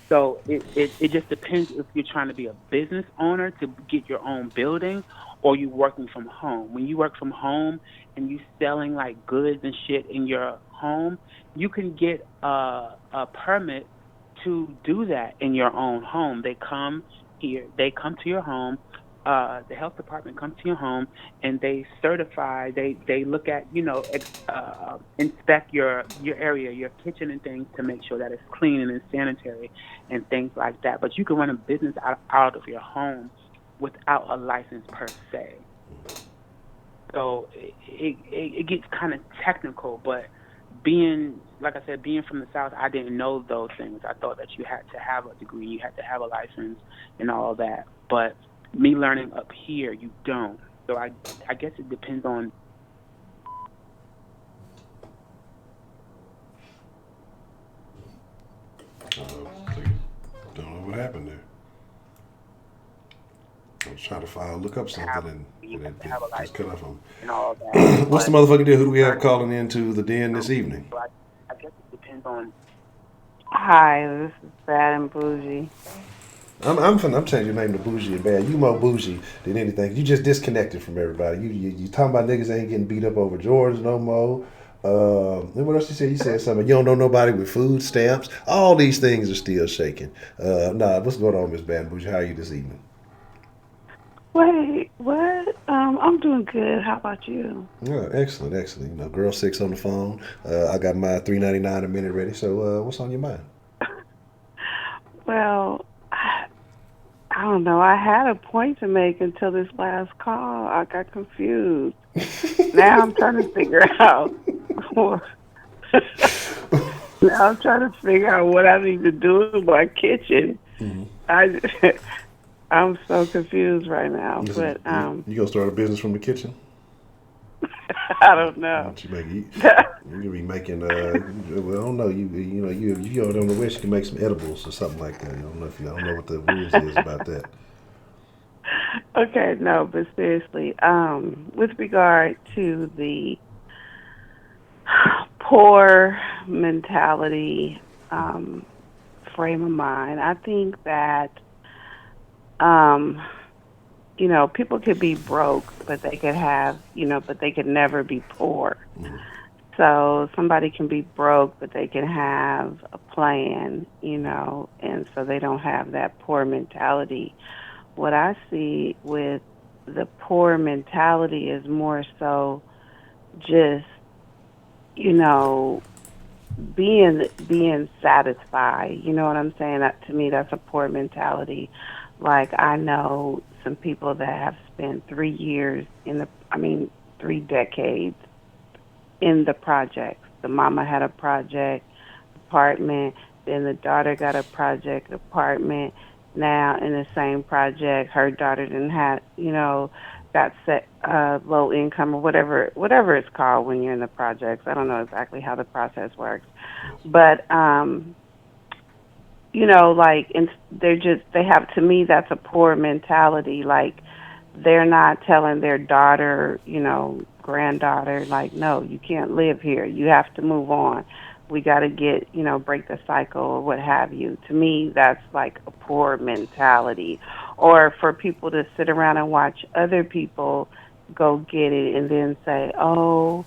So it just depends if you're trying to be a business owner to get your own building or you working from home. When you work from home and you selling like goods and shit in your home, you can get a permit to do that in your own home. They come to your home. The health department comes to your home and they certify. They look at inspect your area, your kitchen and things to make sure that it's clean and it's sanitary and things like that. But you can run a business out of your home without a license per se. So it gets kind of technical, but like I said, being from the South, I didn't know those things. I thought that you had to have a degree, you had to have a license and all that. But me learning up here, you don't. So I guess it depends on.
Don't know what happened there. I was trying to look up something and it just cut off on. What's the motherfucking deal? Who do we have calling into the den this evening?
I guess it depends on.
Hi, this is Bad and Bougie.
I'm changing your name to Bougie and Bad. You more bougie than anything. You just disconnected from everybody. You talking about niggas ain't getting beat up over Jordans no more. And what else you said? You said something. You don't know nobody with food stamps. All these things are still shaking. What's going on, Miss Bad and Bougie? How are you this evening?
Wait, what? I'm doing good. How about you?
Yeah, excellent. Girl 6 on the phone. I got my $3.99 a minute ready. So, what's on your mind?
Well, I don't know. I had a point to make until this last call. I got confused. Now I'm trying to figure out. Now I'm trying to figure out what I need to do in my kitchen. Mm-hmm. I'm so confused right now. But
you gonna start a business from the kitchen?
I don't know.
You can be making. Well, I don't know. You on the West, you can make some edibles or something like that. I don't know what the rules is about that.
Okay, no, but seriously, with regard to the poor mentality frame of mind, I think that people could be broke, but they could have, but they could never be poor. Mm-hmm. So somebody can be broke, but they can have a plan, and so they don't have that poor mentality. What I see with the poor mentality is more so just, being satisfied. You know what I'm saying? That, to me, that's a poor mentality. Like, I know some people that have spent 3 decades in the projects. The mama had a project apartment, then the daughter got a project apartment, now in the same project. Her daughter didn't have, got set low income or whatever it's called when you're in the projects. I don't know exactly how the process works, but like they have, to me, that's a poor mentality. Like, they're not telling their daughter, granddaughter, like, no, you can't live here. You have to move on. We got to break the cycle or what have you. To me, that's like a poor mentality. Or for people to sit around and watch other people go get it and then say, oh,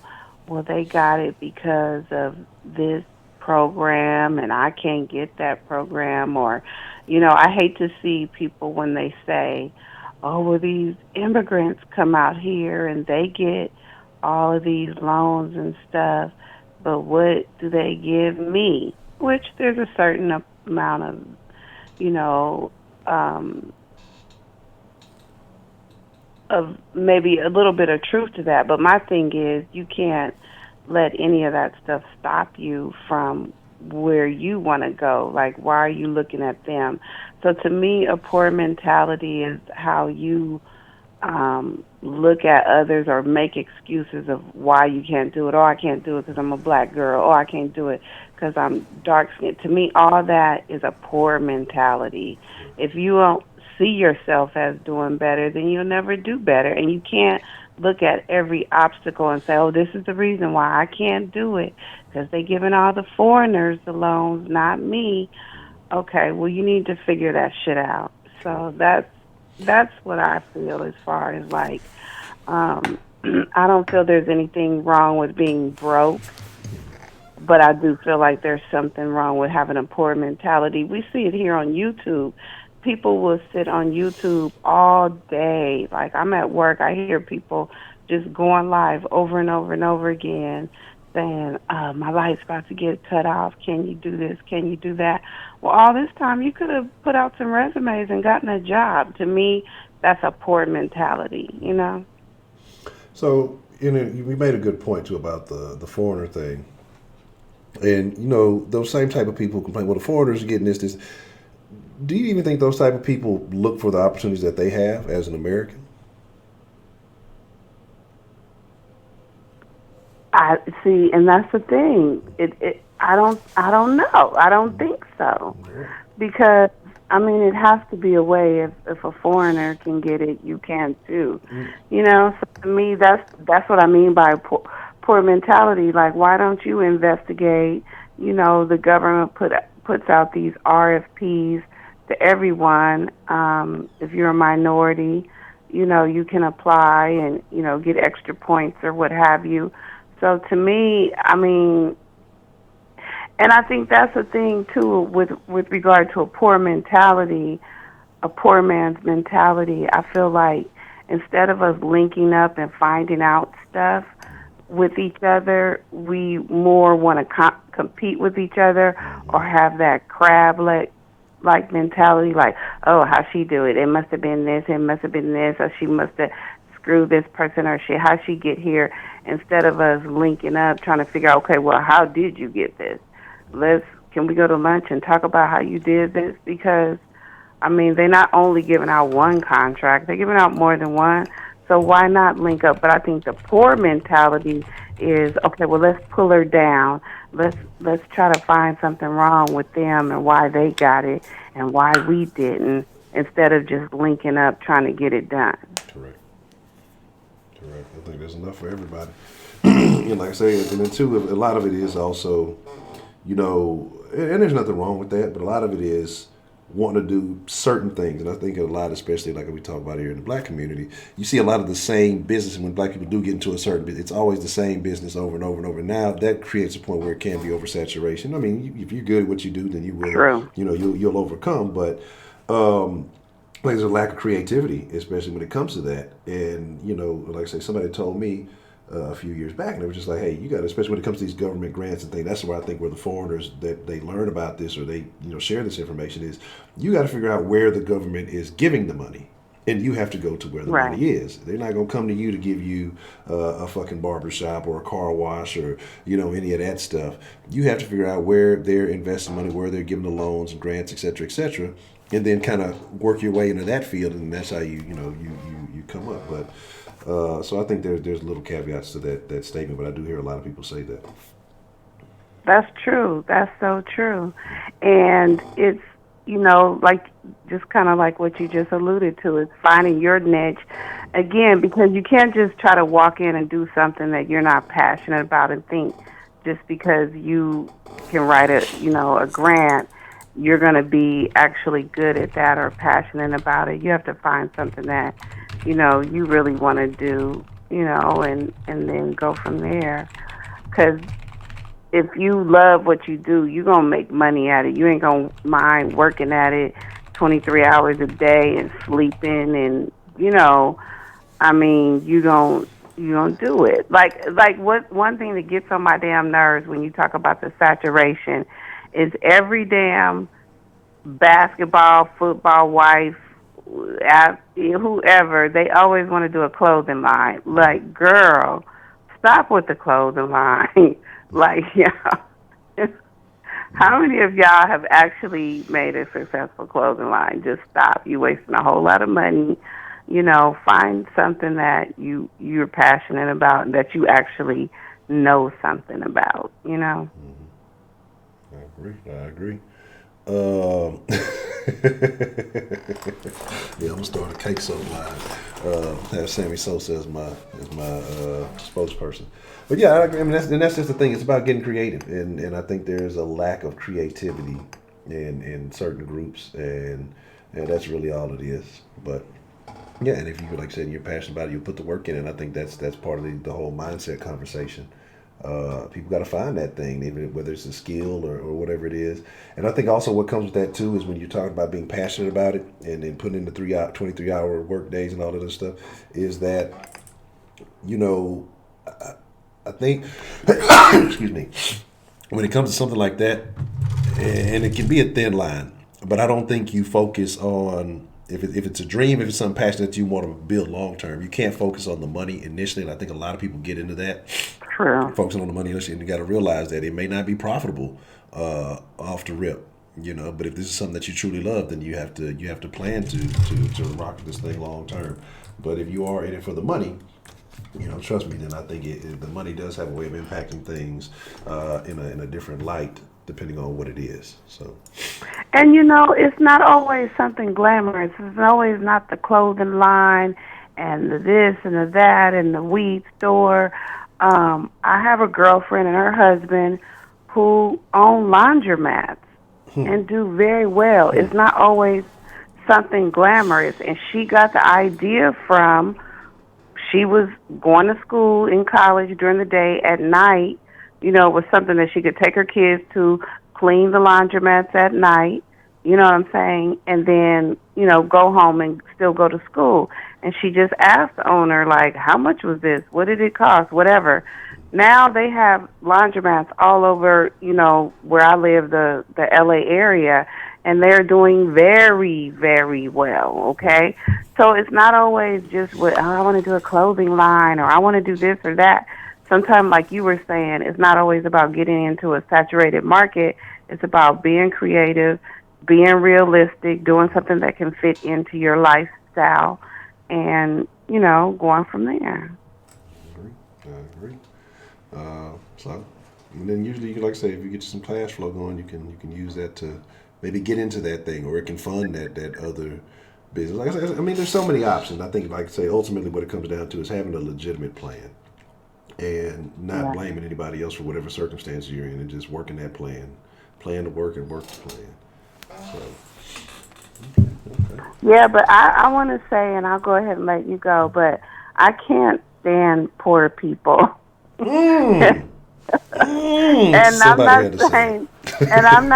well, they got it because of this program and I can't get that program. Or, I hate to see people when they say, oh, well, these immigrants come out here and they get all of these loans and stuff, but what do they give me? Which there's a certain amount of maybe a little bit of truth to that. But my thing is, you can't let any of that stuff stop you from where you want to go. Like, why are you looking at them? So to me, a poor mentality is how you look at others or make excuses of why you can't do it. Oh, I can't do it because I'm a black girl. Oh, I can't do it because I'm dark skinned. To me, all that is a poor mentality. If you don't see yourself as doing better, then you'll never do better. And you can't look at every obstacle and say, oh, this is the reason why I can't do it, because they're giving all the foreigners the loans, not me. Okay, well, you need to figure that shit out. So that's what I feel as far as, like, I don't feel there's anything wrong with being broke, but I do feel like there's something wrong with having a poor mentality. We see it here on YouTube. People will sit on YouTube all day. Like, I'm at work, I hear people just going live over and over and over again saying, my light's about to get cut off. Can you do this? Can you do that? Well, all this time you could have put out some resumes and gotten a job. To me, that's a poor mentality,
So, we made a good point, too, about the foreigner thing. And, those same type of people complain, well, the foreigners are getting this. Do you even think those type of people look for the opportunities that they have as an American?
I see, and that's the thing. I don't know. I don't think so, because it has to be a way. If a foreigner can get it, you can too. So to me, that's what I mean by poor mentality. Like, why don't you investigate? The government puts out these RFPs to everyone. If you're a minority, you can apply and get extra points or what have you. So to me, and I think that's the thing too with regard to a poor mentality, a poor man's mentality. I feel like instead of us linking up and finding out stuff with each other, we more want to compete with each other or have that crab-like mentality, like, oh, how she do it? It must have been this, it must have been this, or she must have screwed this person, or how she get here, instead of us linking up, trying to figure out, okay, well, how did you get this? Can we go to lunch and talk about how you did this? Because, they're not only giving out one contract, they're giving out more than one, so why not link up? But I think the poor mentality is, okay, well, let's pull her down. Let's try to find something wrong with them and why they got it and why we didn't, instead of just linking up trying to get it done.
Correct. I think there's enough for everybody. Like I say, and then too, a lot of it is also, and there's nothing wrong with that, but a lot of it is wanting to do certain things. And I think a lot, especially like we talk about here in the black community, you see a lot of the same business. When black people do get into a certain business, it's always the same business over and over and over. Now that creates a point where it can be oversaturation. If you're good at what you do, then you will,
True.
You'll overcome. But there's a lack of creativity, especially when it comes to that. And, like I say, somebody told me a few years back, and they were just like, hey, you got to, especially when it comes to these government grants and things, that's where I think where the foreigners, that they learn about this or they, share this information is, you got to figure out where the government is giving the money. And you have to go to where the money is. They're not going to come to you to give you a fucking barbershop or a car wash or, any of that stuff. You have to figure out where they're investing money, where they're giving the loans and grants, et cetera, and then kind of work your way into that field, and that's how you come up. But so I think there's little caveats to that statement, but I do hear a lot of people say that.
That's true. That's so true. And it's, like just kind of like what you just alluded to, is finding your niche. Again, because you can't just try to walk in and do something that you're not passionate about and think just because you can write a grant, you're going to be actually good at that or passionate about it. You have to find something that, you really want to do, and then go from there. Because if you love what you do, you're going to make money at it. You ain't going to mind working at it 23 hours a day and sleeping and, you don't do it. Like what one thing that gets on my damn nerves when you talk about the saturation is every damn basketball, football wife, whoever, they always want to do a clothing line. Like, girl, stop with the clothing line. Like, how many of y'all have actually made a successful clothing line? Just stop. You're wasting a whole lot of money. Find something that you're passionate about and that you actually know something about,
I agree. Yeah, I'm gonna start a cake soda line. Have Sammy Sosa as my spokesperson. But yeah, I mean that's just the thing. It's about getting creative, and I think there's a lack of creativity in certain groups, and that's really all it is. But yeah, and if you, like I said, you're passionate about it, you put the work in, and I think that's part of the whole mindset conversation. People got to find that thing, even whether it's a skill or whatever it is. And I think also what comes with that too is when you talk about being passionate about it and then putting in the 23-hour work days and all that other stuff, is that, I think, excuse me, when it comes to something like that, and it can be a thin line, but I don't think you focus on, if it's a dream, if it's something passionate that you want to build long term, you can't focus on the money initially, and I think a lot of people get into that.
True.
Focusing on the money initially, and you got to realize that it may not be profitable off the rip, But if this is something that you truly love, then you have to plan to rock this thing long term. But if you are in it for the money, trust me, then I think the money does have a way of impacting things in a different light, depending on what it is. So,
and it's not always something glamorous. It's always not the clothing line and the this and the that and the weed store. I have a girlfriend and her husband who own laundromats and do very well. It's not always something glamorous, and she got the idea from, she was going to school in college during the day. At night, it was something that she could take her kids to, clean the laundromats at night, you know what I'm saying, and then, go home and still go to school. And she just asked the owner, like, how much was this? What did it cost? Whatever. Now they have laundromats all over, where I live, the LA area, and they're doing very, very well, okay? So it's not always just I want to do a clothing line or I want to do this or that. Sometimes, like you were saying, it's not always about getting into a saturated market. It's about being creative, being realistic, doing something that can fit into your lifestyle, and, going from there.
I agree. So, and then usually, like I say, if you get some cash flow going, you can use that to maybe get into that thing, or it can fund that other business. Like I said, I mean, there's so many options. I think, like I say, ultimately what it comes down to is having a legitimate plan and not blaming anybody else for whatever circumstances you're in, and just working that plan to work and work the plan. So, okay.
Yeah, but I want to say, and I'll go ahead and let you go, but I can't stand poor people. And I'm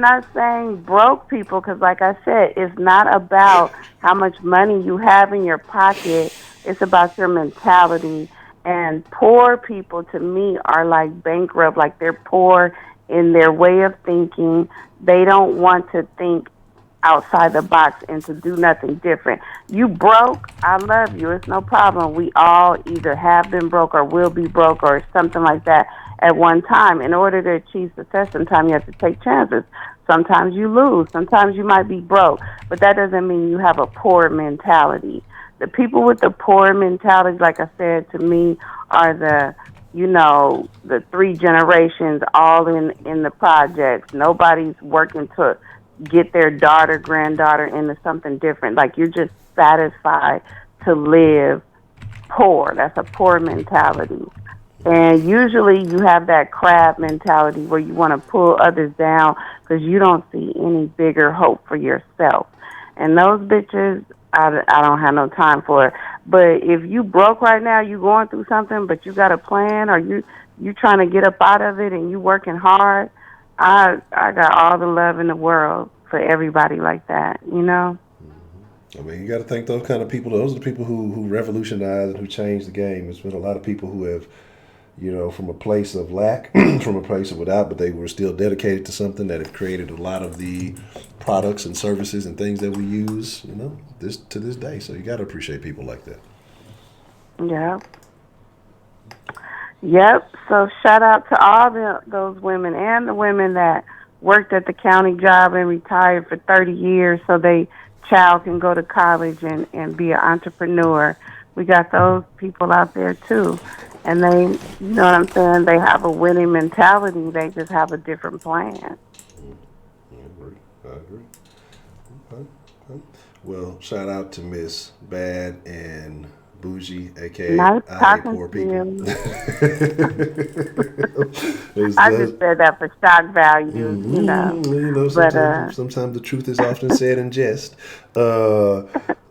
not saying broke people, because like I said, it's not about how much money you have in your pocket. It's about your mentality. And poor people, to me, are like bankrupt, like they're poor in their way of thinking. They don't want to think outside the box and to do nothing different. You broke, I love you. It's no problem. We all either have been broke or will be broke or something like that at one time. In order to achieve success, sometimes you have to take chances. Sometimes you lose. Sometimes you might be broke. But that doesn't mean you have a poor mentality. The people with the poor mentality, like I said, to me, are the 3 generations all in the projects. Nobody's working to get their daughter, granddaughter into something different. Like, you're just satisfied to live poor. That's a poor mentality. And usually you have that crab mentality where you want to pull others down because you don't see any bigger hope for yourself. And those bitches, I don't have no time for it. But if you broke right now, you going through something, but you got a plan, or you trying to get up out of it and you working hard, I got all the love in the world for everybody like that, you know?
I mean, you got to think those kind of people. Those are the people who revolutionized and who changed the game. There's been a lot of people who have, from a place of lack, from a place of without, but they were still dedicated to something that have created a lot of the products and services and things that we use, to this day. So you got to appreciate people like that.
Yep. So shout out to all those women and the women that worked at the county job and retired for 30 years so they child can go to college and be an entrepreneur. We got those people out there too. And they, you know what I'm saying, they have a winning mentality. They just have a different plan.
I agree. Okay. Well, shout out to Miss Bad and Bougie, a.k.a.
Nice
I
talking
Poor
to
People.
you. I just said that for shock value,
Sometimes the truth is often said in jest.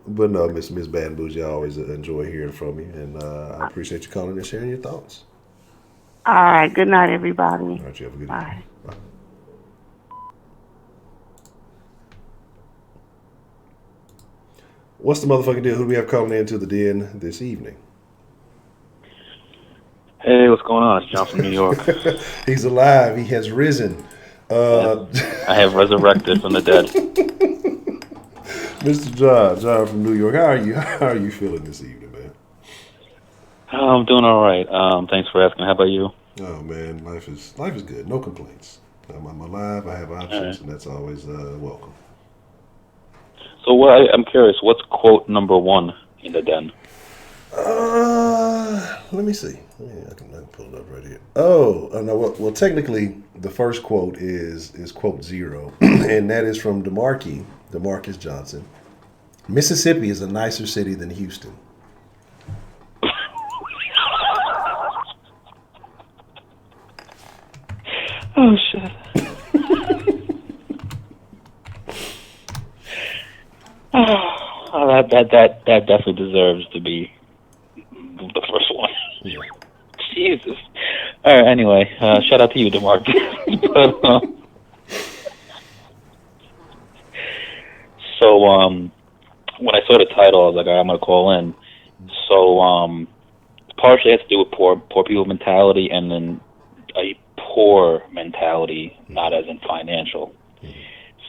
But no, Miss Bad and Bougie, I always enjoy hearing from you, and I appreciate you calling and sharing your thoughts.
All right. Good night, everybody.
All right, you have a good
Bye.
Bye. What's the motherfucking deal? Who do we have calling into the den this evening?
Hey, what's going on? It's John from New York.
He's alive. He has risen.
I have resurrected from the dead.
Mr. John from New York. How are you feeling this evening, man?
I'm doing all right. Thanks for asking. How about you?
Oh man, life is good. No complaints. I'm alive. I have options, and that's always welcome.
So, I'm curious. What's quote number 1 in the den?
Let me see. I can pull it up right here. Oh, no. Well, technically, the first quote is quote 0, and that is from DeMarcus Johnson. Mississippi is a nicer city than Houston.
Oh shit. That definitely deserves to be the first one.
Yeah.
Jesus. All right. Anyway, shout out to you, DeMarcus. So when I saw the title, I was like, all right, I'm gonna call in. So partially it has to do with poor people mentality, and then a poor mentality, not as in financial.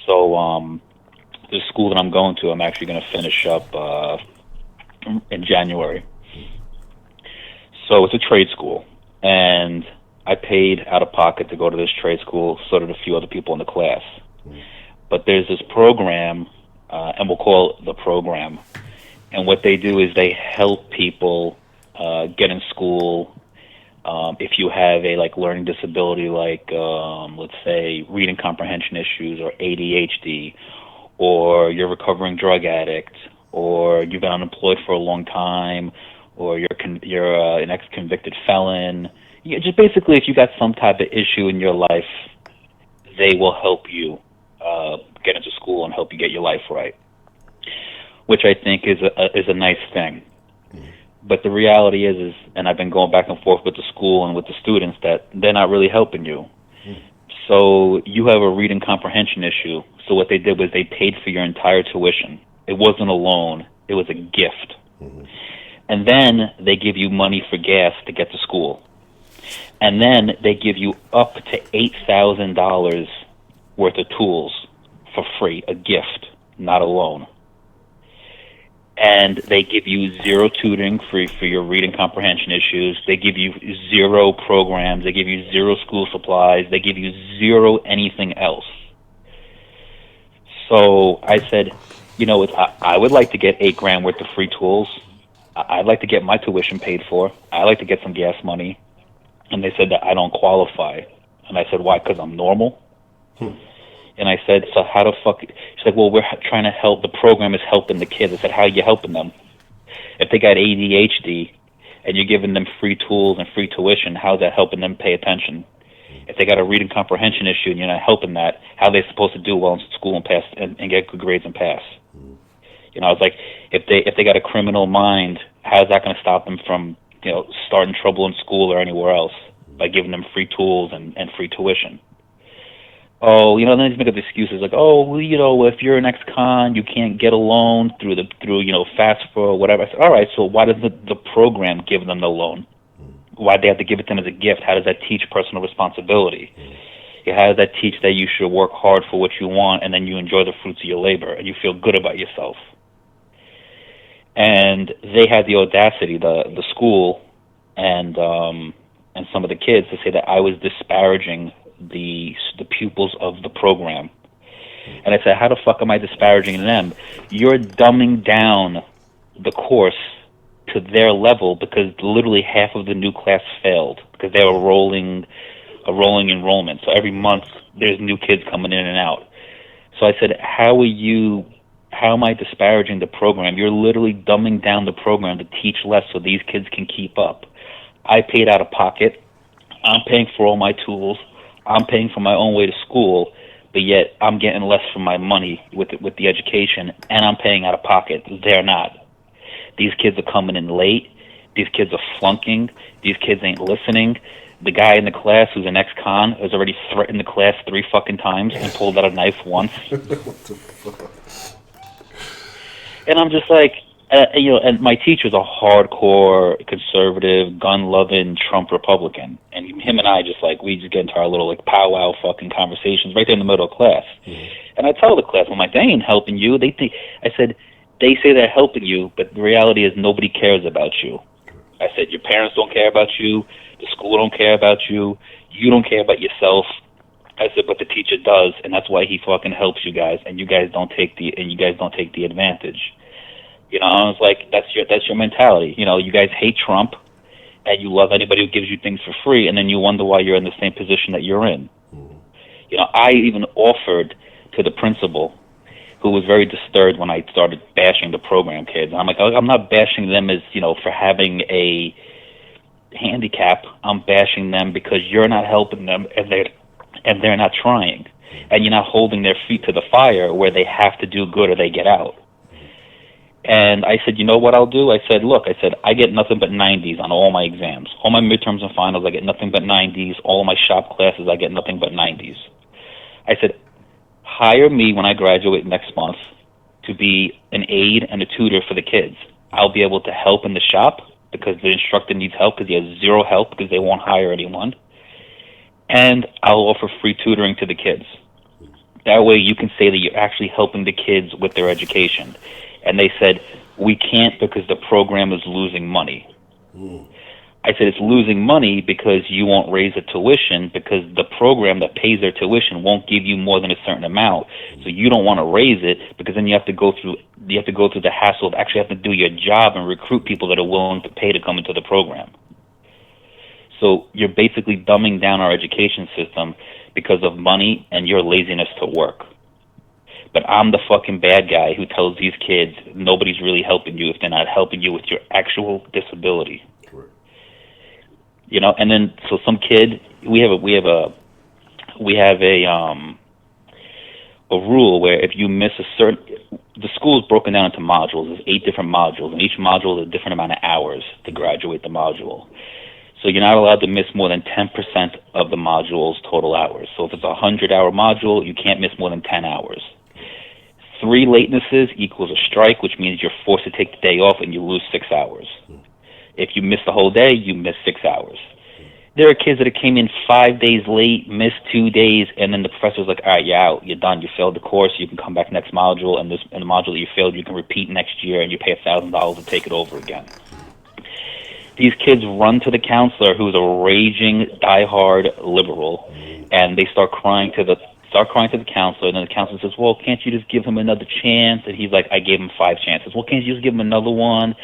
So the school that I'm going to, I'm actually going to finish up in January. So it's a trade school, and I paid out of pocket to go to this trade school, so did a few other people in the class. But there's this program, and we'll call it the program, and what they do is they help people get in school. If you have a learning disability, let's say reading comprehension issues or ADHD, or you're a recovering drug addict, or you've been unemployed for a long time, or you're an ex-convicted felon. Just basically, if you got some type of issue in your life, they will help you get into school and help you get your life right, which I think is a nice thing. But the reality is, and I've been going back and forth with the school and with the students, that they're not really helping you. So you have a reading comprehension issue. So what they did was they paid for your entire tuition. It wasn't a loan. It was a gift. And then they give you money for gas to get to school. And then they give you up to $8,000 worth of tools for free, a gift, not a loan. And they give you 0 tutoring for your reading comprehension issues. They give you 0 programs. They give you 0 school supplies. They give you 0 anything else. So I said, I would like to get $8,000 worth of free tools. I'd like to get my tuition paid for. I'd like to get some gas money. And they said that I don't qualify. And I said, why? Because I'm normal? And I said, so how the fuck? She's like, well, we're trying to help. The program is helping the kids. I said, how are you helping them? If they got ADHD and you're giving them free tools and free tuition, how's that helping them pay attention? If they got a reading comprehension issue and you're not helping that, how are they supposed to do well in school and pass and get good grades and pass? I was like, if they got a criminal mind, how's that going to stop them from starting trouble in school or anywhere else by giving them free tools and free tuition? Oh, then they make up excuses like, oh, well, if you're an ex-con, you can't get a loan through FAFSA or whatever. I said, all right, so why does the program give them the loan? Why do they have to give it to them as a gift? How does that teach personal responsibility? How does that teach that you should work hard for what you want and then you enjoy the fruits of your labor and you feel good about yourself? And they had the audacity, the school and some of the kids, to say that I was disparaging the pupils of the program. And I said, how the fuck am I disparaging them? You're dumbing down the course to their level because literally half of the new class failed because they were a rolling enrollment. So every month there's new kids coming in and out. So I said, how am I disparaging the program? You're literally dumbing down the program to teach less so these kids can keep up. I paid out of pocket. I'm paying for all my tools. I'm paying for my own way to school, but yet I'm getting less for my money with the education, and I'm paying out of pocket. They're not. These kids are coming in late. These kids are flunking. These kids ain't listening. The guy in the class who's an ex-con has already threatened the class 3 fucking times and pulled out a knife once.
What the fuck?
And I'm just like, and my teacher's a hardcore conservative, gun-loving Trump Republican, and him and I we just get into our little powwow fucking conversations right there in the middle of class. And I tell the class, I'm like, they ain't helping you. I said, they say they're helping you, but the reality is nobody cares about you. I said, your parents don't care about you, the school don't care about you, you don't care about yourself. I said, but the teacher does, and that's why he fucking helps you guys, and you guys don't take the advantage. I was like, that's your mentality. You guys hate Trump, and you love anybody who gives you things for free, and then you wonder why you're in the same position that you're in. I even offered to the principal, who was very disturbed when I started bashing the program kids. And I'm like, I'm not bashing them as for having a handicap. I'm bashing them because you're not helping them, and they're not trying, and you're not holding their feet to the fire where they have to do good or they get out. And I said, you know what I'll do? I said, look, I get nothing but 90s on all my exams. All my midterms and finals, I get nothing but 90s. All my shop classes, I get nothing but 90s. I said, hire me when I graduate next month to be an aide and a tutor for the kids. I'll be able to help in the shop because the instructor needs help because he has zero help because they won't hire anyone. And I'll offer free tutoring to the kids. That way you can say that you're actually helping the kids with their education. And they said, we can't because the program is losing money. I said, it's losing money because you won't raise the tuition because the program that pays their tuition won't give you more than a certain amount. So you don't want to raise it because then you have to go through the hassle of actually having to do your job and recruit people that are willing to pay to come into the program. So you're basically dumbing down our education system because of money and your laziness to work. But I'm the fucking bad guy who tells these kids nobody's really helping you if they're not helping you with your actual disability.
Correct.
And then so some kid, we have a rule where if you miss the school is broken down into modules. There's 8 different modules, and each module is a different amount of hours to graduate the module. So you're not allowed to miss more than 10% of the module's total hours. So if it's a 100-hour module, you can't miss more than 10 hours. 3 latenesses equals a strike, which means you're forced to take the day off and you lose 6 hours. If you miss the whole day, you miss 6 hours. There are kids that came in 5 days late, missed 2 days, and then the professor's like, all right, you're out, you're done, you failed the course, you can come back next module, and the module that you failed, you can repeat next year, and you pay $1,000 to take it over again. These kids run to the counselor, who's a raging, diehard liberal, and they start crying to the start crying to the counselor, and then the counselor says, well, can't you just give him another chance? And he's like, I gave him 5 chances. Well, can't you just give him another one?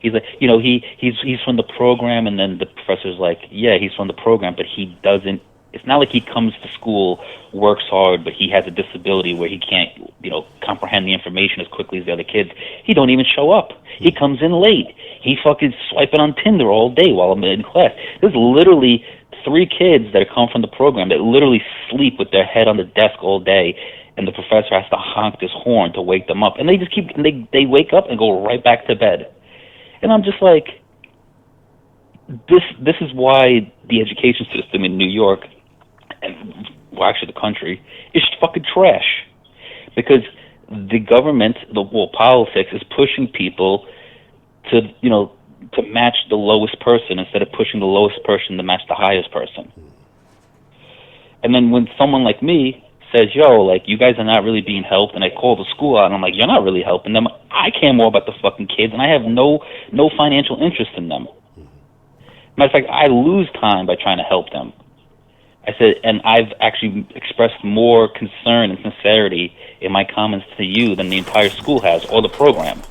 He's like, you know, he's from the program, and then the professor's like, yeah, he's from the program, but he doesn't, it's not like he comes to school, works hard, but he has a disability where he can't, you know, comprehend the information as quickly as the other kids. He don't even show up. He comes in late. He fucking swiping on Tinder all day while I'm in class. There's literally 3 kids that come from the program that literally sleep with their head on the desk all day, and the professor has to honk this horn to wake them up. And they just keep, they wake up and go right back to bed. And I'm just like, this is why the education system in New York, and well, actually the country, is fucking trash. Because the government, politics is pushing people to, you know, to match the lowest person instead of pushing the lowest person to match the highest person. And then when someone like me says, yo, like, you guys are not really being helped, and I call the school out, and I'm like, you're not really helping them. I care more about the fucking kids, and I have no financial interest in them. Matter of fact, I lose time by trying to help them. I said, and I've actually expressed more concern and sincerity in my comments to you than the entire school has, or the program.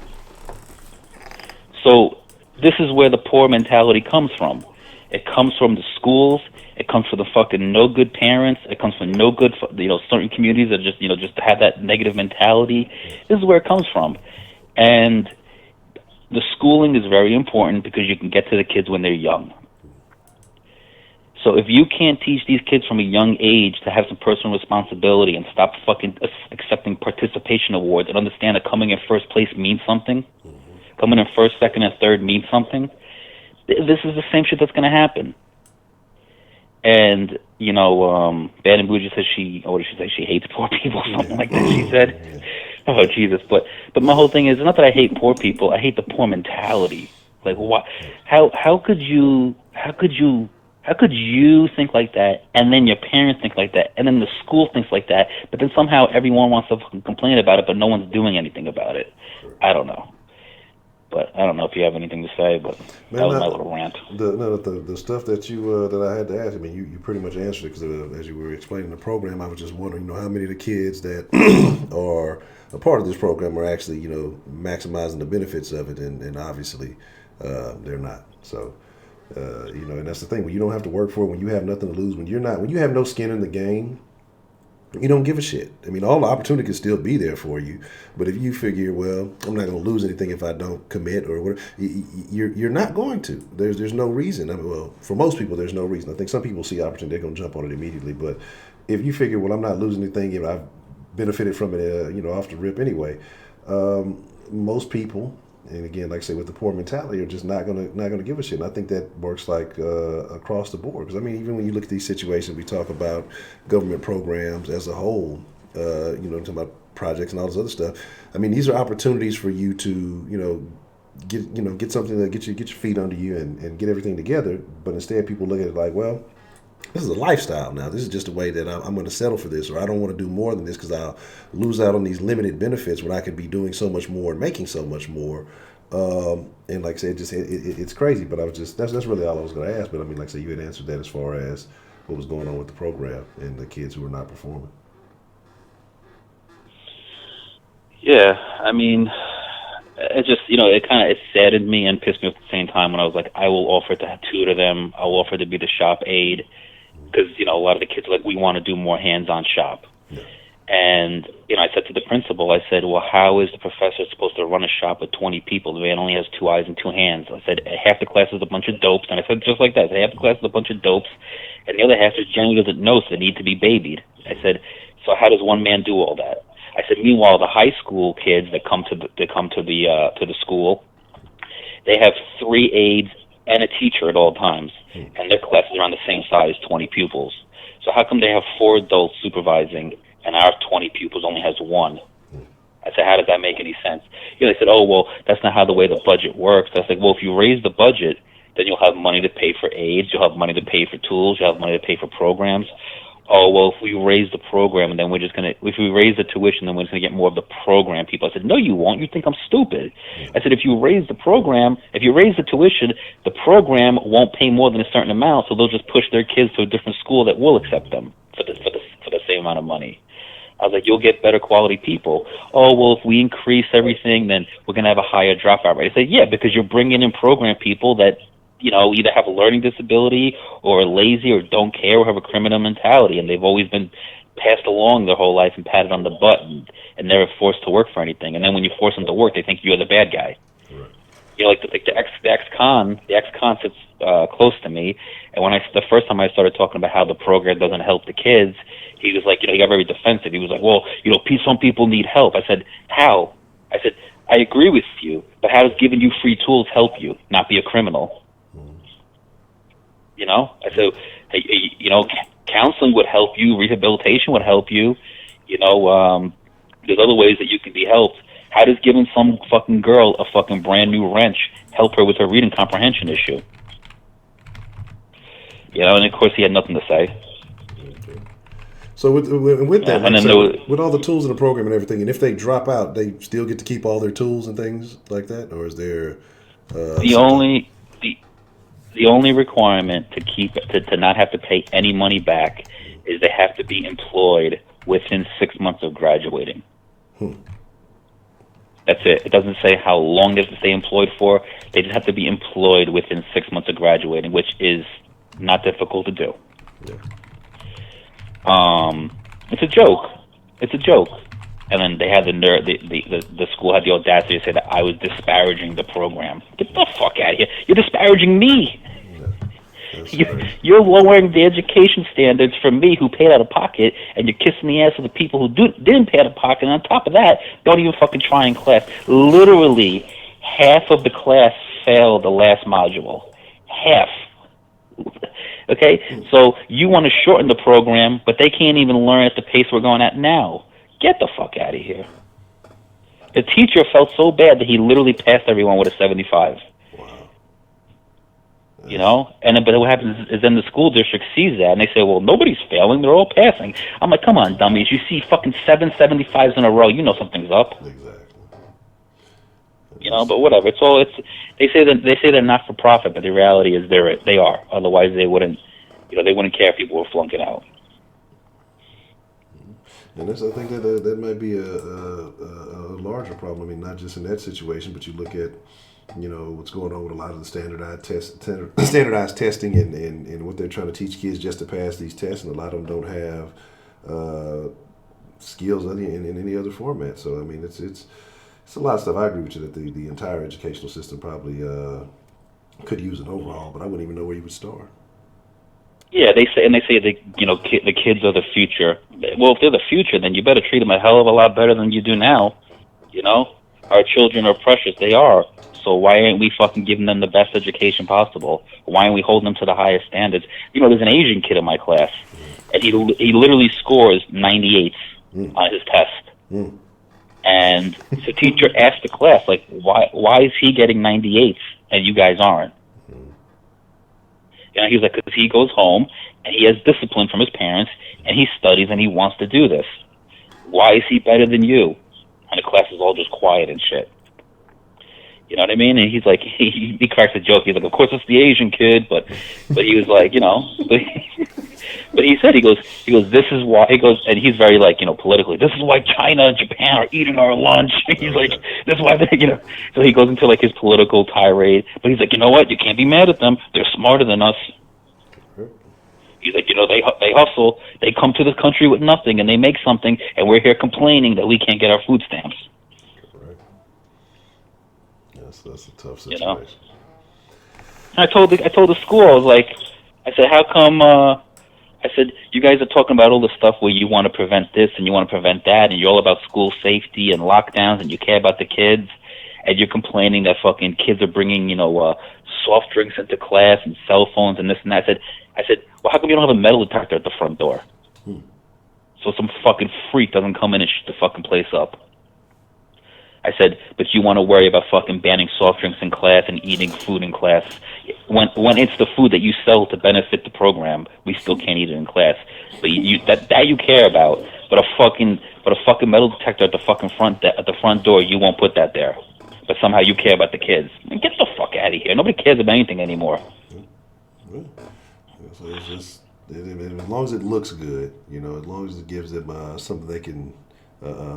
So this is where the poor mentality comes from. It comes from the schools. It comes from the fucking no good parents. It comes from no good, you know, certain communities that just, you know, just have that negative mentality. This is where it comes from. And the schooling is very important because you can get to the kids when they're young. So if you can't teach these kids from a young age to have some personal responsibility and stop fucking accepting participation awards and understand that coming in first place means something, coming in first, second, and third means something, this is the same shit that's going to happen. And, you know, Bad and Bougie says what did she say? She hates poor people, something like that, she said. Oh, Jesus. But my whole thing is not that I hate poor people. I hate the poor mentality. Like, what? How could you think like that, and then your parents think like that, and then the school thinks like that, but then somehow everyone wants to complain about it, but no one's doing anything about it? I don't know. But I don't know if you have anything to say, but that was my little rant.
The stuff that you that I had to ask, I mean, you pretty much answered it, because as you were explaining the program, I was just wondering, you know, how many of the kids that are a part of this program are actually, you know, maximizing the benefits of it, and obviously they're not. So, you know, and that's the thing, when you don't have to work for it, when you have nothing to lose, when you have no skin in the game, you don't give a shit. I mean, all the opportunity can still be there for you, but if you figure, well, I'm not going to lose anything if I don't commit or whatever, you're not going to. There's no reason. I mean, well, for most people, there's no reason. I think some people see opportunity, they're going to jump on it immediately. But if you figure, well, I'm not losing anything, you know, I've benefited from it, you know, off the rip anyway. Most people, and again, like I say, with the poor mentality, are just not gonna give a shit. And I think that works like across the board. Because I mean, even when you look at these situations, we talk about government programs as a whole. You know, talking about projects and all this other stuff. I mean, these are opportunities for you to, get something that get your feet under you and get everything together. But instead, people look at it like, well, this is a lifestyle now. This is just a way that I'm going to settle for this, or I don't want to do more than this because I'll lose out on these limited benefits when I could be doing so much more and making so much more. And like I said, it's crazy. But that's really all I was going to ask. But I mean, like I said, you had answered that as far as what was going on with the program and the kids who were not performing.
Yeah, I mean, it just, it saddened me and pissed me off at the same time when I was like, I will offer to tutor them. I will offer to be the shop aide. Because, a lot of the kids are like, we want to do more hands-on shop. Yeah. And, I said to the principal, I said, well, how is the professor supposed to run a shop with 20 people? The man only has 2 eyes and 2 hands. I said, half the class is a bunch of dopes. And I said just like that. I said, half the class is a bunch of dopes. And the other half just generally doesn't know, so they need to be babied. I said, so how does one man do all that? I said, meanwhile, the high school kids that come to the school, they have 3 aides and a teacher at all times, and their classes are around the same size, 20 pupils. So how come they have 4 adults supervising, and our 20 pupils only has 1? I said, how does that make any sense? They said, oh, well, that's not how the way the budget works. I was like, well, if you raise the budget, then you'll have money to pay for aides, you'll have money to pay for tools, you'll have money to pay for programs. Oh, well, if we raise the program, and then if we raise the tuition, then we're just going to get more of the program people. I said, no, you won't. You think I'm stupid. I said, if you raise the tuition, the program won't pay more than a certain amount, so they'll just push their kids to a different school that will accept them for the same amount of money. I was like, you'll get better quality people. Oh, well, if we increase everything, then we're going to have a higher dropout rate. I said, yeah, because you're bringing in program people that, either have a learning disability or are lazy or don't care or have a criminal mentality, and they've always been passed along their whole life and patted on the butt and never forced to work for anything. And then when you force them to work, they think you're the bad guy. Right. The ex-con sits close to me, and the first time I started talking about how the program doesn't help the kids, he was like, he got very defensive. He was like, well, some people need help. I said, how? I said, I agree with you, but how does giving you free tools help you, not be a criminal? I said, counseling would help you, rehabilitation would help you, there's other ways that you can be helped. How does giving some fucking girl a fucking brand new wrench help her with her reading comprehension issue? And of course he had nothing to say.
So with that, with all the tools in the program and everything, and if they drop out, they still get to keep all their tools and things like that, or is there
the only requirement to not have to pay any money back is they have to be employed within 6 months of graduating. That's it. It doesn't say how long they have to stay employed for. They just have to be employed within 6 months of graduating, which is not difficult to do. Yeah. It's a joke. And then they had the nerve. The school had the audacity to say that I was disparaging the program. Get the fuck out of here! You're disparaging me. You're lowering the education standards for me, who paid out of pocket, and you're kissing the ass of the people who didn't pay out of pocket. And on top of that, don't even fucking try in class. Literally, half of the class failed the last module. Half. Okay, so you want to shorten the program, but they can't even learn at the pace we're going at now. Get the fuck out of here. The teacher felt so bad that he literally passed everyone with a 75. Wow. But what happens is then the school district sees that and they say, well, nobody's failing, they're all passing. I'm like, come on, dummies, you see fucking 7 75s in a row, something's up.
Exactly.
But whatever. They say they're not for profit, but the reality is they are. Otherwise they wouldn't care if people were flunking out.
And I think that might be a larger problem. I mean, not just in that situation, but you look at, what's going on with a lot of the standardized testing and what they're trying to teach kids just to pass these tests, and a lot of them don't have skills in any other format. So I mean, it's a lot of stuff. I agree with you that the entire educational system probably could use an overhaul, but I wouldn't even know where you would start.
Yeah, they say that the kids are the future. Well, if they're the future, then you better treat them a hell of a lot better than you do now. Our children are precious. They are. So why aren't we fucking giving them the best education possible? Why aren't we holding them to the highest standards? There's an Asian kid in my class, and he literally scores 98s on his test. And the teacher asked the class, like, why is he getting 98s and you guys aren't? He was like, because he goes home and he has discipline from his parents and he studies and he wants to do this. Why is he better than you? And the class is all just quiet and shit. You know what I mean? And he's like, he cracks a joke. He's like, of course it's the Asian kid, but he was like, but he said, he goes, this is why, and he's very like, politically, this is why China and Japan are eating our lunch. He's like, this is why so he goes into like his political tirade, but he's like, you know what? You can't be mad at them. They're smarter than us. He's like, they hustle. They come to this country with nothing and they make something, and we're here complaining that we can't get our food stamps.
That's a tough situation.
I told the school, I said, how come? I said, you guys are talking about all this stuff where you want to prevent this and you want to prevent that, and you're all about school safety and lockdowns, and you care about the kids, and you're complaining that fucking kids are bringing, soft drinks into class and cell phones and this and that. I said, well, how come you don't have a metal detector at the front door? So some fucking freak doesn't come in and shoot the fucking place up. I said, but you want to worry about fucking banning soft drinks in class and eating food in class. When it's the food that you sell to benefit the program, we still can't eat it in class. But that you care about. But a fucking metal detector at the front door, you won't put that there. But somehow you care about the kids. Man, get the fuck out of here. Nobody cares about anything anymore.
So it's just As long as it looks good, you know, as long as it gives them something they can,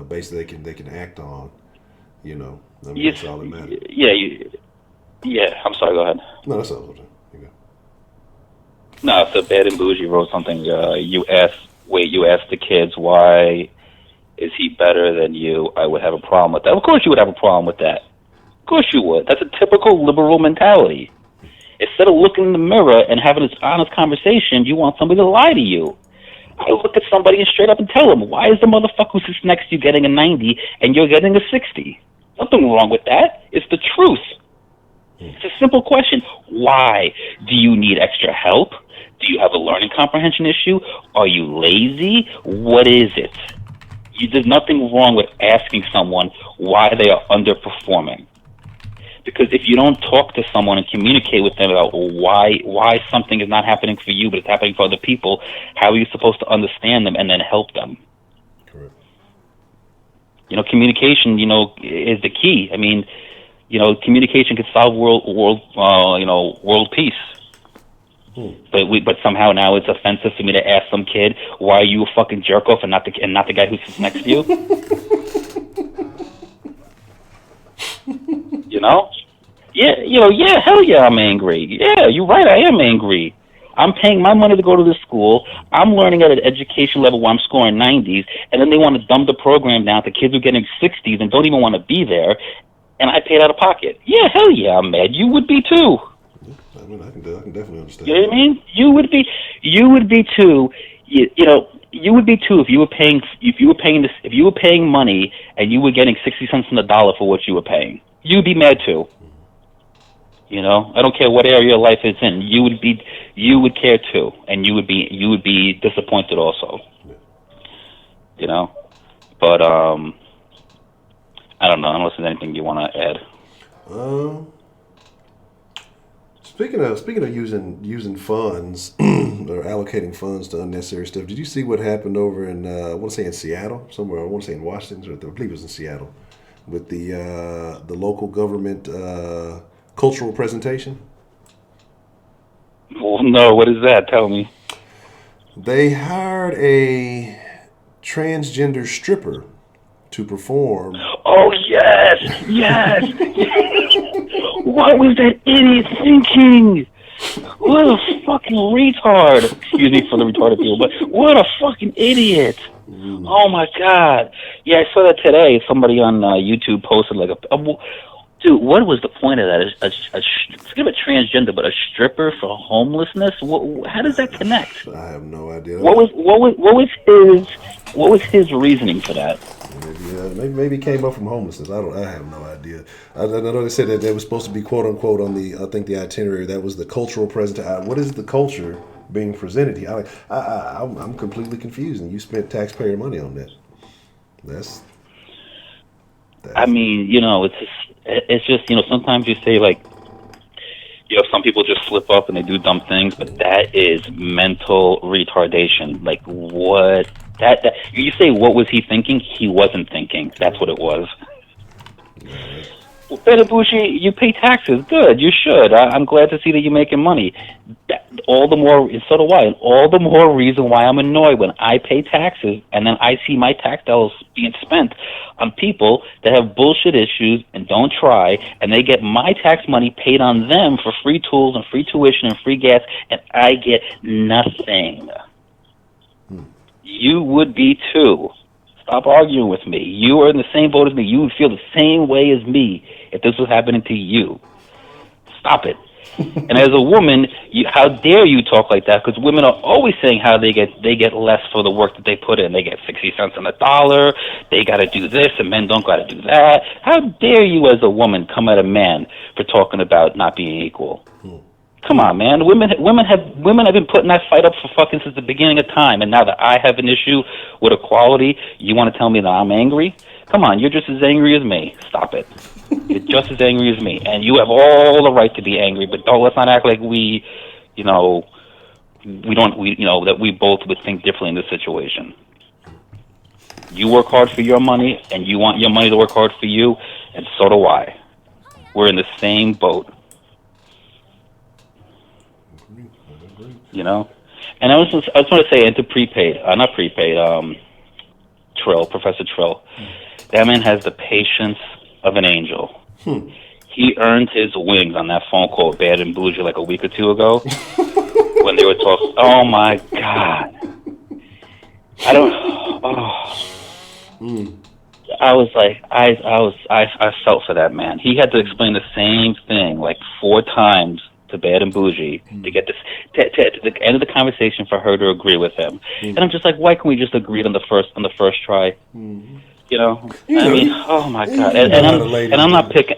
basically they can act on, you know. I mean, that's all that matters.
Yeah. I'm sorry. Go ahead.
No, that's all. You go.
No, so Bad and Bougie wrote something. You asked the kids, why is he better than you? I would have a problem with that. Of course you would have a problem with that. Of course you would. That's a typical liberal mentality. Instead of looking in the mirror and having this honest conversation, you want somebody to lie to you. I look at somebody and straight up and tell them, why is the motherfucker who sits next to you getting a 90 and you're getting a 60? Nothing wrong with that. It's the truth. It's a simple question. Why? Do you need extra help? Do you have a learning comprehension issue? Are you lazy? What is it? There's nothing wrong with asking someone why they are underperforming. Because if you don't talk to someone and communicate with them about why something is not happening for you but it's happening for other people, how are you supposed to understand them and then help them?
Correct.
You know, communication, you know, is the key. I mean, you know, communication could solve world peace. But somehow now it's offensive for me to ask some kid, why are you a fucking jerk off and not the guy who sits next to you? You know? Yeah, hell yeah, I'm angry. Yeah, you're right, I am angry. I'm paying my money to go to this school. I'm learning at an education level where I'm scoring 90s, and then they want to dumb the program down to kids who are getting 60s and don't even want to be there, and I paid out of pocket. Yeah, hell yeah, I'm mad. You would be too.
I mean, I can definitely understand.
You know what I mean? You would be too. You would be too if you were paying money and you were getting 60 cents on the dollar for what you were paying. You'd be mad too. You know, I don't care what area your life is in. You would care too, and you would be disappointed also. You know, but I don't know. Unless there's anything you want to add.
Speaking of using funds or allocating funds to unnecessary stuff, did you see what happened over in I want to say in Seattle somewhere? I want to say in Washington, or I believe it was in Seattle, with the local government cultural presentation?
Well, no, what is that? Tell me.
They hired a transgender stripper to perform.
Oh yes. What was that idiot thinking? What a fucking retard. Excuse me for the retarded people, but what a fucking idiot. Oh my god. Yeah, I saw that today. Somebody on YouTube posted like dude, what was the point of that? Forget about transgender, but a stripper for homelessness? How does that connect?
I have no idea.
What was his reasoning for that?
Maybe it came up from homelessness. I have no idea. I know they said that they was supposed to be quote unquote on the the itinerary. That was the cultural presentation. What is the culture being presented here? I'm completely confused. And you spent taxpayer money on that. That's
I mean, you know, it's just you know, sometimes you say like, you know, some people just slip up and they do dumb things, but that is mental retardation. Like what? That you say, what was he thinking? He wasn't thinking. That's what it was. Well, Better Bougie, you pay taxes. Good, you should. I'm glad to see that you're making money. All the more, so do I. And all the more reason why I'm annoyed when I pay taxes and then I see my tax dollars being spent on people that have bullshit issues and don't try, and they get my tax money paid on them for free tools and free tuition and free gas, and I get nothing. You would be too. Stop arguing with me. You are in the same boat as me. You would feel the same way as me if this was happening to you. Stop it. And as a woman, how dare you talk like that? Because women are always saying how they get less for the work that they put in. They get 60 cents on the dollar. They got to do this, and men don't got to do that. How dare you, as a woman, come at a man for talking about not being equal? Come on, man. Women have been putting that fight up for fucking since the beginning of time, and now that I have an issue with equality, you want to tell me that I'm angry? Come on, you're just as angry as me. Stop it. You're just as angry as me, and you have all the right to be angry. But let's not act like that we both would think differently in this situation. You work hard for your money, and you want your money to work hard for you, and so do I. We're in the same boat. You know, And I just want to say, into prepaid, not prepaid, Trill, Professor Trill. That man has the patience of an angel. He earned his wings on that phone call, Bad and Bougie, like a week or two ago, when they were talking. Oh my God! I don't. I was like, I felt for that man. He had to explain the same thing like 4 times to Bad and Bougie to get this to the end of the conversation for her to agree with him. And I'm just like, why can't we just agree on the first try? You know, I mean, oh my God! And I'm not picking.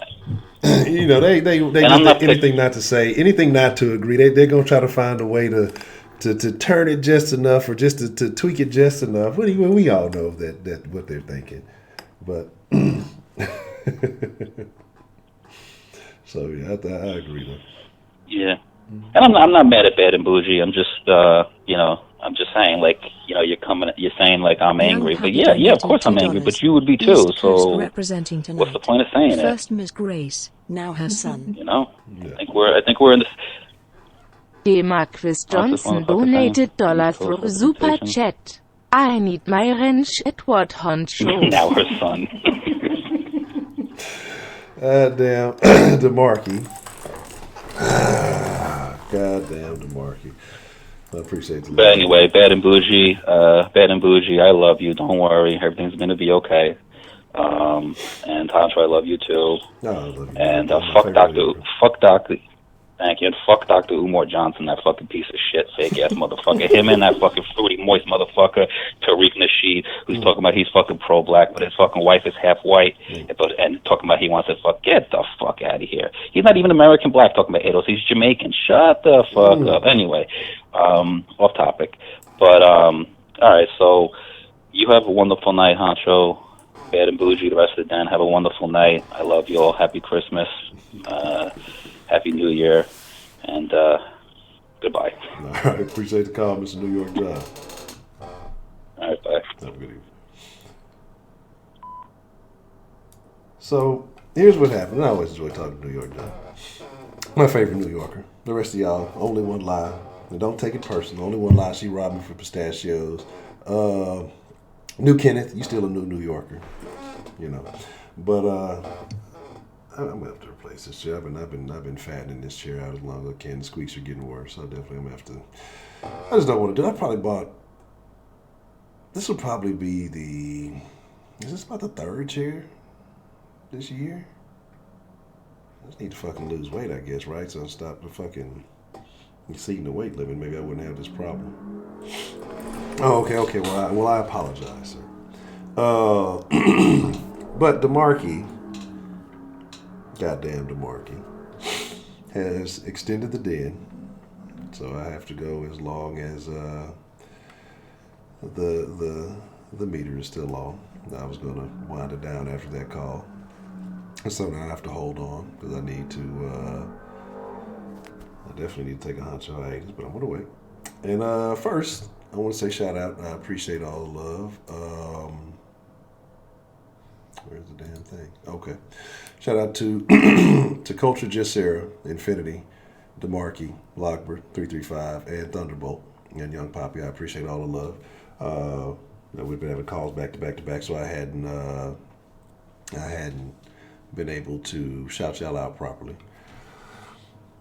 You know, they just anything not to say, anything not to agree. They're gonna try to find a way to turn it just enough, or just to tweak it just enough. We all know that what they're thinking, but so yeah, I agree though.
Yeah, and I'm not mad at Bad and Bougie. I'm just you know, I'm just saying, like, you know, you're saying like I'm angry, but yeah, of course I'm angry, but you would be too. So
representing tonight.
What's the point of saying
First Miss Grace, now her son.
You know, I think we're in this.
Demarcus Johnson donated $1 through Super Chat. I need my wrench, Edward Honcho.
Now her son.
Damn, DeMarkey. God damn, DeMarkey. I appreciate the.
But anyway, Bad and Bougie, I love you. Don't worry, everything's gonna be okay. And Honcho, I love you too.
No, I love you.
And fuck Doctor. Thank you. And fuck Dr. Umar Johnson, that fucking piece of shit, fake ass motherfucker. Him and that fucking fruity, moist motherfucker, Tariq Nasheed, who's talking about he's fucking pro-black, but his fucking wife is half white, and talking about he wants to fuck. Get the fuck out of here. He's not even American black, talking about ADOS. He's Jamaican. Shut the fuck up. Anyway, off topic. But, alright, so you have a wonderful night, Honcho. Bad and Bougie, the rest of the den, have a wonderful night. I love you all. Happy Christmas. Happy New Year, and goodbye.
All right, appreciate the call, Mr. New York John.
All right, bye.
Have a good evening. So, here's what happened. I always enjoy talking to New York John. My favorite New Yorker. The rest of y'all, only one lie. And don't take it personal. Only one lie. She robbed me for pistachios. New Kenneth, you still a New Yorker. You know. But, I'm gonna have to replace this chair. I've been fattening this chair out as long as I can. The squeaks are getting worse. So definitely I'm gonna have to. I just don't want to do it. I probably bought. This will probably be the. Is this about the 3rd chair this year? I just need to fucking lose weight, I guess, right? So I stop the fucking exceeding the weight limit. Maybe I wouldn't have this problem. Oh, okay. Well, I apologize, sir. But DeMarkey. Goddamn DeMarkey has extended the den, so I have to go as long as the meter is still on. I was gonna wind it down after that call, so now I have to hold on because I need to. I definitely need to take a Honcho hiatus, but I'm gonna wait. And first, I want to say shout out. I appreciate all the love. Where's the damn thing? Okay. Shout out to Culture Jessera, Infinity, DeMarkey, Lockbird, 335, and Thunderbolt, and Young Poppy. I appreciate all the love. We've been having calls back to back, so I hadn't been able to shout y'all out properly.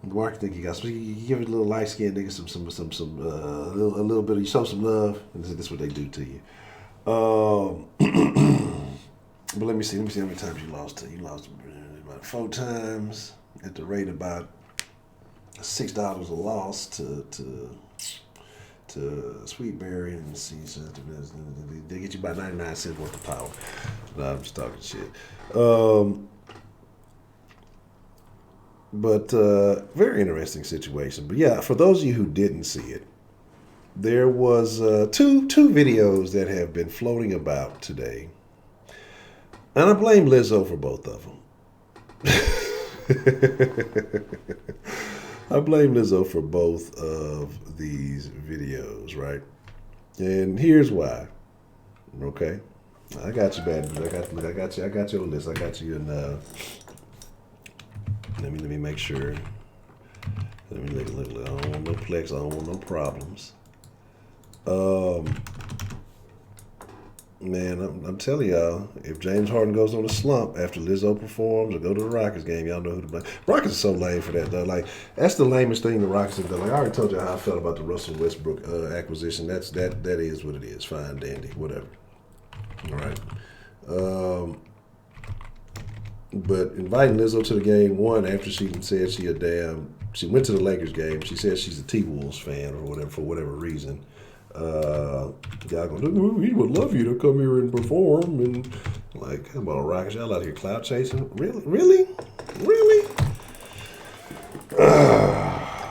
DeMarkey, think you got some. You give it a little light skin nigga a little bit. You show some love, and this is what they do to you. But let me see how many times you lost. You lost about 4 times at the rate of about $6 a loss to Sweetberry and see. They get you about 99 cents worth of power. No, I'm just talking shit. But very interesting situation. But yeah, for those of you who didn't see it, there was two videos that have been floating about today. And I blame Lizzo for both of them. I blame Lizzo for both of these videos, right? And here's why. Okay, I got you, bad. I got you. I got your list. I got you in. Let me make sure. Let me look. I don't want no plex. I don't want no problems. Man, I'm telling y'all, if James Harden goes on a slump after Lizzo performs or go to the Rockets game, y'all know who to blame. Rockets are so lame for that, though. Like, that's the lamest thing the Rockets have done. Like, I already told you how I felt about the Russell Westbrook acquisition. That is what it is. Fine, dandy, whatever. All right. But inviting Lizzo to the game, one, after she said she went to the Lakers game. She said she's a T-Wolves fan or whatever, for whatever reason. Y'all going, we would love you to come here and perform. And like, come on, Rockets, y'all out here cloud chasing? Really? You're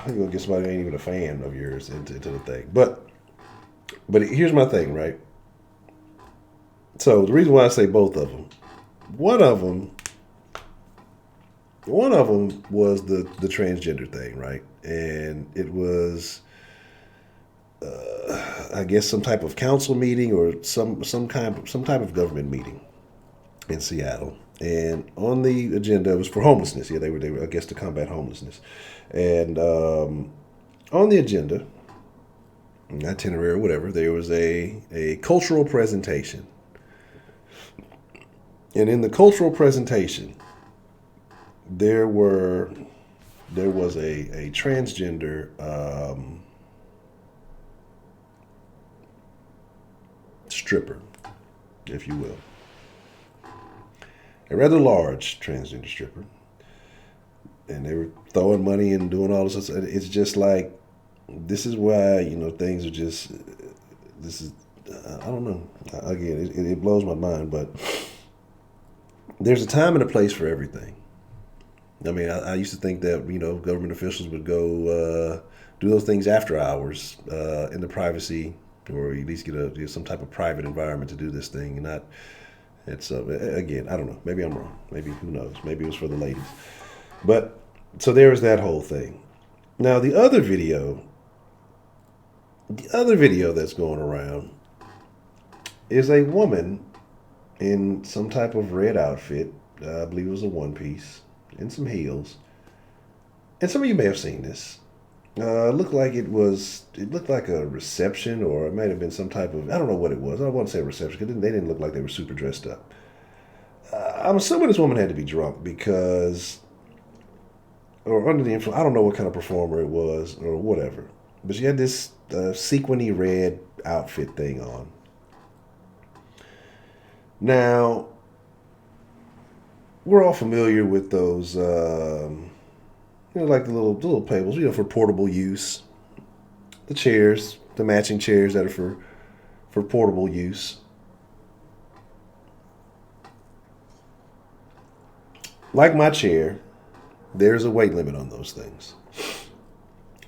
going to get somebody who ain't even a fan of yours into the thing. But here's my thing, right? So the reason why I say both of them, one of them was the transgender thing, right? And it was, I guess, some type of council meeting or some type of government meeting in Seattle. And on the agenda, it was for homelessness. Yeah, they were I guess, to combat homelessness. And on the agenda, itinerary or whatever, there was a cultural presentation. And in the cultural presentation, there was a transgender stripper, if you will. A rather large transgender stripper. And they were throwing money and doing all this. It's just like, this is why, things are just, I don't know. Again, it blows my mind, but there's a time and a place for everything. I mean, I used to think that, government officials would go do those things after hours in the privacy, or at least get some type of private environment to do this thing. And again, I don't know. Maybe I'm wrong. Maybe, who knows? Maybe it was for the ladies. But, so there was that whole thing. Now, the other video that's going around is a woman in some type of red outfit. I believe it was a one-piece, and some heels. And some of you may have seen this. It looked like a reception, or it might have been some type of, I don't know what it was. I don't want to say a reception, because they didn't look like they were super dressed up. I'm assuming this woman had to be drunk or under the influence. I don't know what kind of performer it was or whatever. But she had this sequiny red outfit thing on. Now, we're all familiar with those, like the little tables, for portable use. The chairs, the matching chairs that are for portable use. Like my chair, there's a weight limit on those things.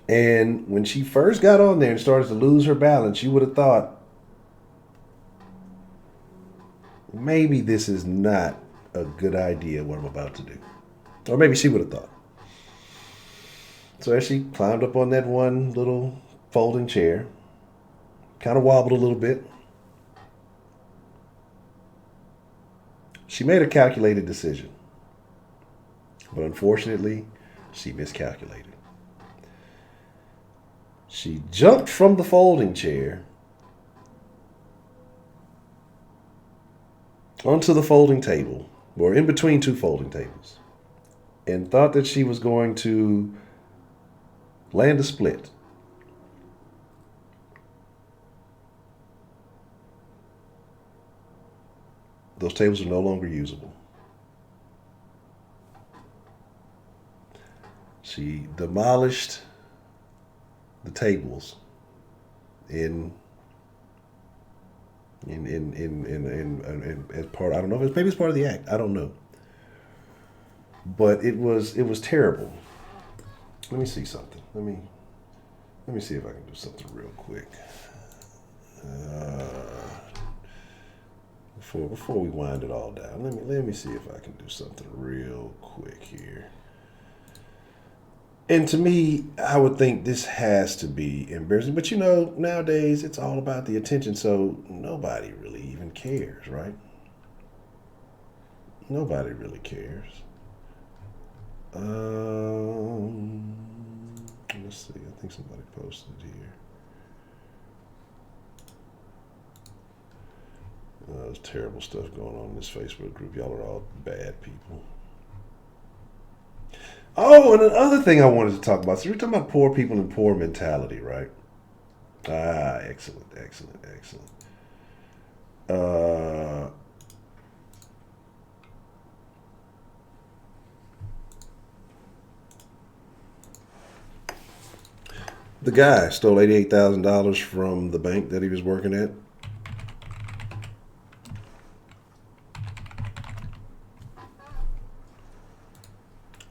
And when she first got on there and started to lose her balance, you would have thought, maybe this is not a good idea, what I'm about to do. Or maybe she would have thought. So as she climbed up on that one little folding chair, kind of wobbled a little bit, she made a calculated decision. But unfortunately, she miscalculated. She jumped from the folding chair onto the folding table, or in between two folding tables, and thought that she was going to land a split. Those tables are no longer usable. She demolished the tables in as part. I don't know if maybe it's part of the act. I don't know. But it was terrible. Let me see something. Let me see if I can do something real quick. Before we wind it all down, let me see if I can do something real quick here. And to me, I would think this has to be embarrassing. But nowadays it's all about the attention, so nobody really even cares, right? Nobody really cares. Let's see. I think somebody posted here. There's terrible stuff going on in this Facebook group. Y'all are all bad people. Oh, and another thing I wanted to talk about. So we're talking about poor people and poor mentality, right? Ah, excellent. The guy stole $88,000 from the bank that he was working at.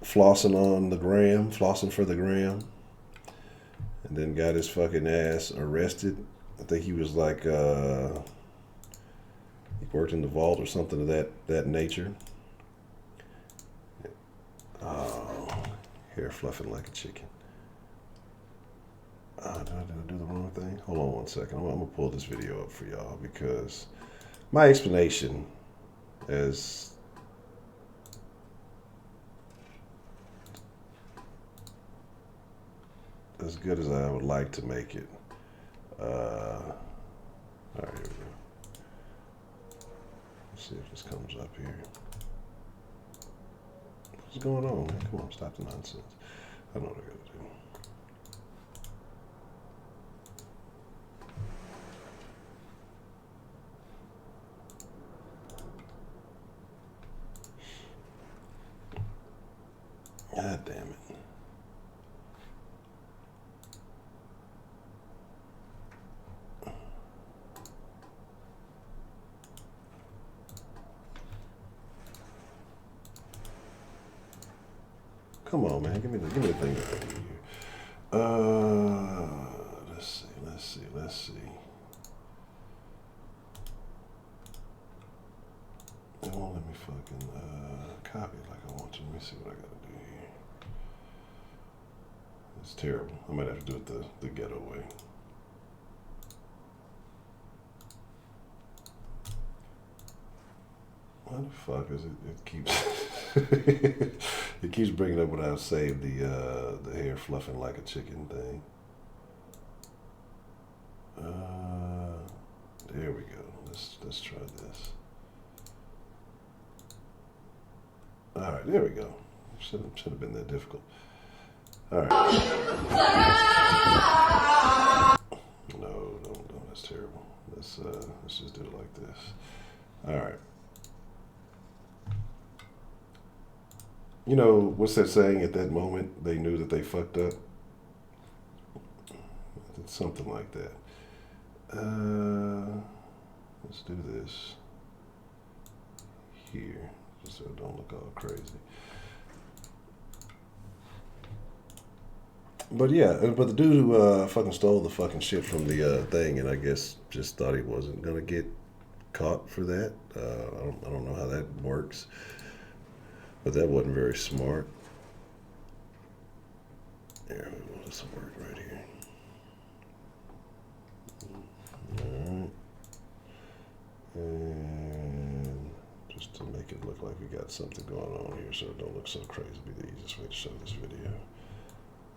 Flossing for the gram, and then got his fucking ass arrested. I think he was like, he worked in the vault or something of that nature. Oh, hair fluffing like a chicken. Did I do the wrong thing? Hold on one second. I'm gonna pull this video up for y'all because my explanation as good as I would like to make it. All right, here we go. Let's see if this comes up here. What's going on, man? Come on, stop the nonsense. I know what I gotta do. God damn it. Come on, man. Give me the thing right here. Let's see. It won't let me fucking copy it like I want to. Let me see what I gotta do here. It's terrible. I might have to do it the ghetto way. Why the fuck is it? It keeps it keeps bringing up when I saved the hair fluffing like a chicken thing. There we go. Let's try this. All right, there we go. Should have been that difficult. All right. No, that's terrible. Let's just do it like this. All right. You know, what's that saying? At that moment, they knew that they fucked up. It's something like that. Let's do this here, just so it don't look all crazy. But yeah, but the dude who fucking stole the fucking shit from the thing, and I guess just thought he wasn't gonna get caught for that. I don't know how that works. But that wasn't very smart. There, this will work right here. Alright. And just to make it look like we got something going on here so it don't look so crazy, it'll be the easiest way to show this video.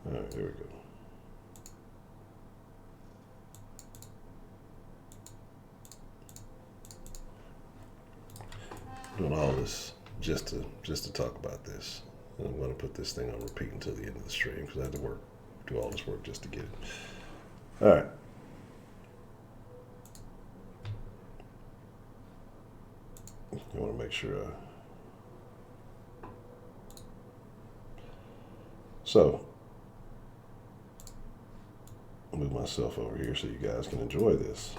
Alright, there we go. Doing all this just to talk about this. And I'm going to put this thing on repeat until the end of the stream because I had to do all this work just to get it. All right. I want to make sure. So, I'll move myself over here so you guys can enjoy this.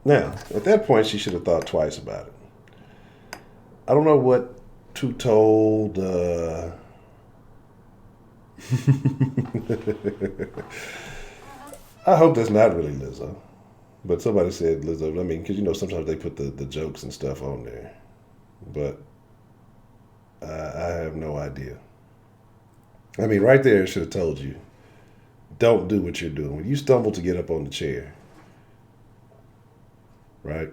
Now, at that point, she should have thought twice about it. I don't know what to told. I hope that's not really Lizzo, but somebody said Lizzo. I mean, because you know sometimes they put the jokes and stuff on there, but I have no idea. I mean, right there, it should have told you, don't do what you're doing. When you stumble to get up on the chair, right?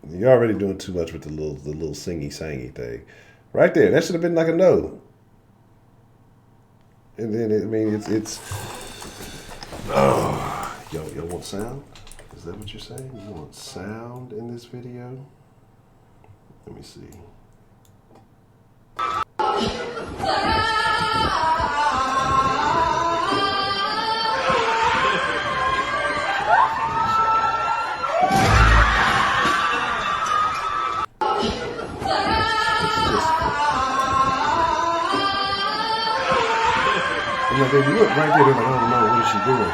You're already doing too much with the little singy-sangy thing. Right there, that should have been like a no. And then, it's oh, y'all want sound? Is that what you're saying? You want sound in this video? Let me see. I'm like, baby, look right there. They're like, I don't know, what is she doing?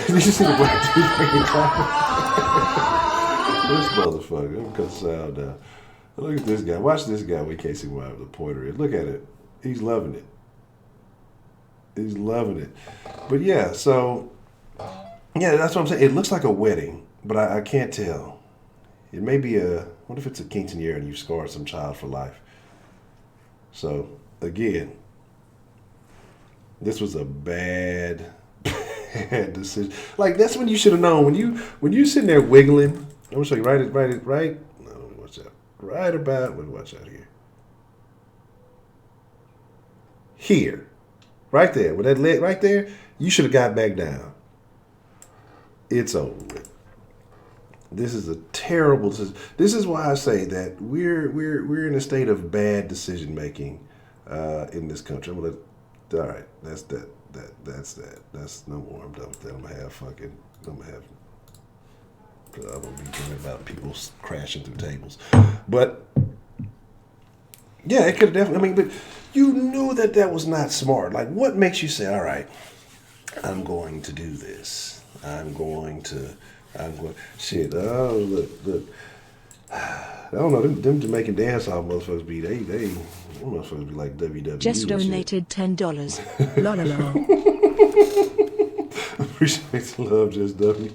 Did you see the black dude making comments? This motherfucker, I'm gonna cut sound down. Look at this guy. Watch this guy. We can't see why the pointer is. Look at it. He's loving it. He's loving it. But yeah, so yeah, that's what I'm saying. It looks like a wedding, but I can't tell. It may be what if it's a quinceañera and you've scarred some child for life? So again, this was a bad decision. Like, that's when you should have known. When you sitting there wiggling, I'm gonna show you right. No, watch out. Right about. Watch out here. Here, right there, with that leg right there, you should have got back down. It's over with. This is a terrible decision. This is why I say that we're in a state of bad decision making in this country. All right, that's that. That's no more. I'm done with that. I'm gonna be dreaming about people crashing through tables. But yeah, it could have definitely. I mean, but you knew that was not smart. Like, what makes you say, all right, I'm going to do this. I'm going. Shit. Oh, look. I don't know. Them Jamaican dancehall motherfuckers be them motherfuckers be like WWE.
Just donated $10. La la la.
Appreciate the love, Just W.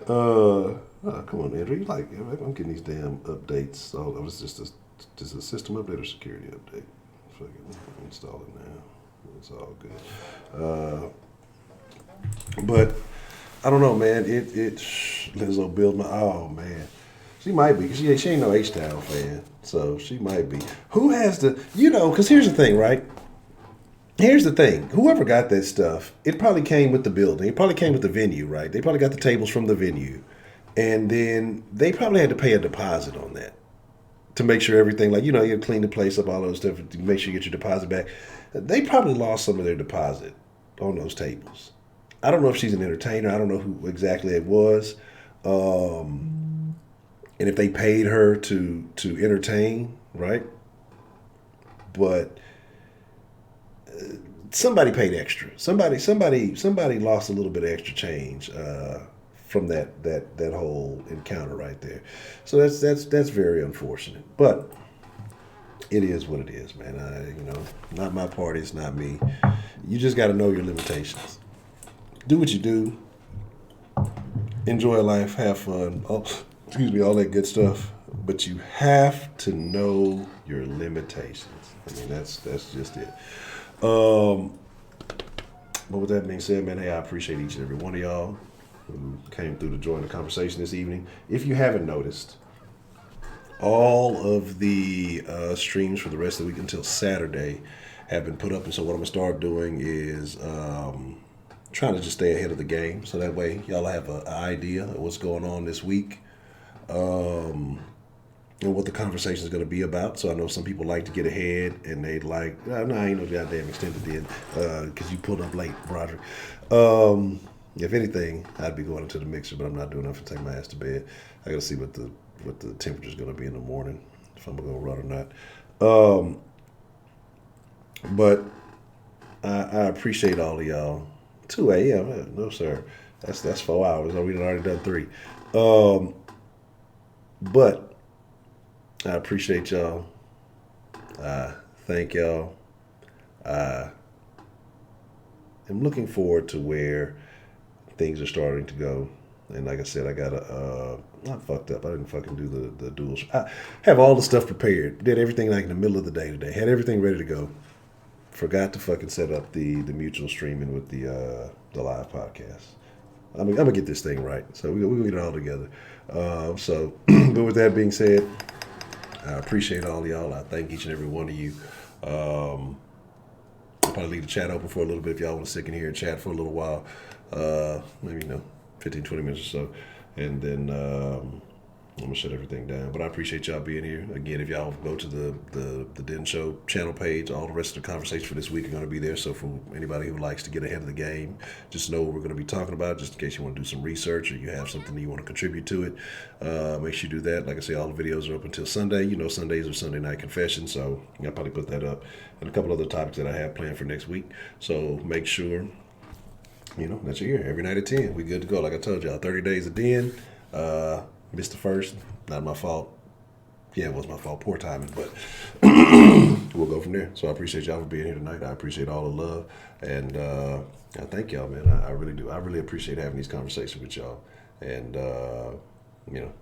Come on, Andrew. I'm getting these damn updates. Oh, it's just a system update or security update. Fucking install it now. It's all good. But I don't know, man. Lizzo build my. Oh man. She might be, because she ain't no H-Town fan, so she might be. Who has the, because here's the thing, right? Here's the thing. Whoever got that stuff, it probably came with the building. It probably came with the venue, right? They probably got the tables from the venue. And then they probably had to pay a deposit on that to make sure everything, like, you clean the place up, all those stuff, to make sure you get your deposit back. They probably lost some of their deposit on those tables. I don't know if she's an entertainer. I don't know who exactly it was. And if they paid her to entertain, right? But somebody paid extra. Somebody lost a little bit of extra change from that whole encounter right there. So that's very unfortunate. But it is what it is, man. Not my party. It's not me. You just got to know your limitations. Do what you do. Enjoy life. Have fun. All that good stuff, but you have to know your limitations. I mean, that's just it. But with that being said, man, hey, I appreciate each and every one of y'all who came through to join the conversation this evening. If you haven't noticed, all of the streams for the rest of the week until Saturday have been put up, and so what I'm gonna start doing is trying to just stay ahead of the game, so that way y'all have an idea of what's going on this week. And what the conversation is going to be about. So I know some people like to get ahead, and they like, no, I ain't no goddamn extended then, because you pulled up late, Broderick. If anything, I'd be going into the mixer, but I'm not doing enough to take my ass to bed. I got to see what the temperature is going to be in the morning, if I'm going to run or not. But I appreciate all of y'all. 2 a.m. No, sir. That's 4 hours. We've already done 3. But I appreciate y'all. Thank y'all. I'm looking forward to where things are starting to go. And like I said, I got not fucked up. I didn't fucking do the dual. I have all the stuff prepared. Did everything like in the middle of the day today. Had everything ready to go. Forgot to fucking set up the mutual streaming with the live podcast. I'm gonna get this thing right. So we're gonna get it all together. But with that being said, I appreciate all of y'all. I thank each and every one of you. With probably leave the chat open for a little bit if y'all want to sit in here and chat for a little while. Maybe, 15, 20 minutes or so. And then I'm going to shut everything down. But I appreciate y'all being here. Again, if y'all go to the Den Show channel page, all the rest of the conversations for this week are going to be there. So for anybody who likes to get ahead of the game, just know what we're going to be talking about, just in case you want to do some research or you have something that you want to contribute to it. Make sure you do that. Like I say, all the videos are up until Sunday. You know, Sundays are Sunday night confession. So I'll probably put that up. And a couple other topics that I have planned for next week. So make sure, that you're here every night at 10. We good to go. Like I told y'all, 30 days of Den. Missed the first. Not my fault. Yeah, it was my fault. Poor timing, but we'll go from there. So I appreciate y'all for being here tonight. I appreciate all the love. And I thank y'all, man. I really do. I really appreciate having these conversations with y'all. And, it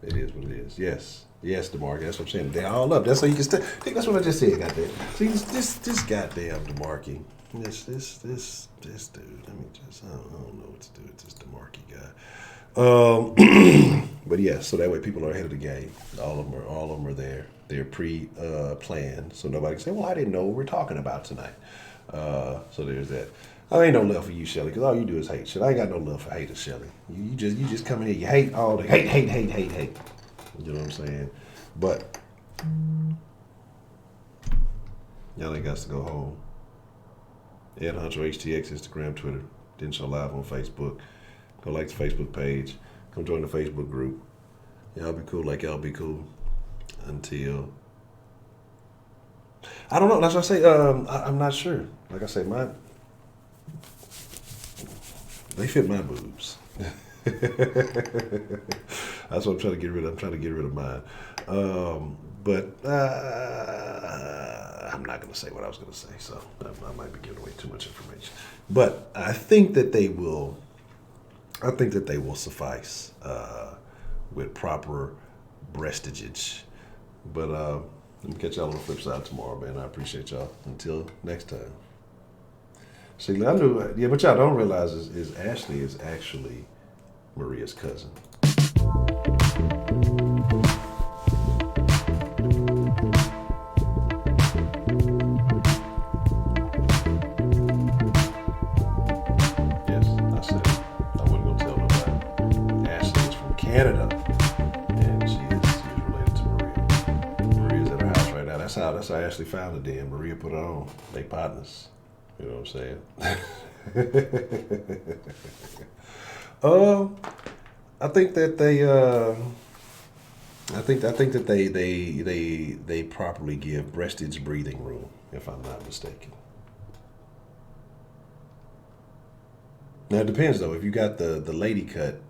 is what it is. Yes. Yes, DeMarcus. That's what I'm saying. They're all up. That's how you can think that's what I just said, goddamn. See, this goddamn DeMarcus. This dude. Let me just, I don't know what to do with this DeMarcus guy. But yeah, so that way people are ahead of the game. All of them are there. They're pre-planned, so nobody can say, "Well, I didn't know what we're talking about tonight." So there's that. I ain't no love for you, Shelly, because all you do is hate. Shit, I ain't got no love for haters, Shelly. You just come in here, you hate all day, hate. You know what I'm saying? But y'all ain't got to go home. Ed Honcho HTX, Instagram, Twitter, Den Show Live on Facebook. Go like the Facebook page. Come join the Facebook group. Y'all be cool like y'all be cool. Until I don't know. That's what I say. I'm not sure. Like I say, they fit my boobs. That's what I'm trying to get rid of. I'm trying to get rid of mine. But I'm not going to say what I was going to say. So I might be giving away too much information. But I think that they will. I think that they will suffice with proper breastage. But let me catch y'all on the flip side tomorrow, man. I appreciate y'all. Until next time. See, I knew, yeah, but y'all don't realize is Ashley is actually Maria's cousin. Canada, and she is related to Maria. Maria's at her house right now. That's how Ashley found the Den. Maria put her on. They partners. You know what I'm saying? I think that they properly give breastage breathing room, if I'm not mistaken. Now it depends though. If you got the lady cut.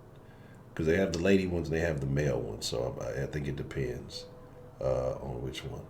Because they have the lady ones and they have the male ones. So I think it depends on which one.